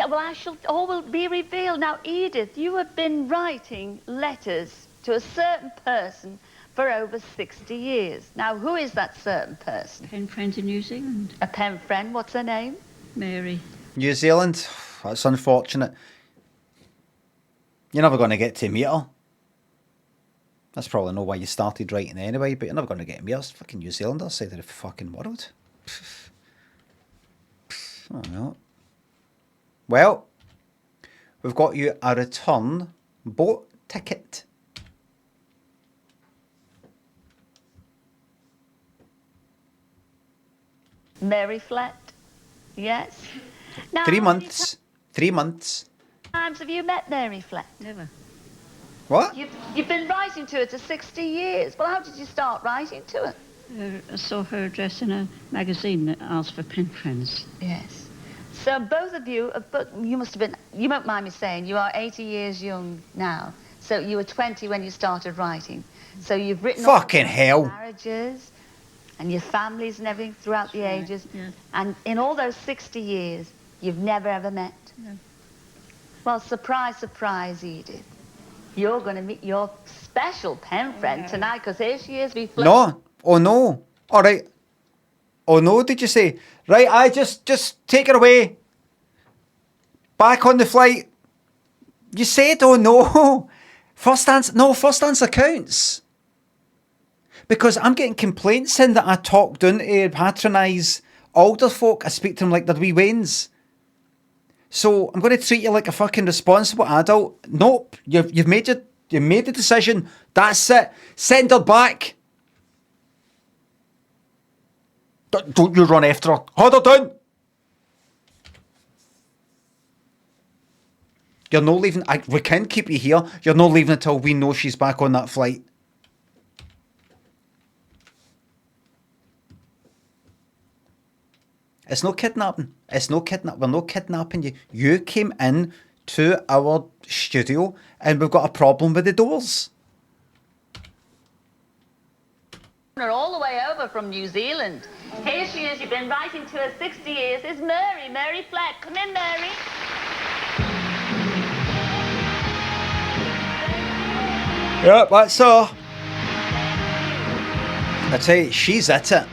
Well, all will be revealed. Now, Edith, you have been writing letters to a certain person for over 60 years. Now, who is that certain person? Pen friend in New Zealand. A pen friend. What's her name? Mary. New Zealand? That's unfortunate. You're never going to get to meet her. That's probably not why you started writing anyway, but you're never going to get to meet her. It's fucking New Zealand, other side of the fucking world. Oh, no. Well, we've got you a return boat ticket. Mary Flett. Yes. Now, 3 months. 3 months. How many times have you met Mary Flett? Never. What? You've been writing to her for 60 years. Well, how did you start writing to her? I saw her address in a magazine that asked for pen friends. Yes. So both of you, you must have been, you won't mind me saying, you are 80 years young now. So you were 20 when you started writing. So you've written fucking hell. Marriages and your families and everything throughout the ages. Yeah. And in all those 60 years, you've never ever met. No. Well, surprise, surprise, Edith. You're going to meet your special pen friend tonight, because here she is. No. Oh, no. All right. Oh, no, did you say? Right, I just take her away. Back on the flight. You said, oh, no. First answer counts. Because I'm getting complaints in that I talk down to patronise older folk. I speak to them like they're wee wains. So I'm going to treat you like a fucking responsible adult. Nope, you've made the decision. That's it. Send her back. Don't you run after her. Hold her down. You're not leaving. We can keep you here. You're not leaving until we know she's back on that flight. It's no kidnapping. It's no kidnapping. We're not kidnapping you. You came in to our studio and we've got a problem with the doors. All the way over from New Zealand. Here she is. You've been writing to her 60 years. It's Mary Flett. Come in, Mary. Yep, that's her. I tell you, she's at it.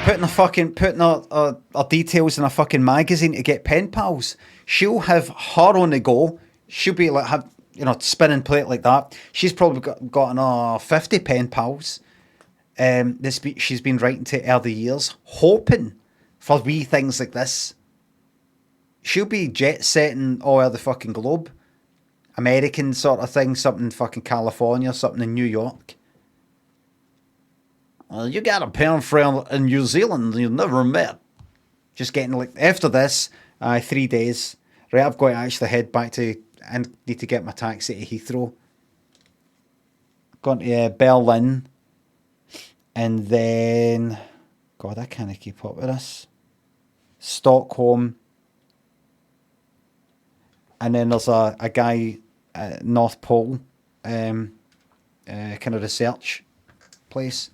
Putting her details in a fucking magazine to get pen pals. She'll have her on the go. She'll be like, you know, spinning plate like that. She's probably got another 50 pen pals. She's been writing to early years, hoping for wee things like this. She'll be jet setting all over the fucking globe. American sort of thing, something in fucking California, something in New York. Well, you got a pen friend in New Zealand you never met. Just getting like, after this, 3 days. Right, I've got to actually head back to, and need to get my taxi to Heathrow. Going to Berlin. And then, God, I can't keep up with this. Stockholm. And then there's a guy at North Pole, kind of research place.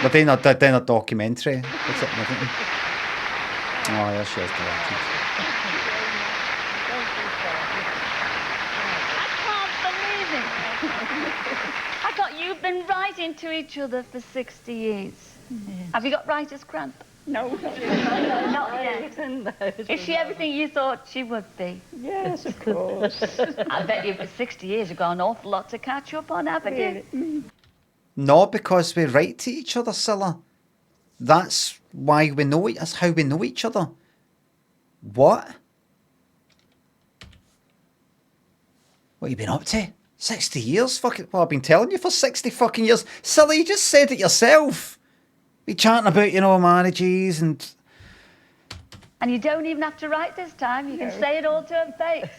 They're doing a documentary. What's it? Oh, yeah, she has directed. I thought you've been writing to each other for 60 years. Have you got writer's cramp? No. Not yet. Is she everything you thought she would be? Yes, of course. I bet you for 60 years you've got an awful lot to catch up on, haven't you? No, because we write to each other, Cilla. That's why we know it. That's how we know each other. What? What have you been up to? 60 years? Fucking, well, I've been telling you for 60 fucking years. Cilla, you just said it yourself. Be chatting about, you know, marriages and... And you don't even have to write this time. You can say it all to her face.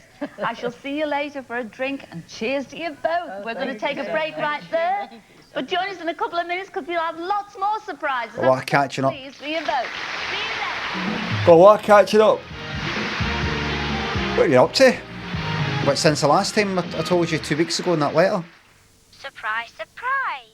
I shall see you later for a drink, and cheers to you both. We're going to take a break right there. But join us in a couple of minutes because we'll have lots more surprises. A lot of catching up. Please, for you both. See you then. Got a lot of catching up. What are you up to? What, since the last time I told you 2 weeks ago in that letter? Surprise, surprise.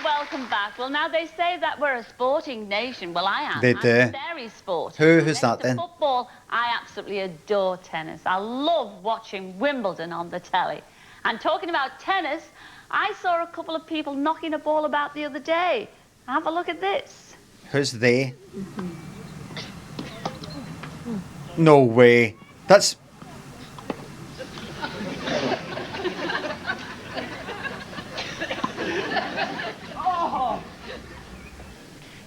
Welcome back. Well, now they say that we're a sporting nation. Well, I am. They do. I'm very sporty. Who's that then? Football, I absolutely adore tennis. I love watching Wimbledon on the telly. And talking about tennis, I saw a couple of people knocking a ball about the other day. Have a look at this. Who's they? No way. That's...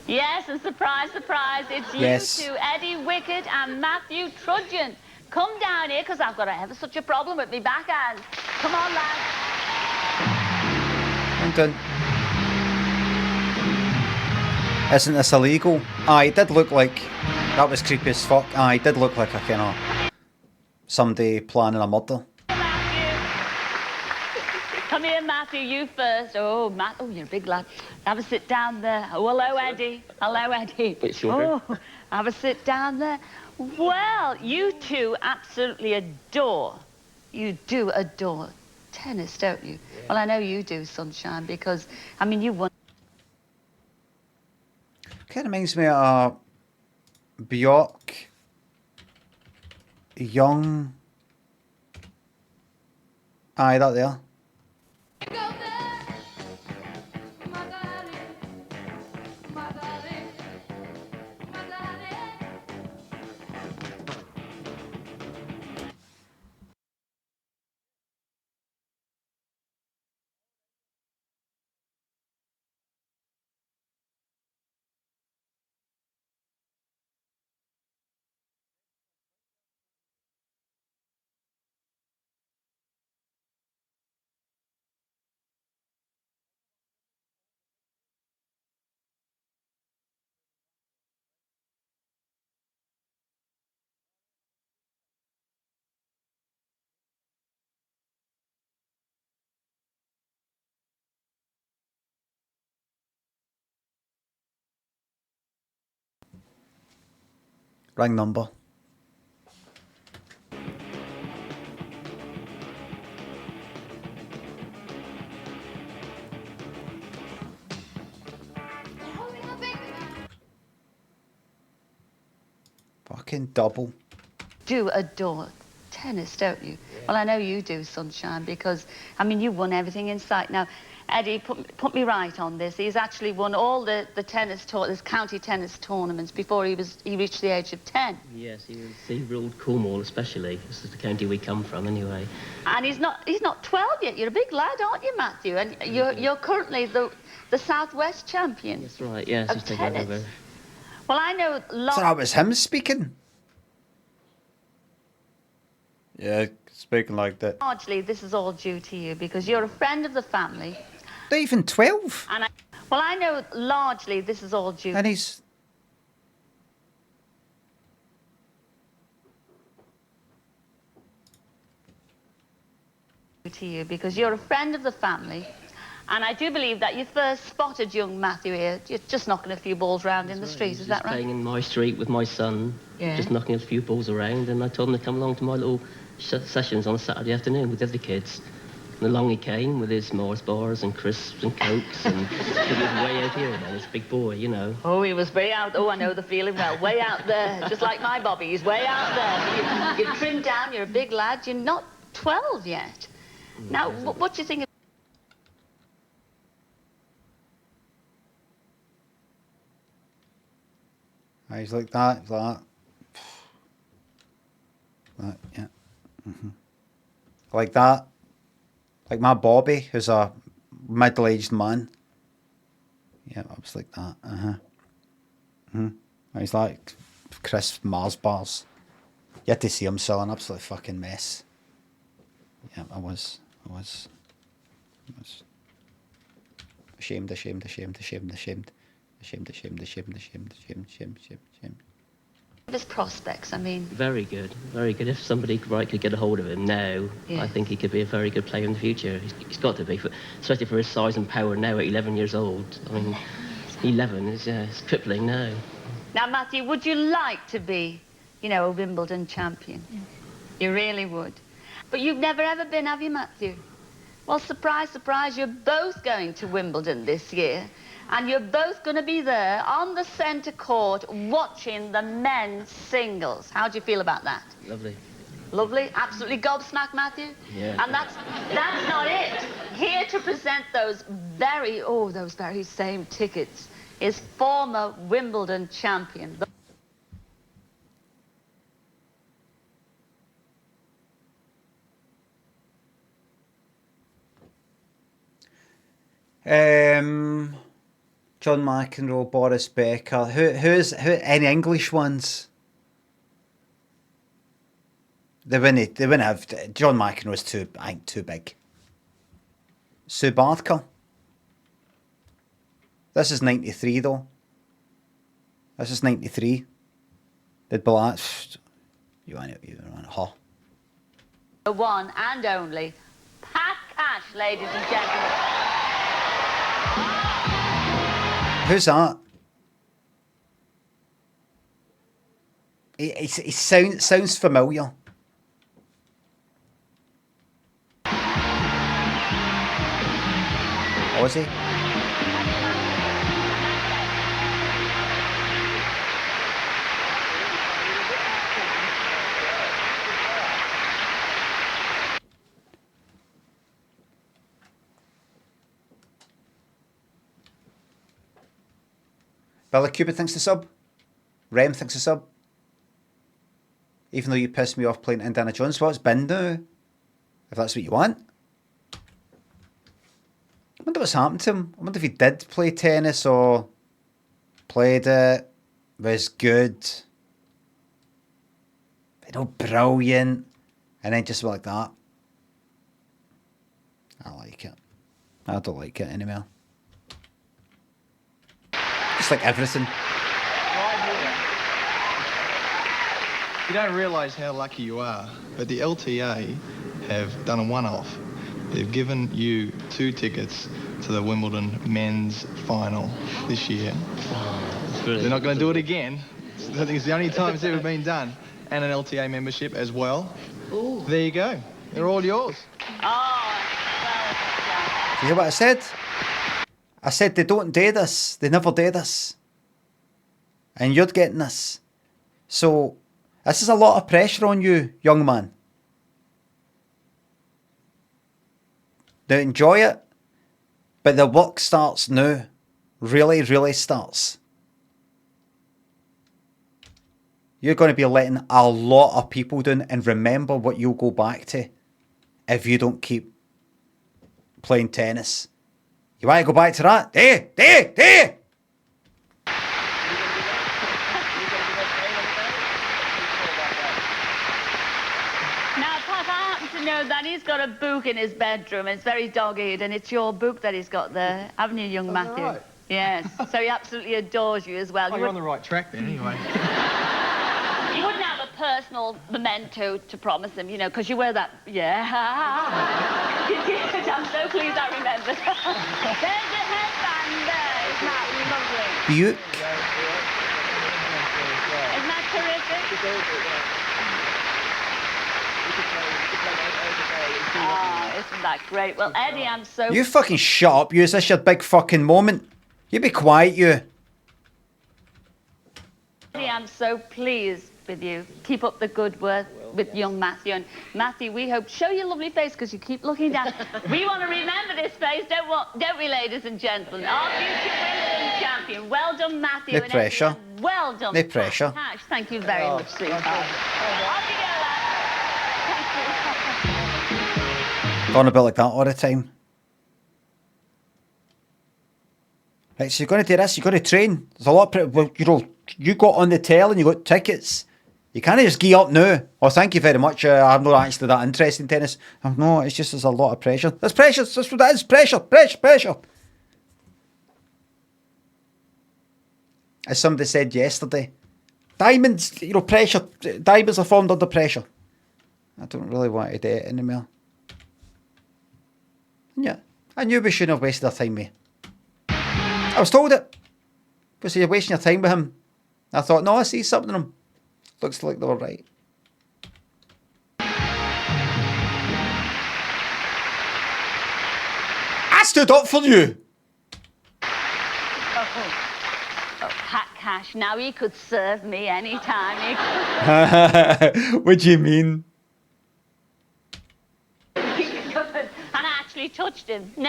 Yes, and surprise, surprise, it's you two, Eddie Wickett and Matthew Trudgeon. Come down here, because I've got ever such a problem with me backhand. Come on, lads. I'm done. Isn't this illegal? Aye, it did look like... That was creepy as fuck. Aye, it did look like a kind of... somebody planning a murder. Come here, Matthew, you first. Oh, Matt, oh, you're a big lad. Have a sit down there. Oh, hello, Eddie. Hello, Eddie. Oh, have a sit down there. Well, you two absolutely adore. You do adore tennis, don't you? Yeah. Well, I know you do, Sunshine, because, I mean, you won. Kind of reminds me of Bjork, Young. Aye, that there. Ring number. Fucking double. Do adore tennis, don't you? Well, I know you do, Sunshine, because, I mean, you've won everything in sight. Now, Eddie, put me right on this. He's actually won all the county tennis tournaments before he reached the age of 10. Yes, he ruled Cornwall especially. This is the county we come from, anyway. And he's not 12 yet. You're a big lad, aren't you, Matthew? And you're currently the Southwest champion. That's right. Yes, he's taken over. Well, I know. So that was him speaking. Yeah, speaking like that. Largely, this is all due to you because you're a friend of the family. Not even 12. And I know largely this is all due. And he's... to you because you're a friend of the family. And I do believe that you first spotted young Matthew here, just knocking a few balls around in the street. Is that right? Playing in my street with my son, just knocking a few balls around, and I told him to come along to my little sessions on a Saturday afternoon with the other kids. And along he came with his Mars bars and crisps and cokes, and he was way out here then, this big boy, you know. Oh, he was way out. Oh, I know the feeling well. Way out there, just like my Bobby. He's way out there. You're trimmed down. You're a big lad. You're not 12 yet. Now, what do you think of... He's like that, that, yeah. Like that. Like my Bobby, who's a middle-aged man. Yeah, I was like that. He's like crisp Mars bars. You had to see him selling an absolute fucking mess. Yeah, I was ashamed. His prospects, I mean. Very good, very good. If somebody could get a hold of him now, I think he could be a very good player in the future. He's got to be, especially for his size and power now at 11 years old. I mean, 11 is crippling now. Now, Matthew, would you like to be, a Wimbledon champion? Yeah. You really would. But you've never ever been, have you, Matthew? Well, surprise, surprise, you're both going to Wimbledon this year. And you're both going to be there on the centre court watching the men's singles. How do you feel about that? Lovely. Lovely? Absolutely gobsmacked, Matthew? Yeah. And that's not it. Here to present those very same tickets is former Wimbledon champion. John McEnroe, Boris Becker. Who any English ones? They wouldn't have. John McEnroe's too big. Sue Barker. This is 93 though. This is 93. They'd be like, you want her. The one and only Pat Cash, ladies and gentlemen. Who's that? He sounds familiar. Was he? Bella Cupid thinks the sub. Rem thinks the sub. Even though you pissed me off playing Indiana Jones, well, it's been now. If that's what you want. I wonder what's happened to him. I wonder if he did play tennis or played it, was good, brilliant, and then just like that. I like it. I don't like it anymore. Just like everything. You don't realise how lucky you are, but the LTA have done a one-off. They've given you 2 tickets to the Wimbledon men's final this year. They're not going to do it again. I think it's the only time it's ever been done. And an LTA membership as well. Ooh. There you go. They're all yours. Oh, you hear what I said? I said they don't do this. They never do this. And you're getting this. So, this is a lot of pressure on you, young man. Now enjoy it, but the work starts now. Really, really starts. You're going to be letting a lot of people down, and remember what you'll go back to if you don't keep playing tennis. You want to go back to that? Do Now, Pat, I happen to know that he's got a book in his bedroom. It's very dog-eared, and it's your book that he's got there, haven't you, young Matthew? Right. Yes. So he absolutely adores you as well. Oh, you're on the right track then, anyway. You wouldn't have a personal memento to promise him, you know, because you wear that... Yeah. You did. I'm so pleased I remembered. There's the headband there. Isn't that lovely? Buke. Isn't that terrific? Oh, isn't that great? Well, Eddie, I'm so... You fucking shut up, you. Is this your big fucking moment? You be quiet, you. Eddie, I'm so pleased with you. Keep up the good work with young Matthew. And Matthew, we hope... Show your lovely face, because you keep looking down. We want to remember this face, don't we, ladies and gentlemen? Our future Wimbledon champion. Well done, Matthew. No pressure. And well done, No pressure. Cash. Thank you very much, sweetheart. Off you go, lads. Going about like that all the time. Right, so you're going to do this, you're going to train. There's a lot of... Well, you know, you got on the tail and you got tickets. You can't just gee up now. Oh, thank you very much. I'm not actually that interested in tennis. No, it's just there's a lot of pressure. There's pressure. That's what it is. Pressure. As somebody said yesterday, diamonds, you know, pressure. Diamonds are formed under pressure. I don't really want to do it anymore. Yeah, I knew we shouldn't have wasted our time with. I was told it. But so you're wasting your time with him. I thought, no, I see something in him. Looks like they were right. I stood up for you. Oh, Pat Cash, now he could serve me any time. What do you mean? And I actually touched him. No.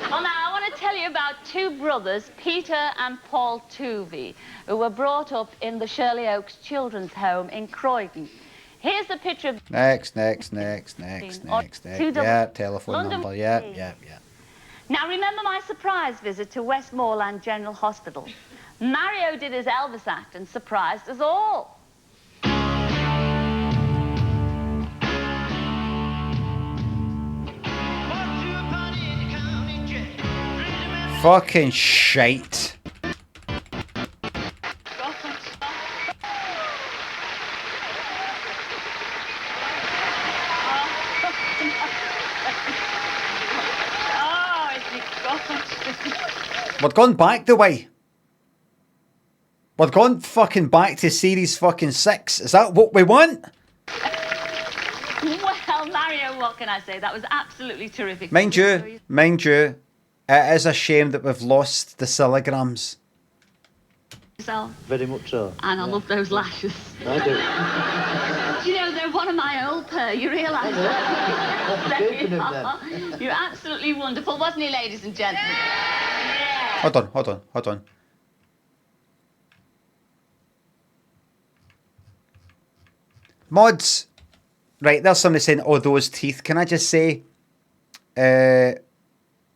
Well, now, I want to tell you about two brothers, Peter and Paul Tuvey, who were brought up in the Shirley Oaks Children's Home in Croydon. Here's a picture of... Next. Yeah, telephone London number, yeah. Now, remember my surprise visit to Westmoreland General Hospital? Mario did his Elvis act and surprised us all. Fucking shite. We're going back the way. We're going fucking back to series fucking 6. Is that what we want? Well, Mario, what can I say? That was absolutely terrific. Mind you, it is a shame that we've lost the Cilla. Very much so. And I love those lashes. I do. You know, they're one of my old pair, you realise that? You're absolutely wonderful, wasn't he, ladies and gentlemen? Yeah. Hold on. Mods. Right, there's somebody saying, oh, those teeth. Can I just say,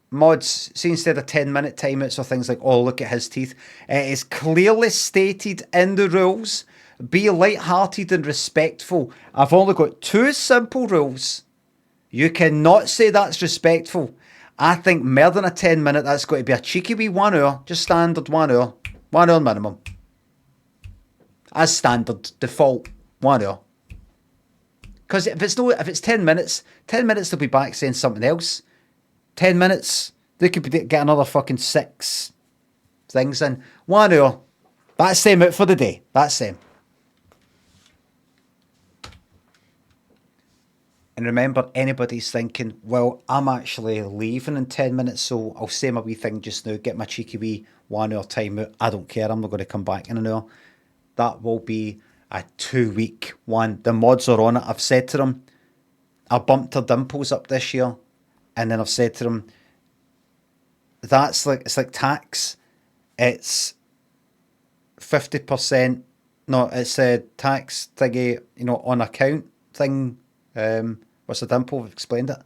mods, see, instead of 10-minute timeouts or things like, oh, look at his teeth, it is clearly stated in the rules, be light-hearted and respectful. I've only got 2 simple rules. You cannot say that's respectful. I think more than a 10-minute, that's got to be a cheeky wee 1 hour, just standard 1 hour. 1 hour minimum. As standard, default, 1 hour. Because if it's 10 minutes, they'll be back saying something else. 10 minutes, they could get another fucking 6 things in. 1 hour. That's them out for the day. That's them. And remember, anybody's thinking, well, I'm actually leaving in 10 minutes, so I'll say my wee thing just now, get my cheeky wee 1 hour time out. I don't care, I'm not going to come back in an hour. That will be a 2-week one. The mods are on it. I've said to them, I bumped her dimples up this year, and then I've said to them, it's like tax. It's 50%. No, it's a tax thingy, you know, on account thing. What's the dimple? We've explained it.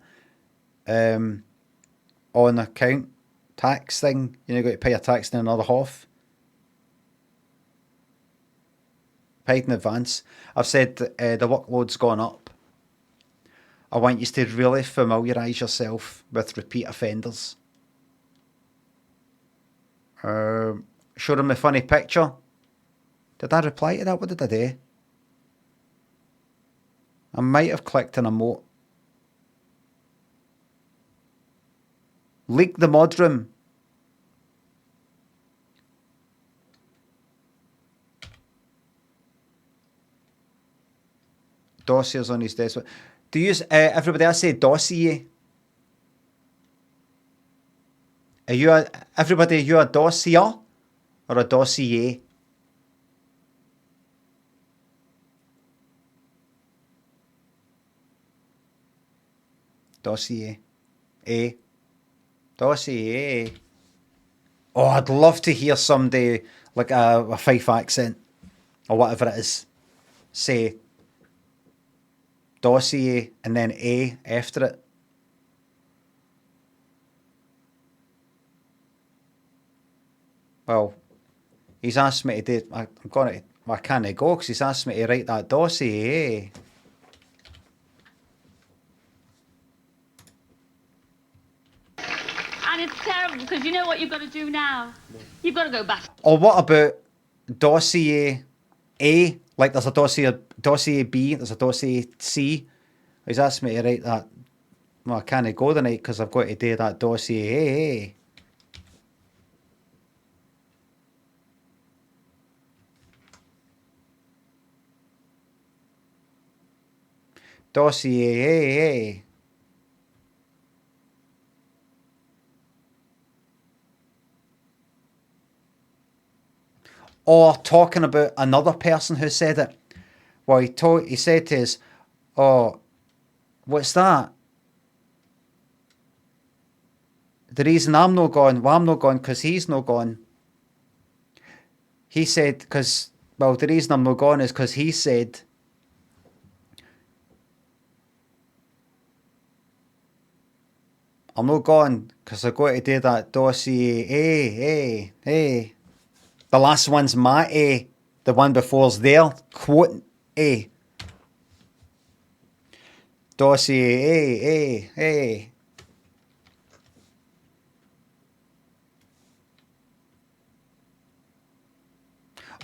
On account tax thing. You know, you got to pay a tax in another half. Paid in advance. I've said the workload's gone up. I want you to really familiarise yourself with repeat offenders. Show them the funny picture. Did I reply to that? What did I do? I might have clicked an emote. Leak the mudroom. Dossier's on his desk. Do you everybody else say dossier? Are you everybody? Are you a dossier or a dossier? Dossier, dossier. Oh, I'd love to hear somebody like a Fife accent or whatever it is say dossier and then A after it. Well, he's asked me to do. I can't go because he's asked me to write that dossier. And it's terrible because you know what you've got to do now? You've got to go back. Or what about dossier A? Like there's a dossier B, there's a dossier C. He's asked me to write that. Well, I can't go tonight because I've got to do that dossier A. Dossier. Or talking about another person who said it. Well, he said to us, "Oh, what's that? The reason I'm not going, well, I'm not going because he's not gone." He said, the reason I'm not going is because he said, I'm not going because I've got to do that dossier. Hey. The last one's my A. The one before's their quote A. Dossier A.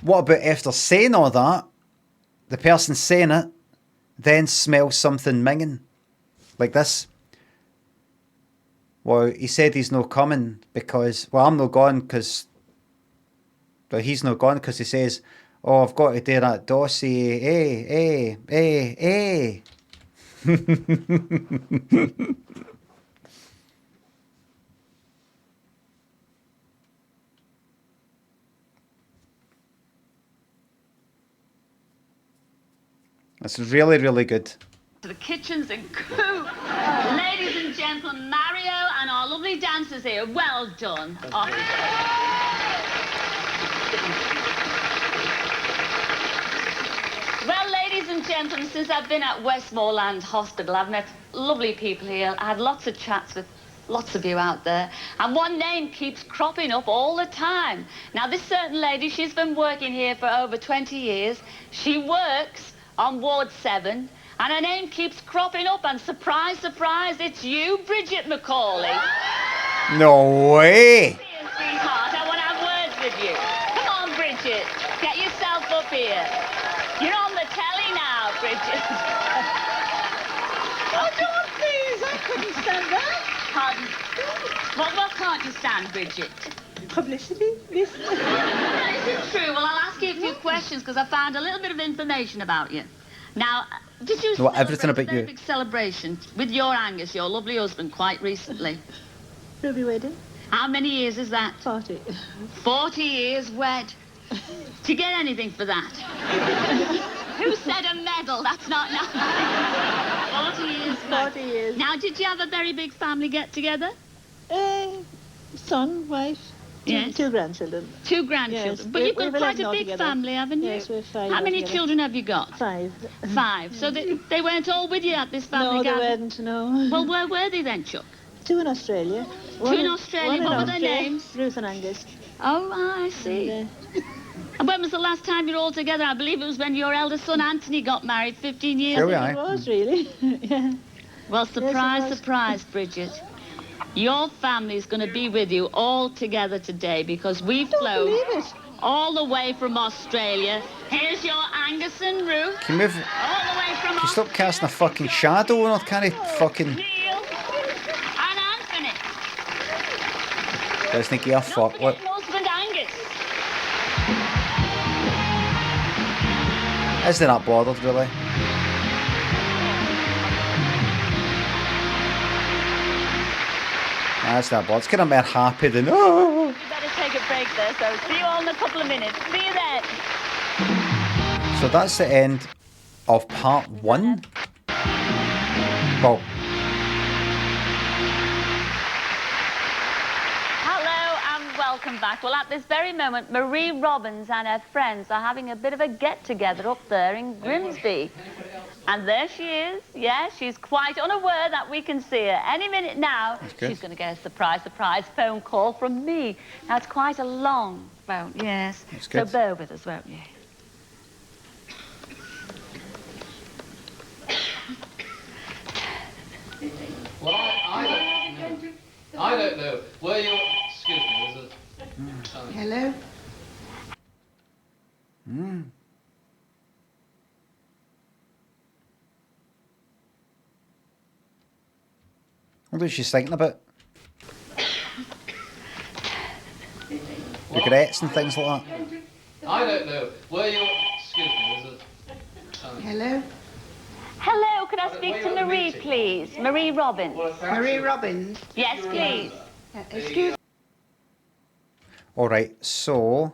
What about after saying all that, the person saying it then smells something minging? Like this. Well, he said he's not coming because, I'm not going because, he's not gone because he says, "Oh, I've got to do that dossier, A." That's really, really good. To the kitchens and coop. Ladies and gentlemen, Mario and our lovely dancers here. Well done. Well, ladies and gentlemen, since I've been at Westmoreland Hospital, I've met lovely people here. I had lots of chats with lots of you out there. And one name keeps cropping up all the time. Now, this certain lady, she's been working here for over 20 years. She works on Ward 7, and her name keeps cropping up, and surprise, surprise, it's you, Bridget Macaulay. No way! Sweetheart, I want to have words with you. Come on, Bridget, get yourself up here. You're on the telly now, Bridget. Oh, don't, please, I couldn't stand that. Pardon? What can't you stand, Bridget? Publicity, this. Is it true? Well, I'll ask you a few questions because I found a little bit of information about you. Now, did you know everything about a very you? big celebration with your Angus, your lovely husband, quite recently? Ruby wedding? How many years is that? 40. 40 years wed. Do you get anything for that? Who said a medal? That's not nice. 40 years. 40 years. Now, did you have a very big family get-together? Son, wife, Yes. two grandchildren. Two grandchildren. Yes, But you've got we've quite a lived big altogether. family, haven't you? Yes, we're 5 How many altogether. children have you got? 5. 5. So they weren't all with you at this family No, they gathering? weren't, no. Well, where were they then, Chuck? 2 in Australia. Two in Australia. What were their names? Ruth and Angus. Oh, I see. And when was the last time you were all together? I believe it was when your eldest son Anthony got married 15 years ago. It was, really. Yeah. Well, surprise, Yes, it was. surprise, Bridget. Your family's going to be with you all together today because we've flown believe it. all the way from Australia. Here's your Angus and Ruth. Can you move? All the way from Can you stop casting a fucking shadow on her? Can't I fucking... Neil and Anthony. Doesn't give a fuck. Look. Husband Angus. Isn't that bothered, really? That's not bothered. It's kind of more happy than... Oh. You better take a break there, so see you all in a couple of minutes. See you then. So that's the end of part 1. Well, Hello and welcome back. Well, at this very moment, Marie Robbins and her friends are having a bit of a get-together up there in Grimsby. And there she is. Yeah, she's quite unaware that we can see her. Any minute now, she's going to get a surprise phone call from me. Now, it's quite a long phone, yes. That's So good. bear with us, won't you? Well, I don't know. Were you... Excuse me, there's a... Hello? what is she thinking about? Regrets and things like that. I don't know. Were you... Excuse me, there's a... Hello? Hello, could I speak to Marie, please? Marie Robbins. Marie Robbins. Yes, please. Excuse me. Alright, so...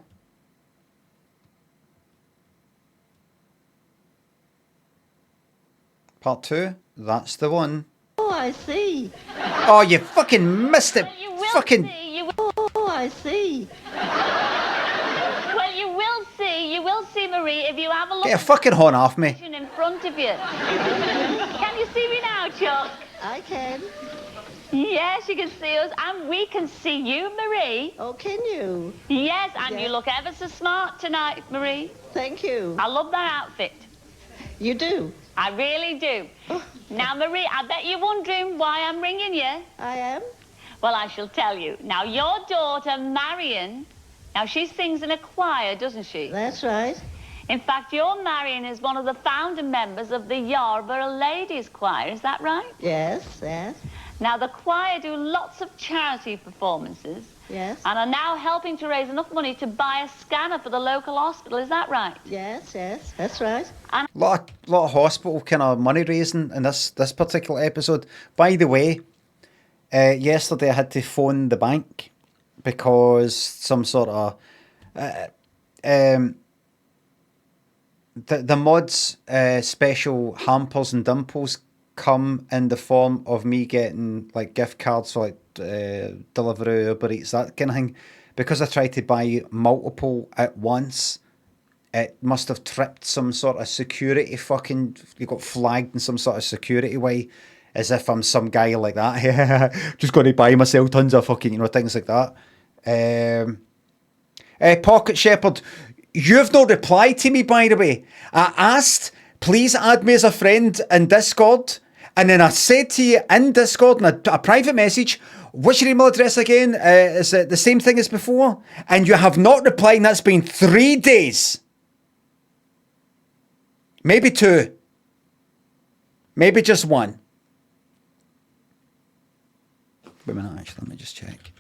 Part 2, that's the one. Oh, I see. Oh, you fucking missed it! You will Fucking... see, you will... Oh, I see. Well, you will see, Marie, if you have a look Get a fucking horn off me. in front of you. Can you see me now, Chuck? I can. Yes, you can see us, and we can see you, Marie. Oh, can you? Yes, and Yes. you look ever so smart tonight, Marie. Thank you. I love that outfit. You do? I really do. Now, Marie, I bet you're wondering why I'm ringing you. I am. Well, I shall tell you. Now, your daughter, Marion, now she sings in a choir, doesn't she? That's right. In fact, your Marion is one of the founder members of the Yarborough Ladies Choir, is that right? Yes, yes, Now, the choir do lots of charity performances yes. and are now helping to raise enough money to buy a scanner for the local hospital, is that right? Yes, yes, that's right. And Lot of hospital kind of money raising in this particular episode. By the way, yesterday I had to phone the bank because some sort of the mods special hampers and dimples come in the form of me getting like gift cards for like Deliveroo, Uber Eats, that kind of thing. Because I tried to buy multiple at once, it must have tripped some sort of security fucking... You got flagged in some sort of security way, as if I'm some guy like that. Just going to buy myself tons of fucking, things like that. Pocket Shepherd, you've not replied to me, by the way. I asked, please add me as a friend in Discord, and then I said to you in Discord, in a private message, what's your email address again? Is it the same thing as before? And you have not replied, and that's been 3 days. Maybe 2. Maybe just 1. Wait a minute, actually, let me just check.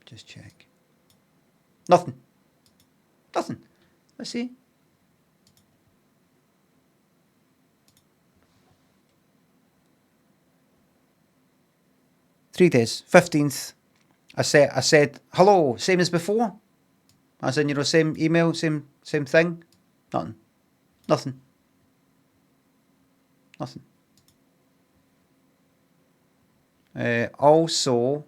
Just check. Nothing. Nothing. Let's see. 3 days. 15th. I said, hello, same as before. As in, you know, same email, same thing. Nothing. Nothing. Nothing. Also,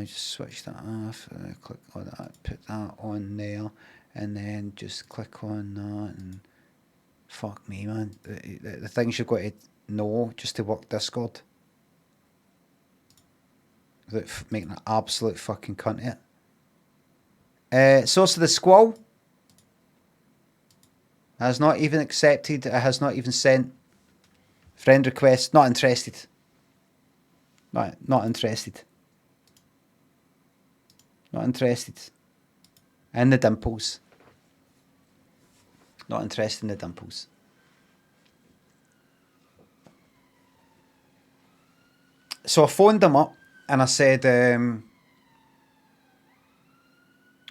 just switch that off, click on that, put that on there, and then just click on that, and fuck me, man. The things you've got to know just to work Discord. Without making an absolute fucking cunt of it. Source of the Squall has not even accepted, it has not even sent friend request, not interested. Not interested. Not interested. In the dimples. Not interested in the dimples. So I phoned them up and I said,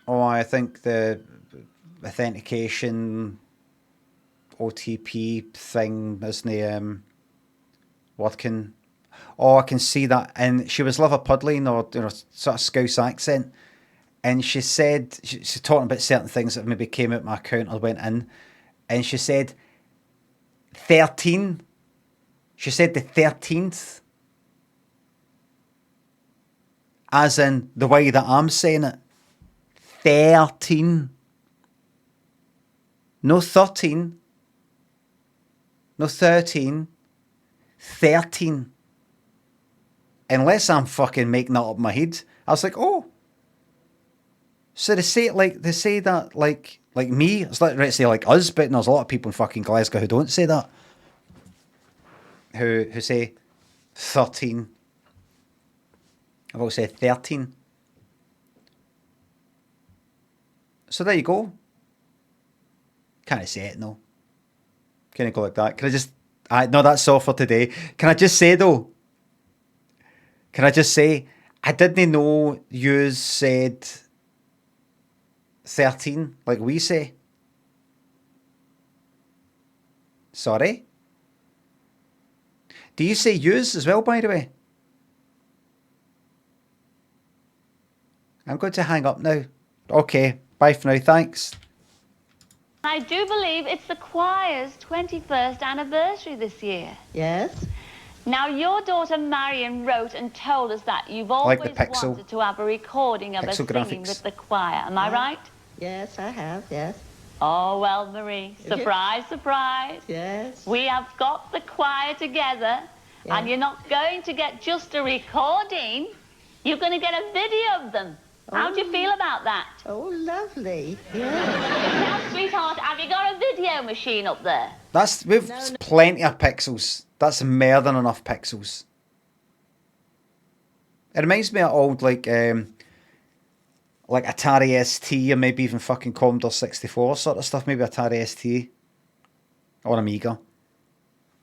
I think the authentication OTP thing isn't working. Oh, I can see that. And she was Liverpudlian, or sort of Scouse accent. And she said, she's talking about certain things that maybe came out my account or went in. And she said, 13. She said the 13th. As in the way that I'm saying it. 13. No 13. No 13. 13. Unless I'm fucking making that up in my head. I was like, oh. So they say that like me. It's like, right, say like us, but there's a lot of people in fucking Glasgow who don't say that. Who say 13. I've always said 13. So there you go. Can't say it, no. Can't go like that. Can I just... no, that's all for today. Can I just say, though? Can I just say, I didn't know you said 13, like we say. Sorry? Do you say yous as well, by the way? I'm going to hang up now. Okay, bye for now, thanks. I do believe it's the choir's 21st anniversary this year. Yes. Now, your daughter Marion wrote and told us that you've always wanted to have a recording of us singing with the choir. Am I right? Yes, I have, yes. Oh, well, Marie, surprise, surprise. Yes. We have got the choir together, and you're not going to get just a recording. You're going to get a video of them. How do you feel about that? Oh, lovely. Yeah. Now, sweetheart, have you got a video machine up there? We've plenty of pixels. That's more than enough pixels. It reminds me of old like Atari ST or maybe even fucking Commodore 64 sort of stuff. Maybe Atari ST or Amiga,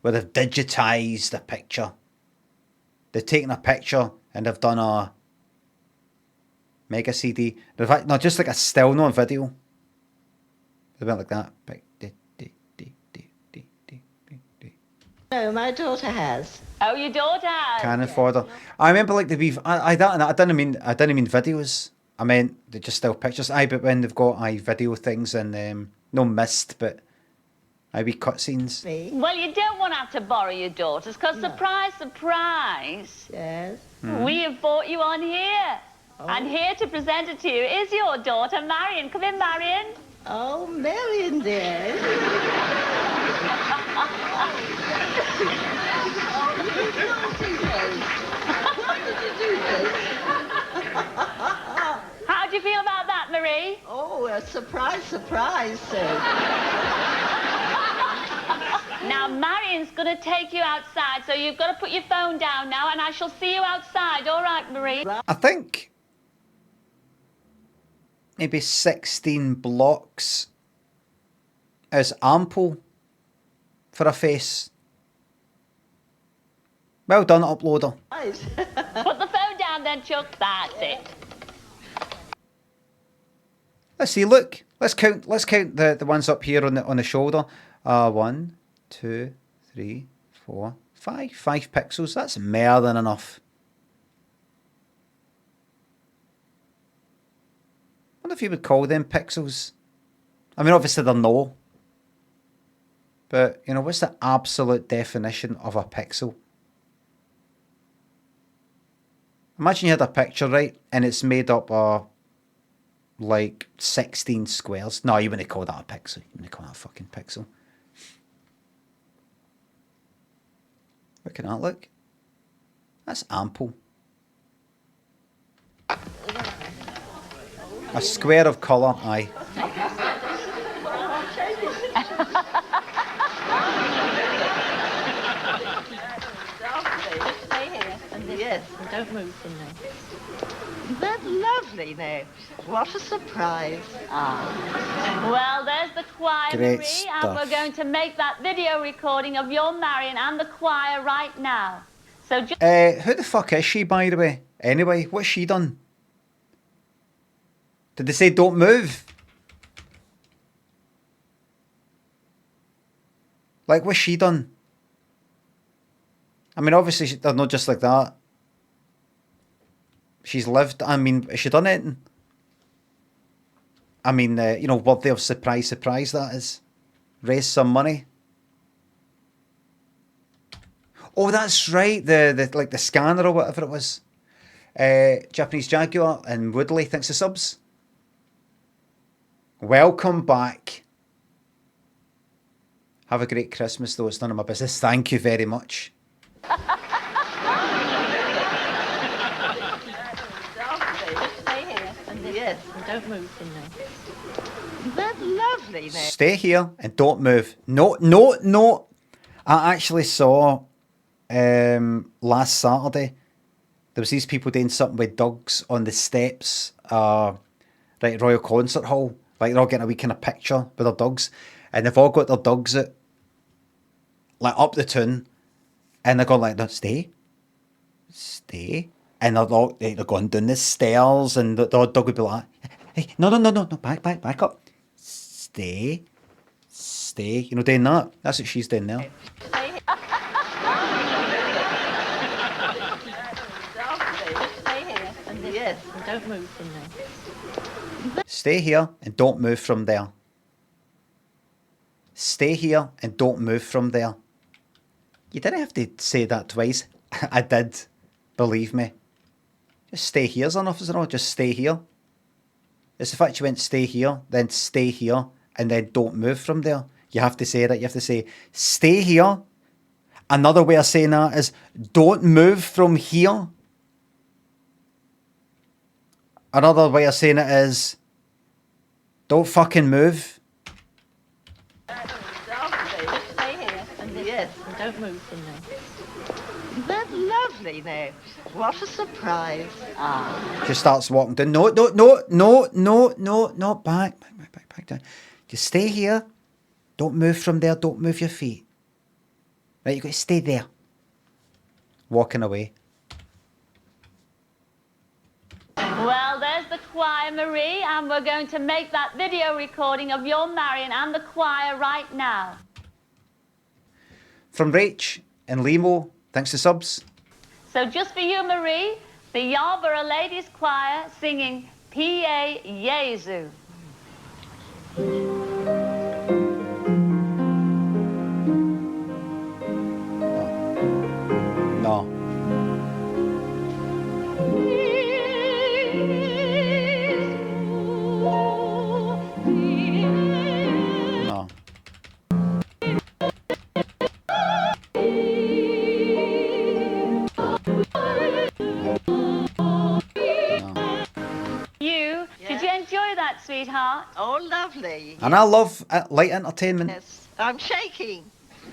where they've digitized a picture. They've taken a picture and they've done a mega CD. In fact, no, just like a still, no video. They went like that. No, my daughter has. Oh, your daughter has. Cannon fodder. I remember like the beef. I didn't mean videos. I meant they're just still pictures. But when they've got video things and no mist, but wee cutscenes. Well, you don't want to have to borrow your daughters, because surprise, surprise. Yes. We have brought you on here. And here to present it to you is your daughter, Marion. Come in, Marion. Oh, Marion, dear. How do you feel about that, Marie? Oh, a surprise, surprise, sir. Now, Marion's going to take you outside, so you've got to put your phone down now, and I shall see you outside. All right, Marie? I think maybe 16 blocks is ample for a face. Well done, uploader. Put the phone down then, Chuck. That's it. Let's see. Look, let's count. Let's count the ones up here on the shoulder. 1, 2, 3, 4, 5. 5 pixels. That's more than enough. I wonder if you would call them pixels. I mean, obviously they're no. But, you know, what's the absolute definition of a pixel? Imagine you had a picture, right? And it's made up of, like, 16 squares. No, you wouldn't call that a pixel. You wouldn't call that a fucking pixel. What can that look? That's ample. A square of colour, aye. Stay here. Yes, and don't move from there. That's lovely now. What a surprise. Well, there's the choir, Great Marie, stuff. and we're going to make that video recording of your Marion and the choir right now. So just... Who the fuck is she, by the way? Anyway, what's she done? Did they say don't move? Like, what's she done? I mean, obviously, they're not just like that. She's lived. I mean, has she done anything? I mean, you know, worthy of surprise, that is. Raise some money. Oh, that's right. The scanner or whatever it was. Japanese Jaguar and Woodley, thanks for subs. Welcome back. Have a great Christmas, though. It's none of my business. Thank you very much. Stay here. Yes, and don't move from there. That's lovely now. Stay here and don't move. No. I actually saw last Saturday there was these people doing something with dogs on the steps, right at Royal Concert Hall. Like they're all getting a wee kind of picture with their dogs, and they've all got their dogs out, like up the tune, and they're going like, no, stay, and they're going down the stairs, and the dog would be like, hey, no, back up, stay, you know, doing that. That's what she's doing there. Stay here. Yes, and don't move from there. Stay here and don't move from there. Stay here and don't move from there. You didn't have to say that twice. I did. Believe me. Just stay here's enough, isn't it? Just stay here. It's the fact you went stay here, then stay here, and then don't move from there. You have to say that. You have to say, stay here. Another way of saying that is, don't move from here. Another way of saying it is, don't fucking move. Stay here. Yes, and don't move from there. That's lovely now. What a surprise. Just starts walking down. No, back down. Just stay here. Don't move from there. Don't move your feet. Right, you've got to stay there. Walking away. Well, there's the choir, Marie, and we're going to make that video recording of your Marion and the choir right now. From Rach and Limo, thanks to subs. So just for you, Marie, the Yarborough Ladies Choir singing P.A. Yezu. No. No. Did you enjoy that, sweetheart? Oh, lovely. And I love light entertainment. Yes, I'm shaking.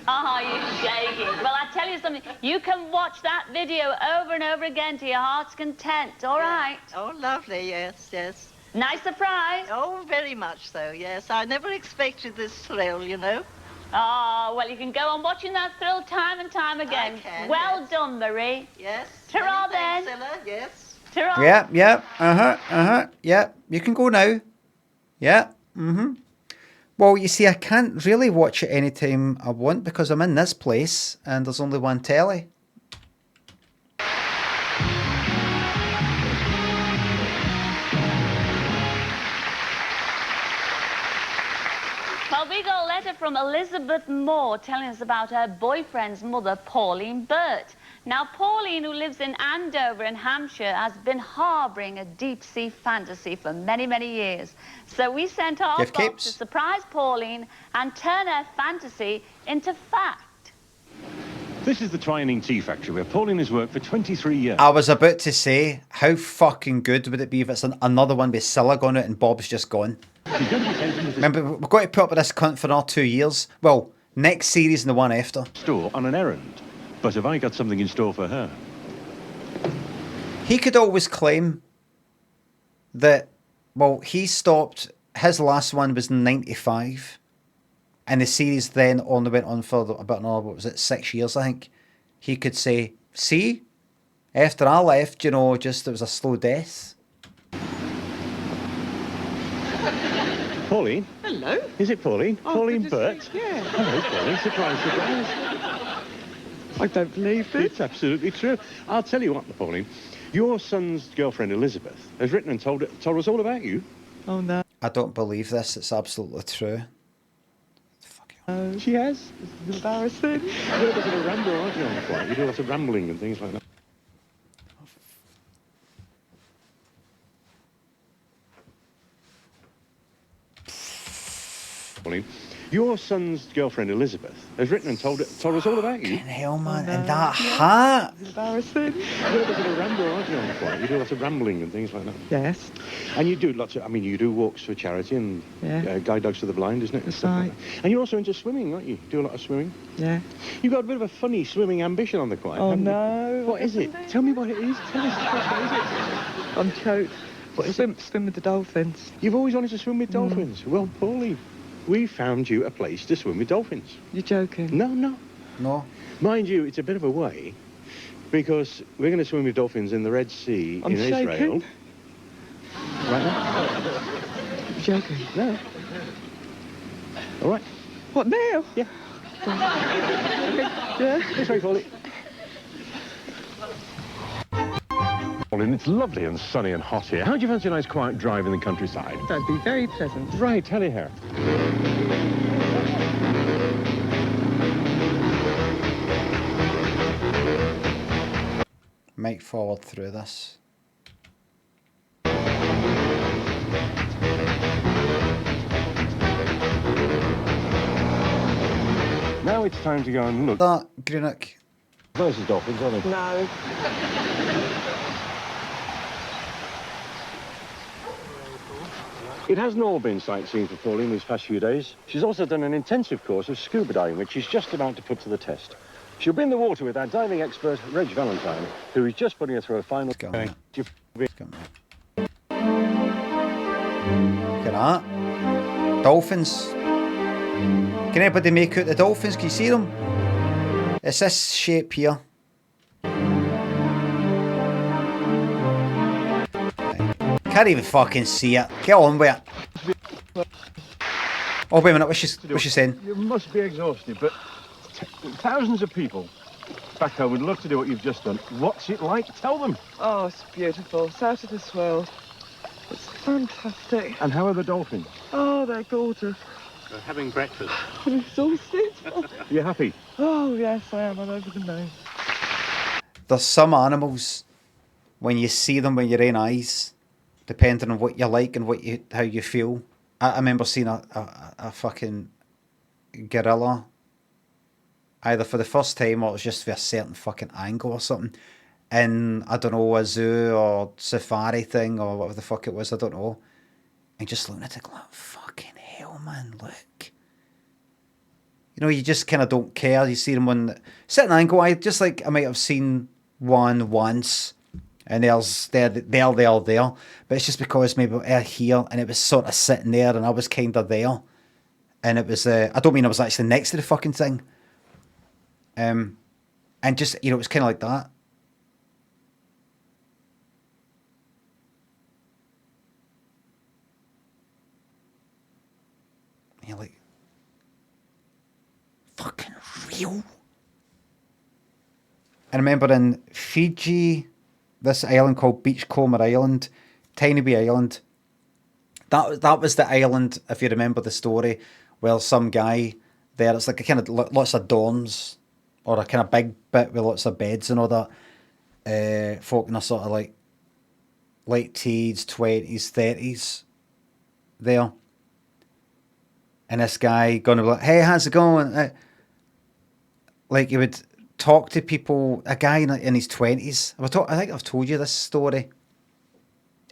Oh, you're shaking. Well, I tell you something. You can watch that video over and over again to your heart's content, all right? Oh, lovely, yes. Nice surprise. Oh, very much so, yes. I never expected this thrill, you know. Oh, well, you can go on watching that thrill time and time again. I can, well yes. done, Marie. Yes. Ta-ra, Many then. thanks, Cilla, yes. Ta-ra. Yeah. You can go now. Yeah. Well, you see, I can't really watch it anytime I want because I'm in this place and there's only one telly. Well, we got a letter from Elizabeth Moore telling us about her boyfriend's mother, Pauline Burt. Now, Pauline, who lives in Andover in Hampshire, has been harbouring a deep-sea fantasy for many, many years. So we sent our Gift box capes? to surprise Pauline and turn her fantasy into fact. This is the Twining Tea Factory, where Pauline has worked for 23 years. I was about to say, how fucking good would it be if it's another one with Cilla on it and Bob's just gone? Remember, we've got to put up with this cunt for another 2 years. Well, next series and the one after. Store on an errand. But have I got something in store for her? He could always claim that, well, he stopped, his last one was in 95. And the series then only went on for about another, what was it, 6 years, I think. He could say, see, after I left, you know, just it was a slow death. Pauline? Hello. Is it Pauline? Oh, Pauline good to Burt? see you. Yeah. Hello, Pauline. Surprise, surprise. I don't believe this. It's absolutely true. I'll tell you what, Pauline. Your son's girlfriend, Elizabeth, has written and told us all about you. Oh, no. I don't believe this. It's absolutely true. She has. This is embarrassing. You're a bit of a rambler, aren't you, on the quiet? You do lots of rambling and things like that. Pauline, your son's girlfriend, Elizabeth, has written and told us all about you. Fucking hell, man. And that hat. This is embarrassing. You're a bit of a rambler, aren't you, on the quiet? You do lots of rambling and things like that. Yes. And you do lots of, I mean, you do walks for charity and guide dogs to the blind, isn't it? That's Like right. that. And you're also into swimming, aren't you? Do a lot of swimming. Yeah. You've got a bit of a funny swimming ambition on the quiet. Oh, haven't you? no. What is it? Tell me what it is. Tell us, what is it? I'm choked. What is Swim with the dolphins. You've always wanted to swim with dolphins. Well, Pauline, we found you a place to swim with dolphins. You're joking? No, no. No. Mind you, it's a bit of a way because we're going to swim with dolphins in the Red Sea I'm in Israel. shaking. Right now? You're joking? No. All right. What now? Yeah. Yeah. This way, Pauline. Pauline, it's lovely and sunny and hot here. How do you fancy a nice quiet drive in the countryside? That'd be very pleasant. Right, tell you here. Might forward through this. Now it's time to go and look. That, Greenock. Those are dolphins, aren't they? No. It hasn't all been sightseeing for Pauline these past few days. She's also done an intensive course of scuba diving, which she's just about to put to the test. She'll be in the water with our diving expert, Reg Valentine, who is just putting her through a final... Look at that. Dolphins. Can anybody make out the dolphins? Can you see them? It's this shape here. Can't even fucking see it. Get on with it. Oh, wait a minute. What's she saying? You must be exhausted, but thousands of people back home would love to do what you've just done. What's it like? Tell them. Oh, it's beautiful. It's out of this world. It's fantastic. And how are the dolphins? Oh, they're gorgeous. They're having breakfast. I'm exhausted. You happy? Oh, yes, I am. I'm over the moon. There's some animals, when you see them with your own eyes, depending on what you like and how you feel. I remember seeing a fucking gorilla, either for the first time or it was just for a certain fucking angle or something, in, I don't know, a zoo or safari thing or whatever the fuck it was, I don't know. And just looking at it like, fucking hell, man, look. You know, you just kind of don't care. You see them on certain angle. I might have seen one once, and they're there. But it's just because maybe we're here, and it was sort of sitting there, and I was kind of there. And it was, I don't mean I was actually next to the fucking thing. And just, you know, it was kind of like that. real. I remember in Fiji, this island called Beachcomber Island, tiny wee island. That was the island, if you remember the story, where some guy there, it's like a kind of lots of dorms, or a kind of big bit with lots of beds and all that. Folk in a sort of like late teens, 20s, 30s there. And this guy going to be like, hey, how's it going? Like he would talk to people, a guy in his 20s. I think I've told you this story.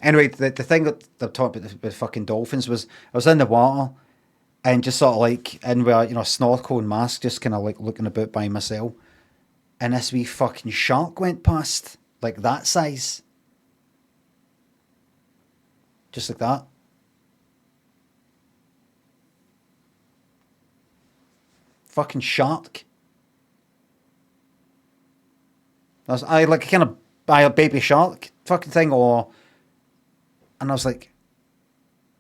Anyway, the thing that they're talking about with fucking dolphins was I was in the water and just sort of like in with a snorkel and mask, just kind of like looking about by myself. And this wee fucking shark went past, like that size. Just like that. Fucking shark. I like a kind of a baby shark fucking thing, and I was like,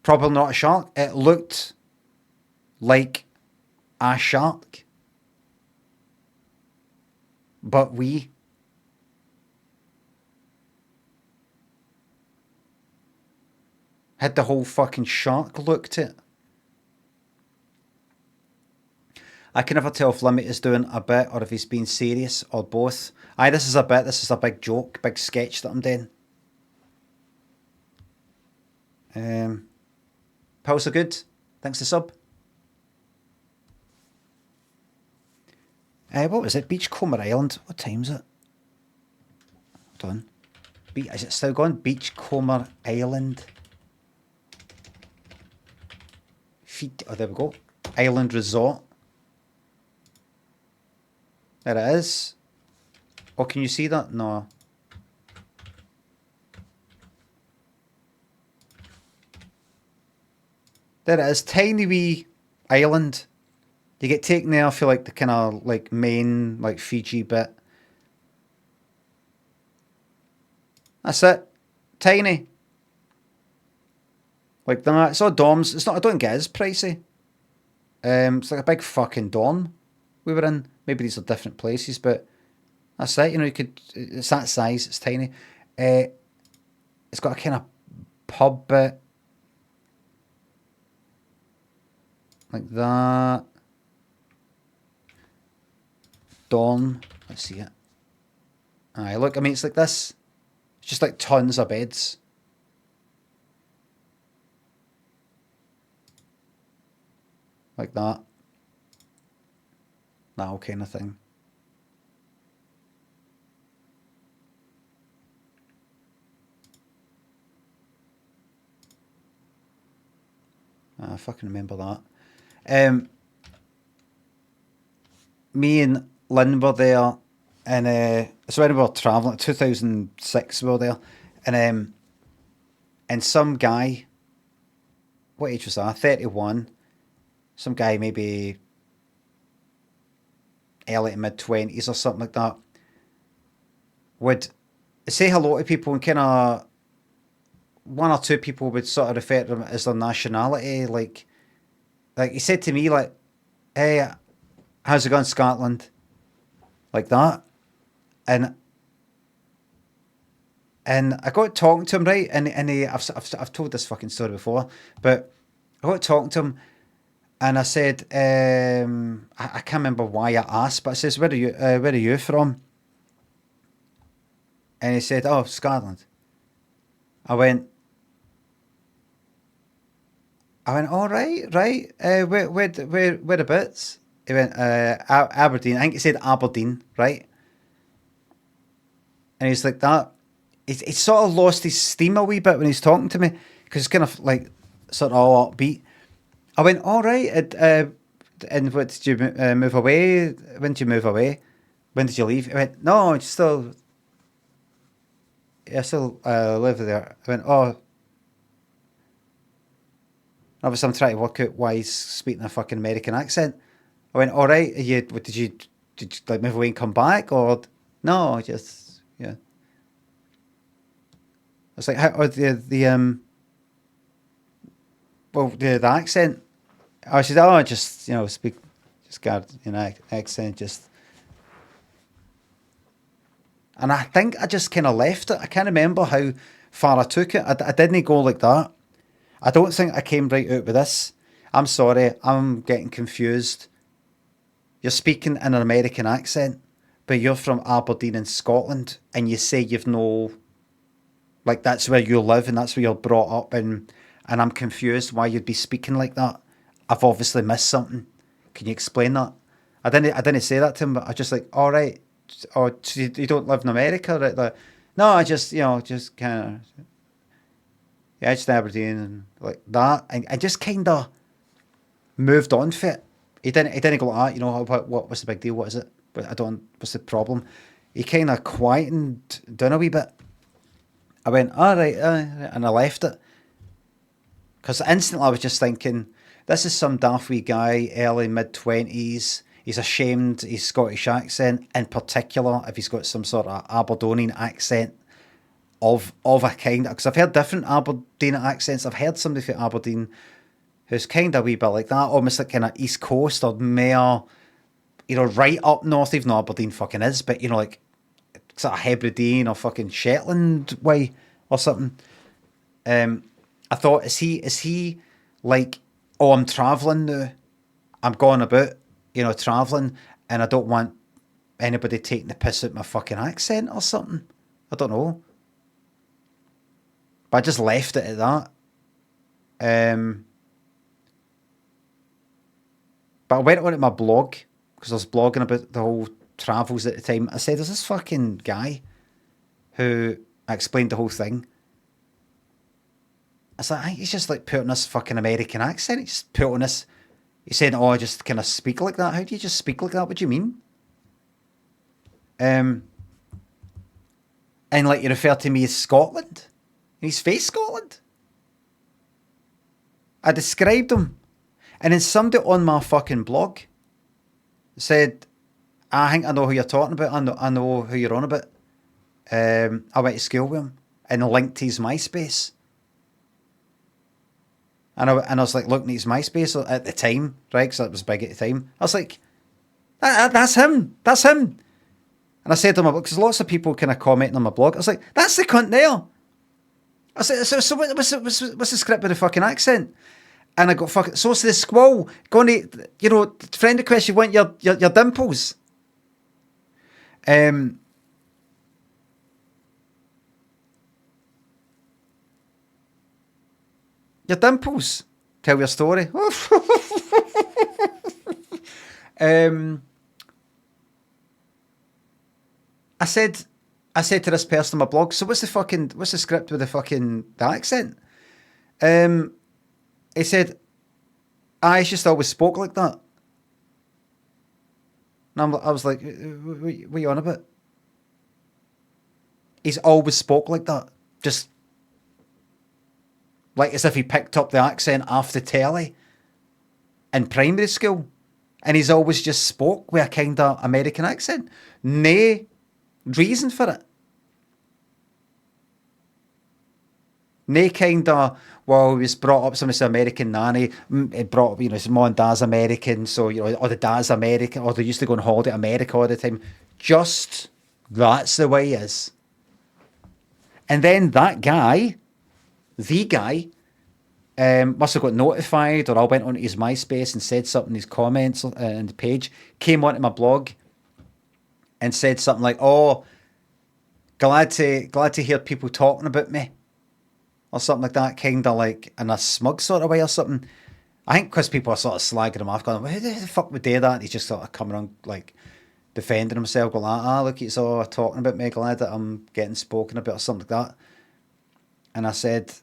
probably not a shark. It looked like a shark, but we had the whole fucking shark look to it. I can never tell if LIMMY is doing a bit or if he's being serious or both. Aye, this is a bit. This is a big joke, big sketch that I'm doing. Pulse are good. Thanks to sub. What was it? Beachcomber Island. What time is it? Hold on. Is it still going? Beachcomber Island. Oh, there we go. Island Resort. There it is. Oh, can you see that? No. There it is. Tiny wee island. You get taken there for like the kind of like main like Fiji bit. That's it. Tiny. Like that. It's all dorms. It's not. I don't get it. It's pricey. It's like a big fucking dorm we were in. Maybe these are different places, but that's it. You know, you could. It's that size. It's tiny. It's got a kind of pub bit. Like that. Dorm. Let's see it. Aye, look. I mean, it's like this. It's just like tons of beds. Like that. That whole kind of thing. I fucking remember that. Me and Lynn were there, and so when we were travelling, 2006 we were there, and some guy, what age was that? 31. Some guy maybe early to mid-20s or something like that, would say hello to people, and kind of one or two people would sort of refer to them as their nationality. Like he said to me, like, hey, how's it going, Scotland? Like that. And I got talking to him, right? And I've told this fucking story before, but I got talking to him, and I said, I can't remember why I asked, but I says, where are you from? And he said, oh, Scotland. I went, all right. Whereabouts? He went, Aberdeen. I think he said Aberdeen, right? And he's like that. He sort of lost his steam a wee bit when he's talking to me, because it's kind of like sort of all upbeat. I went, all right. And what, did you move away? When did you move away? When did you leave? He went, no, I still live there. I went, oh. Obviously, I'm trying to work out why he's speaking a fucking American accent. I went, all right. Did you like move away and come back, or no? Just yeah. I was like, how the accent? I said, oh, just speak Just Guardian accent, just. And I think I just kind of left it. I can't remember how far I took it. I didn't go like that. I don't think I came right out with this. I'm sorry, I'm getting confused. You're speaking in an American accent, but you're from Aberdeen in Scotland, and you say you've no, like that's where you live and that's where you're brought up, and I'm confused why you'd be speaking like that. I've obviously missed something. Can you explain that? I didn't say that to him, but I just like, all right, oh, so you don't live in America, right? Like, no, I just, just kind of, yeah, just Aberdeen and like that, and I just kind of moved on for it. He didn't go like that, what's the big deal? What is it? But what's the problem? He kind of quietened down a wee bit. I went, all right, and I left it. Because instantly I was just thinking, this is some daft wee guy, early mid-20s. He's ashamed his Scottish accent, in particular if he's got some sort of Aberdonian accent of a kind. Because I've heard different Aberdeen accents. I've heard somebody from Aberdeen who's kind of a wee bit like that, almost like kind of East Coast or Mayor, right up north, even though Aberdeen fucking is, but, like sort of Hebridean or fucking Shetland way or something. I thought, is he like, oh, I'm travelling now. I'm going about, travelling, and I don't want anybody taking the piss out my fucking accent or something. I don't know. But I just left it at that. But I went on to my blog, because I was blogging about the whole travels at the time. I said, there's this fucking guy who I explained the whole thing. I was like, I think he's just like put on this fucking American accent. He's just put on this. He said, oh, I just kind of speak like that. How do you just speak like that? What do you mean? And like you refer to me as Scotland. He's faced Scotland. I described him. And then somebody on my fucking blog said, I think I know who you're talking about. I know who you're on about. I went to school with him and linked to his MySpace. And I was like looking at his MySpace at the time, right? Because that was big at the time. I was like, that's him. That's him. And I said to him, because lots of people kind of commenting on my blog, I was like, that's the cunt there. I said, so what's the script with the fucking accent? And I got fucking, so it's the squall. Going to, friend request, you want your dimples. Your dimples. Tell your story. I said to this person on my blog, so what's the script with the accent? He said, I just always spoke like that. And I was like, what are you on about? He's always spoke like that. Just like as if he picked up the accent off the telly in primary school. And he's always just spoke with a kind of American accent. No reason for it. No kind of, well, he was brought up, somebody's an American nanny, it brought up, his mom and dad's American, so, or the dad's American, or they used to go on holiday to America all the time. Just, that's the way he is. And then that guy, the guy, must have got notified, or I went onto his MySpace and said something in his comments on the page, came onto my blog and said something like, oh, glad to hear people talking about me. Or something like that, kind of like in a smug sort of way or something. I think because people are sort of slagging him off, going, well, who the fuck would do that? And he's just sort of coming on, like, defending himself, going, look, he's all talking about me, glad that I'm getting spoken about or something like that. And I said,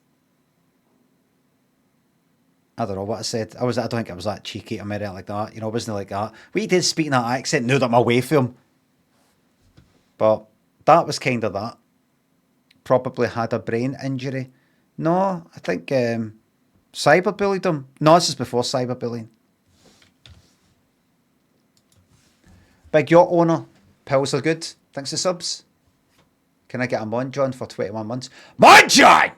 I don't know what I said. I don't think I was that cheeky or anything like that. I wasn't like that. We did speak in that accent, knew that I'm away from him. But that was kind of that. Probably had a brain injury. No, I think cyberbullied him. No, this is before cyberbullying. Big yacht owner. Pills are good. Thanks for subs. Can I get a Mon John for 21 months? Mon John!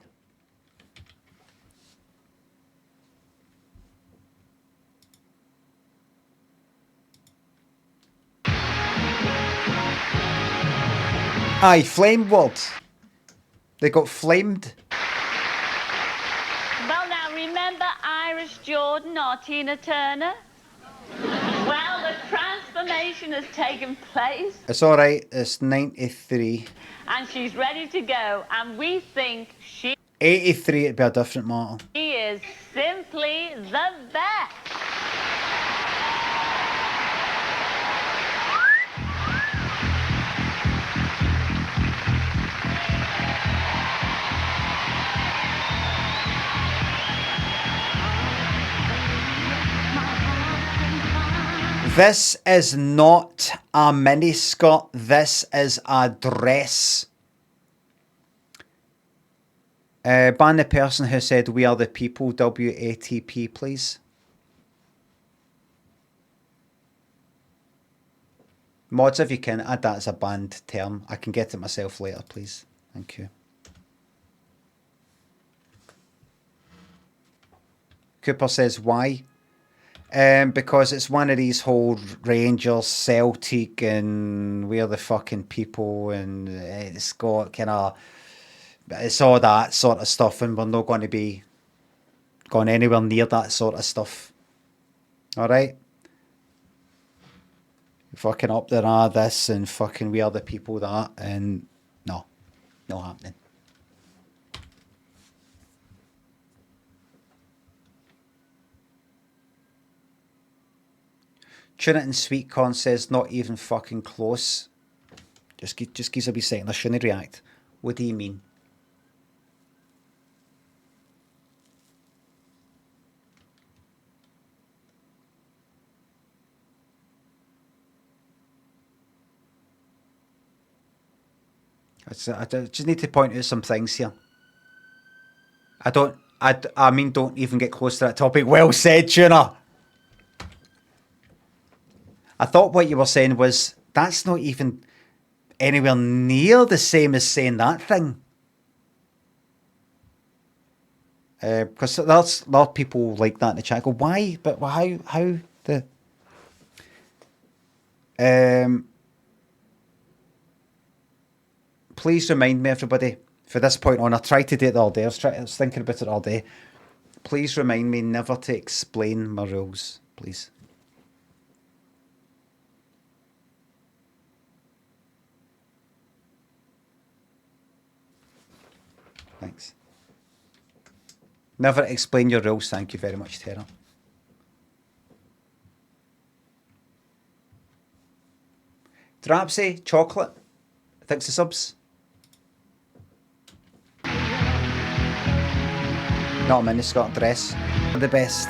Aye, flame words. They got flamed. Well, now, remember Irish Jordan or Tina Turner? Well, the transformation has taken place. It's alright, it's 93. And she's ready to go. And we think she 83, it'd be a different matter. is simply the best. This is not a miniskirt, this is a dress. Ban the person who said we are the people, WATP, please. Mods, if you can, add that as a banned term. I can get it myself later, please. Thank you. Cooper says, why? Because it's one of these whole Rangers, Celtic, and we're the fucking people, and it's got kind of, it's all that sort of stuff, and we're not going to be going anywhere near that sort of stuff. Alright? Fucking up there, this, and fucking we are the people, that, and no, not happening. Tune it in Sweet Corn says, not even fucking close. Just gives a wee second, I shouldn't react. What do you mean? I just need to point out some things here. I mean, don't even get close to that topic. Well said, Tuna. I thought what you were saying was, that's not even anywhere near the same as saying that thing. Because there's a lot of people like that in the chat. Go, why? But how the... Please remind me, everybody, for this point on, I tried to do it all day. I was thinking about it all day. Please remind me never to explain my rules, please. Thanks. Never explain your rules. Thank you very much, Tara. Drapsy, chocolate. Thanks for subs. Not a miniskirt, dress. The best.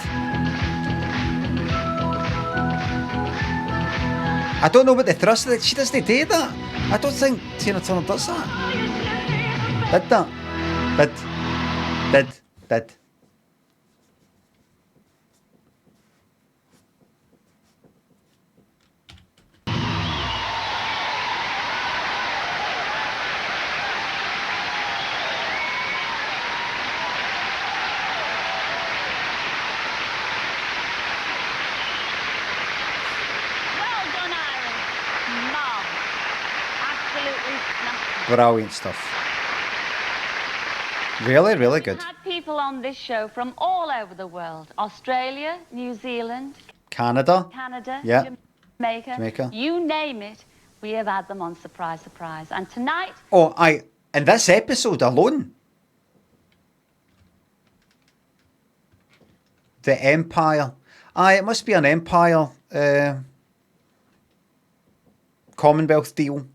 I don't know what the thrust is. She doesn't do that. I don't think Tina Turner does that. Did that? Did. Brilliant stuff. Really, really good. We've had people on this show from all over the world. Australia, New Zealand, Canada. Yeah. Jamaica. You name it, we have had them on Surprise Surprise. And tonight... Oh, in this episode alone, the Empire. It must be an Empire Commonwealth deal.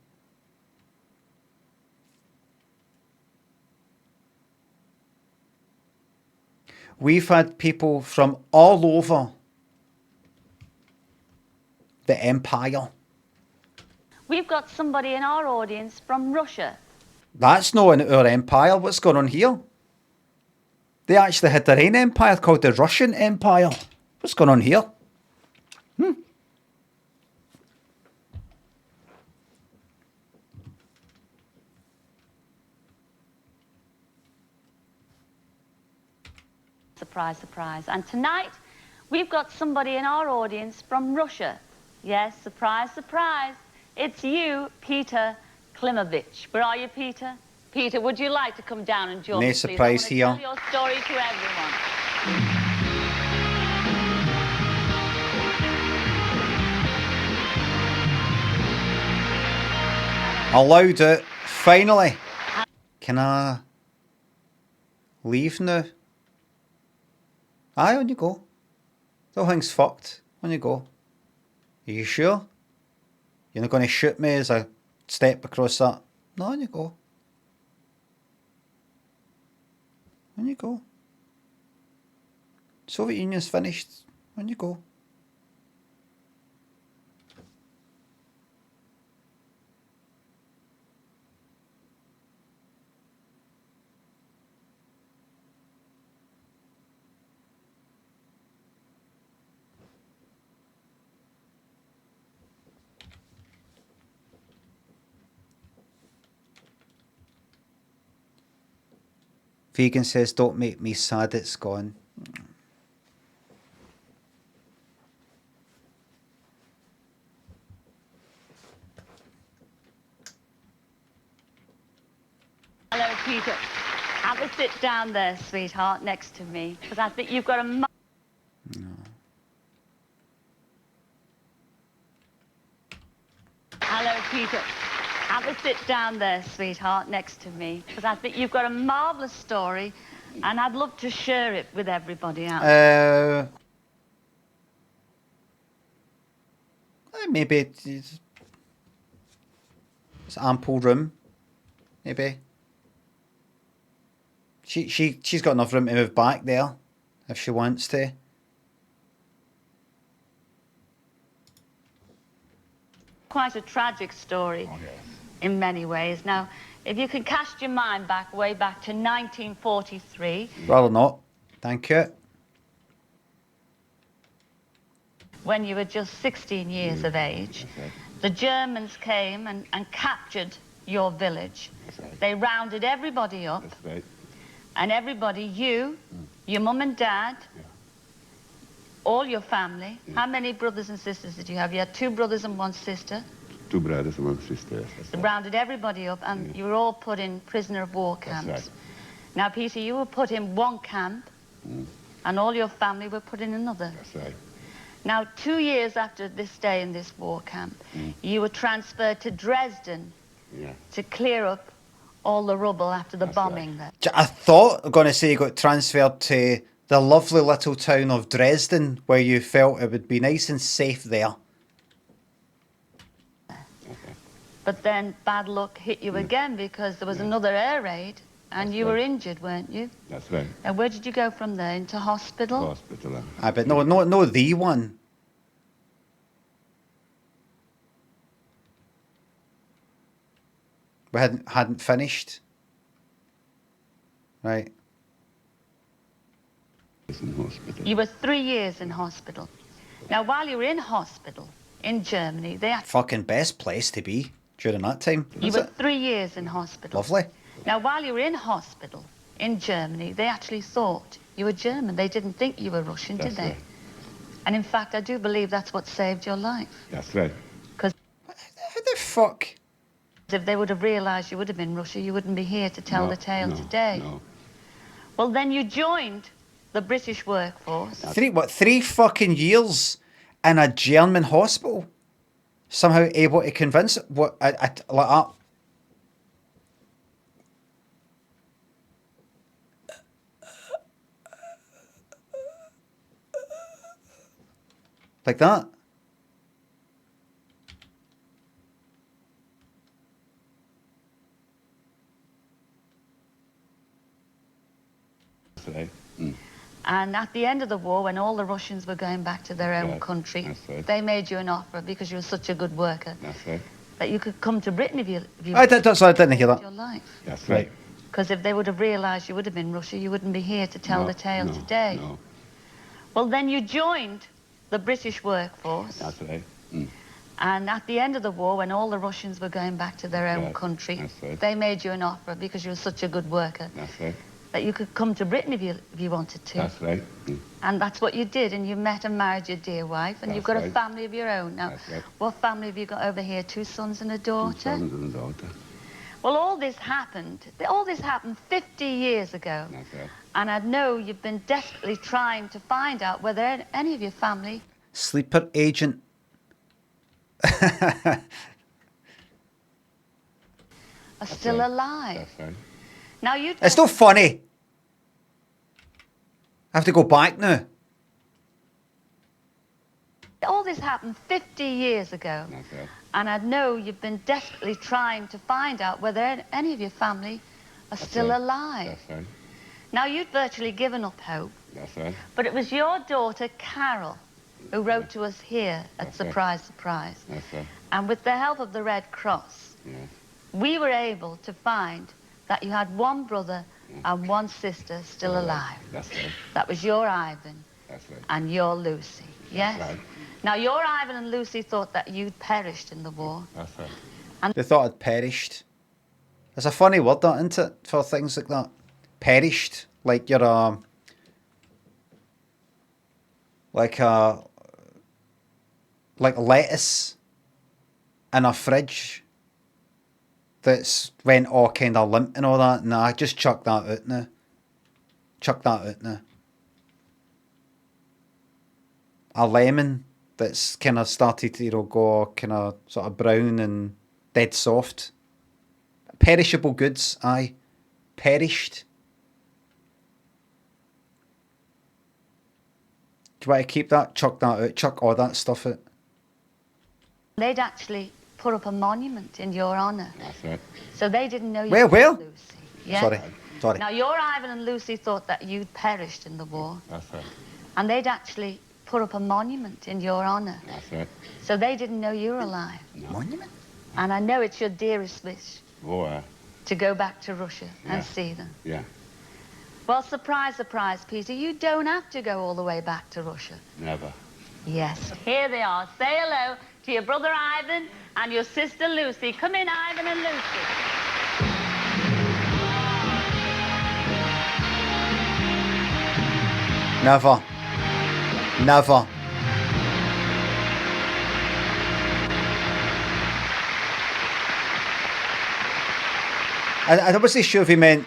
We've had people from all over the Empire. We've got somebody in our audience from Russia. That's not in our empire. What's going on here? They actually had their own empire called the Russian Empire. What's going on here? Surprise, surprise. And tonight, we've got somebody in our audience from Russia. Yes, surprise, surprise. It's you, Peter Klimovich. Where are you, Peter? Peter, would you like to come down and join No me, please? surprise here. I want to tell your story to everyone. Allowed it. Finally. Can I leave now? Aye, on you go. The whole thing's fucked. On you go. Are you sure? You're not going to shoot me as I step across that? No, on you go. On you go. Soviet Union's finished. On you go. Vegan says, don't make me sad it's gone. Hello, Peter. Have a sit down there, sweetheart, next to me, because I think you've got a... No. Hello, Peter. Have a sit down there, sweetheart, next to me, because I think you've got a marvellous story, and I'd love to share it with everybody else. Maybe it's ample room. Maybe. She's got enough room to move back there if she wants to. Quite a tragic story in many ways. Now, if you can cast your mind back, way back to 1943. Rather not. Thank you. When you were just 16 years of age, the Germans came and captured your village. They rounded everybody up. And everybody, you, your mum and dad, all your family. How many brothers and sisters did you have? You had 2 brothers and 1 sister. 2 brothers and 1 sister. They rounded everybody up, and you were all put in prisoner of war camps. Now, Peter, you were put in one camp, and all your family were put in another. That's right. Now, 2 years after this day in this war camp, you were transferred to Dresden to clear up all the rubble after the bombing there. I thought, I'm going to say you got transferred to the lovely little town of Dresden, where you felt it would be nice and safe there. But then bad luck hit you again, because there was another air raid, and you were injured, weren't you? That's right. And where did you go from there? Into hospital? Hospital. But no, the one. We hadn't finished. Right. In hospital. You were 3 years in hospital. Now, while you were in hospital in Germany, they had... Fucking best place to be during that time. You were 3 years in hospital. Lovely. Now, while you were in hospital in Germany, they actually thought you were German. They didn't think you were Russian, did they? Right. And in fact, I do believe that's what saved your life. That's right. Because... How the fuck? If they would have realised you would have been Russia, you wouldn't be here to tell the tale today. No. Well, then you joined the British workforce. 3 fucking years in a German hospital? Somehow able to convince what like that. Like that. That's right. And at the end of the war, when all the Russians were going back to their own country, they made you an offer, because you were such a good worker, that you could come to Britain if you I didn't hear that. Your life. That's right. Because if they would have realised you would have been Russia, you wouldn't be here to tell the tale today. No. Well, then you joined the British workforce. That's right. And at the end of the war, when all the Russians were going back to their own country, they made you an offer, because you were such a good worker, that you could come to Britain if you wanted to. That's right. And that's what you did, and you met and married your dear wife, and you've got a right. family of your own. Now, That's right. what family have you got over here? 2 sons and a daughter? 2 sons and a daughter. Well, all this happened 50 years ago. That's right. And I know you've been desperately trying to find out whether any of your family... Sleeper agent. are still alive. That's right. Now you... It's not funny. I have to go back now. All this happened 50 years ago. That's right. And I know you've been desperately trying to find out whether any of your family are still right. alive. That's right. Now, you'd virtually given up hope. That's right. But it was your daughter, Carol, who wrote to us here at That's right. Surprise, Surprise. That's right. And with the help of the Red Cross, Yes. we were able to find that you had 1 brother and 1 sister still alive. That's right. That was your Ivan That's right. and your Lucy. Yes? Right. Now, your Ivan and Lucy thought that you'd perished in the war. That's right. And They thought I'd perished. It's a funny word, that, isn't it? For things like that. Perished. Like you're like lettuce in a fridge that's went all kind of limp and all that. Nah, just chuck that out now. Chuck that out now. A lemon that's kind of started to, go kind of sort of brown and dead soft. Perishable goods, aye. Perished. Do you want to keep that? Chuck that out. Chuck all that stuff out. they'd actually put up a monument in your honour. That's right. So they didn't know you Where? were Lucy. Yes? Sorry. Now, your Ivan and Lucy thought that you'd perished in the war. That's right. And they'd actually put up a monument in your honour. That's right. So they didn't know you were alive. No. Monument? And I know it's your dearest wish Oh, to go back to Russia Yeah. and see them. yeah. Well, surprise, surprise, Peter, you don't have to go all the way back to Russia. Never. Yes. Here they are. Say hello to your brother Ivan and your sister Lucy. Come in, Ivan and Lucy. Never. Never. I wasn't sure if he meant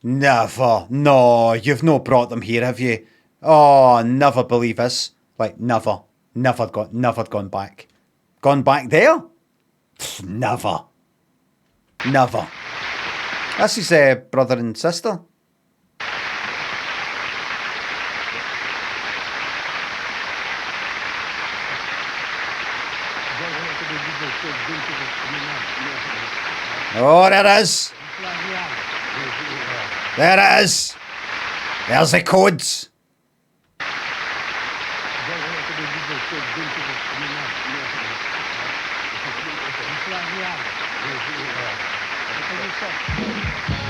never. No, you've not brought them here, have you? Oh, never believe this. Like never. Never gone back. Gone back there? Pfft, never. Never. That's his brother and sister. Oh, there it is. There it is. There's the codes.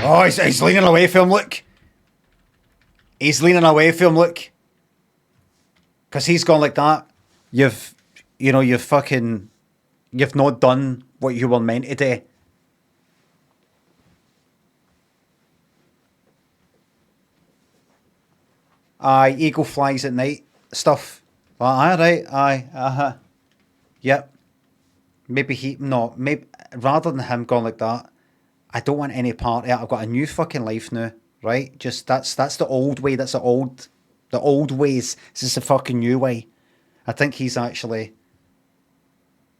Oh, he's leaning away from him, look. He's leaning away from him, look. Because he's gone like that. You've not done what you were meant to do. Aye, eagle flies at night stuff. Aye, right, aye, uh-huh. Yep. Maybe rather than him going like that, I don't want any part of it. I've got a new fucking life now, right? Just that's the old way. That's the old ways. This is the fucking new way. I think he's actually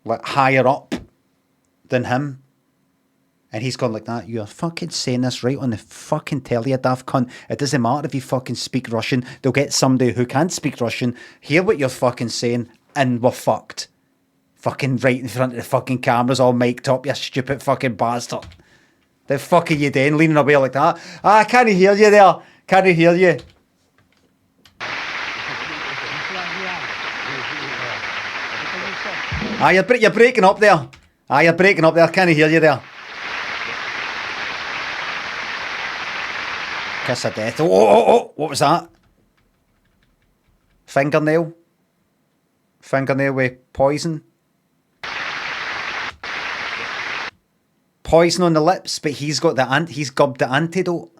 like higher up than him. And he's gone like that. You're fucking saying this right on the fucking telly, you daft cunt. It doesn't matter if you fucking speak Russian. They'll get somebody who can speak Russian, hear what you're fucking saying, and we're fucked. Fucking right in front of the fucking cameras, all mic'd up, you stupid fucking bastard. The fuck are you doing, leaning away like that? I can't hear you there. Can't hear you. You're breaking up there. You're breaking up there. Can't hear you there. Kiss of death. Oh, what was that? Fingernail with poison. Poison on the lips, but he's gubbed the antidote.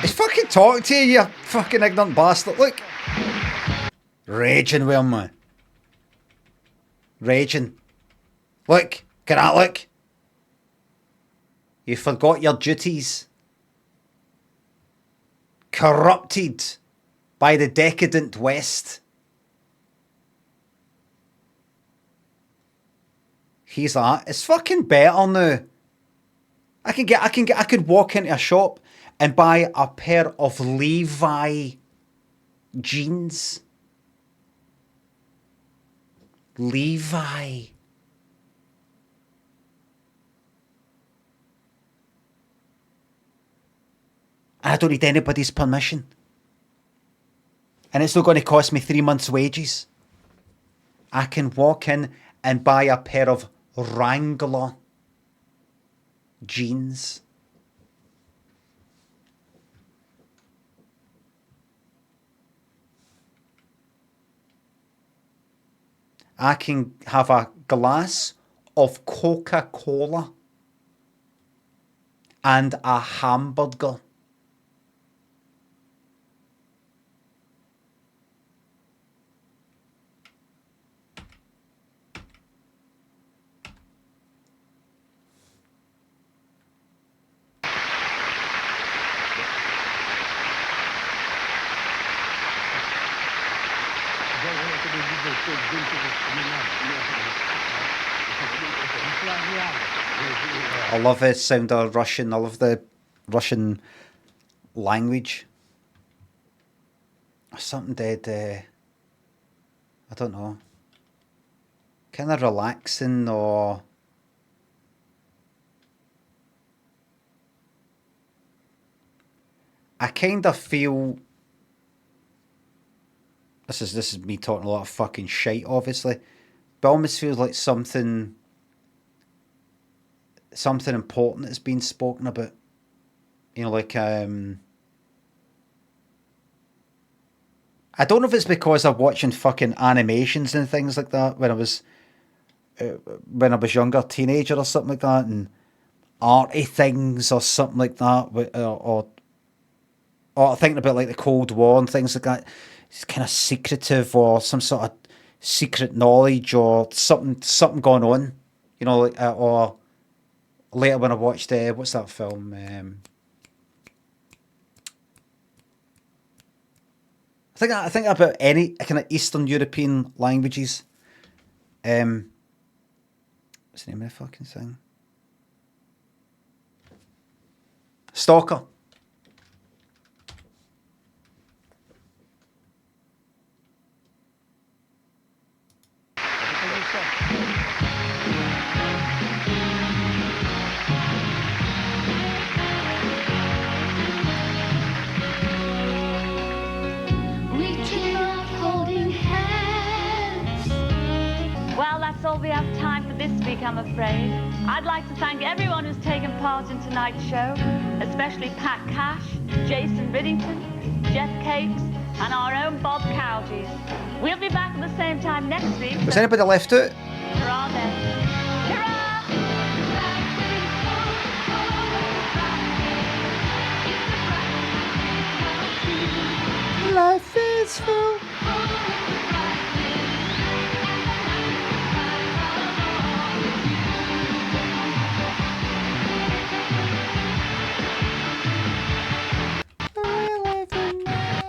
He's fucking talking to you, you fucking ignorant bastard. Look. Raging with him, man. Raging. Look. Can I look? You forgot your duties. Corrupted by the decadent West. He's like, it's fucking better now. I could walk into a shop and buy a pair of Levi jeans. Levi. I don't need anybody's permission. And it's not going to cost me 3 months' wages. I can walk in and buy a pair of Wrangler jeans. I can have a glass of Coca-Cola and a hamburger. I love the sound of Russian. I love the Russian language. Something dead, I don't know, kind of relaxing, or I kind of feel, this is me talking a lot of fucking shite, obviously, but almost feels like something important that's been spoken about. You know, like, I don't know if it's because I'm watching fucking animations and things like that when I was younger, teenager or something like that, and arty things or something like that, or thinking about like the Cold War and things like that. It's kind of secretive, or some sort of secret knowledge, or something going on. You know, like, or later when I watched what's that film? I think about any kind of Eastern European languages. What's the name of the fucking thing? Stalker. Well, that's all we have time for this week, I'm afraid. I'd like to thank everyone who's taken part in tonight's show, especially Pat Cash, Jason Riddington, Jeff Cakes, and our own Bob Cowgies. We'll be back at the same time next week. Was anybody left out? Hurrah then. Life is full.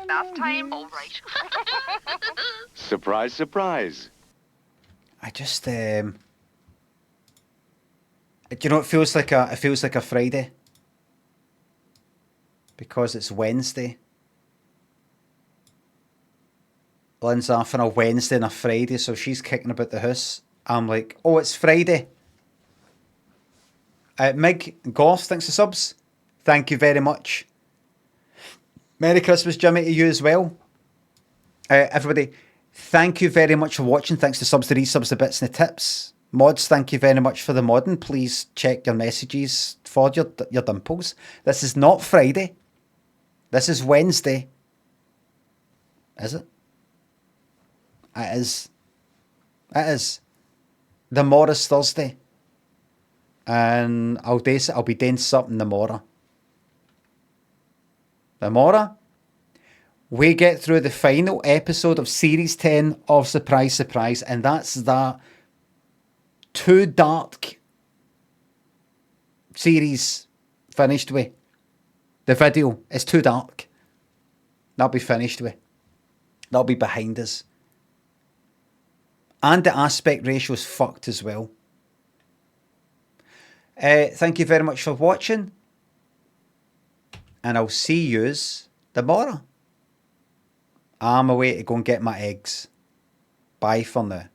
Last time, all right. Surprise, surprise. I just, you know, it feels like a Friday because it's Wednesday. Lynn's off on a Wednesday and a Friday, so she's kicking about the house. I'm like, oh, it's Friday. Mig Goff, thanks for subs. Thank you very much. Merry Christmas, Jimmy, to you as well. Everybody, thank you very much for watching. Thanks to subs, the resubs, the bits and the tips. Mods, thank you very much for the modding. Please check your messages for your dimples. This is not Friday. This is Wednesday. Is it? It is. It is. The morrow's Thursday. And I'll be doing something tomorrow. Tomorrow, we get through the final episode of Series 10 of Surprise Surprise, and that's that Too Dark series finished with. The video is too dark. That'll be finished with. That'll be behind us. And the aspect ratio is fucked as well. Thank you very much for watching. And I'll see yous tomorrow. I'm away to go and get my eggs. Bye for now.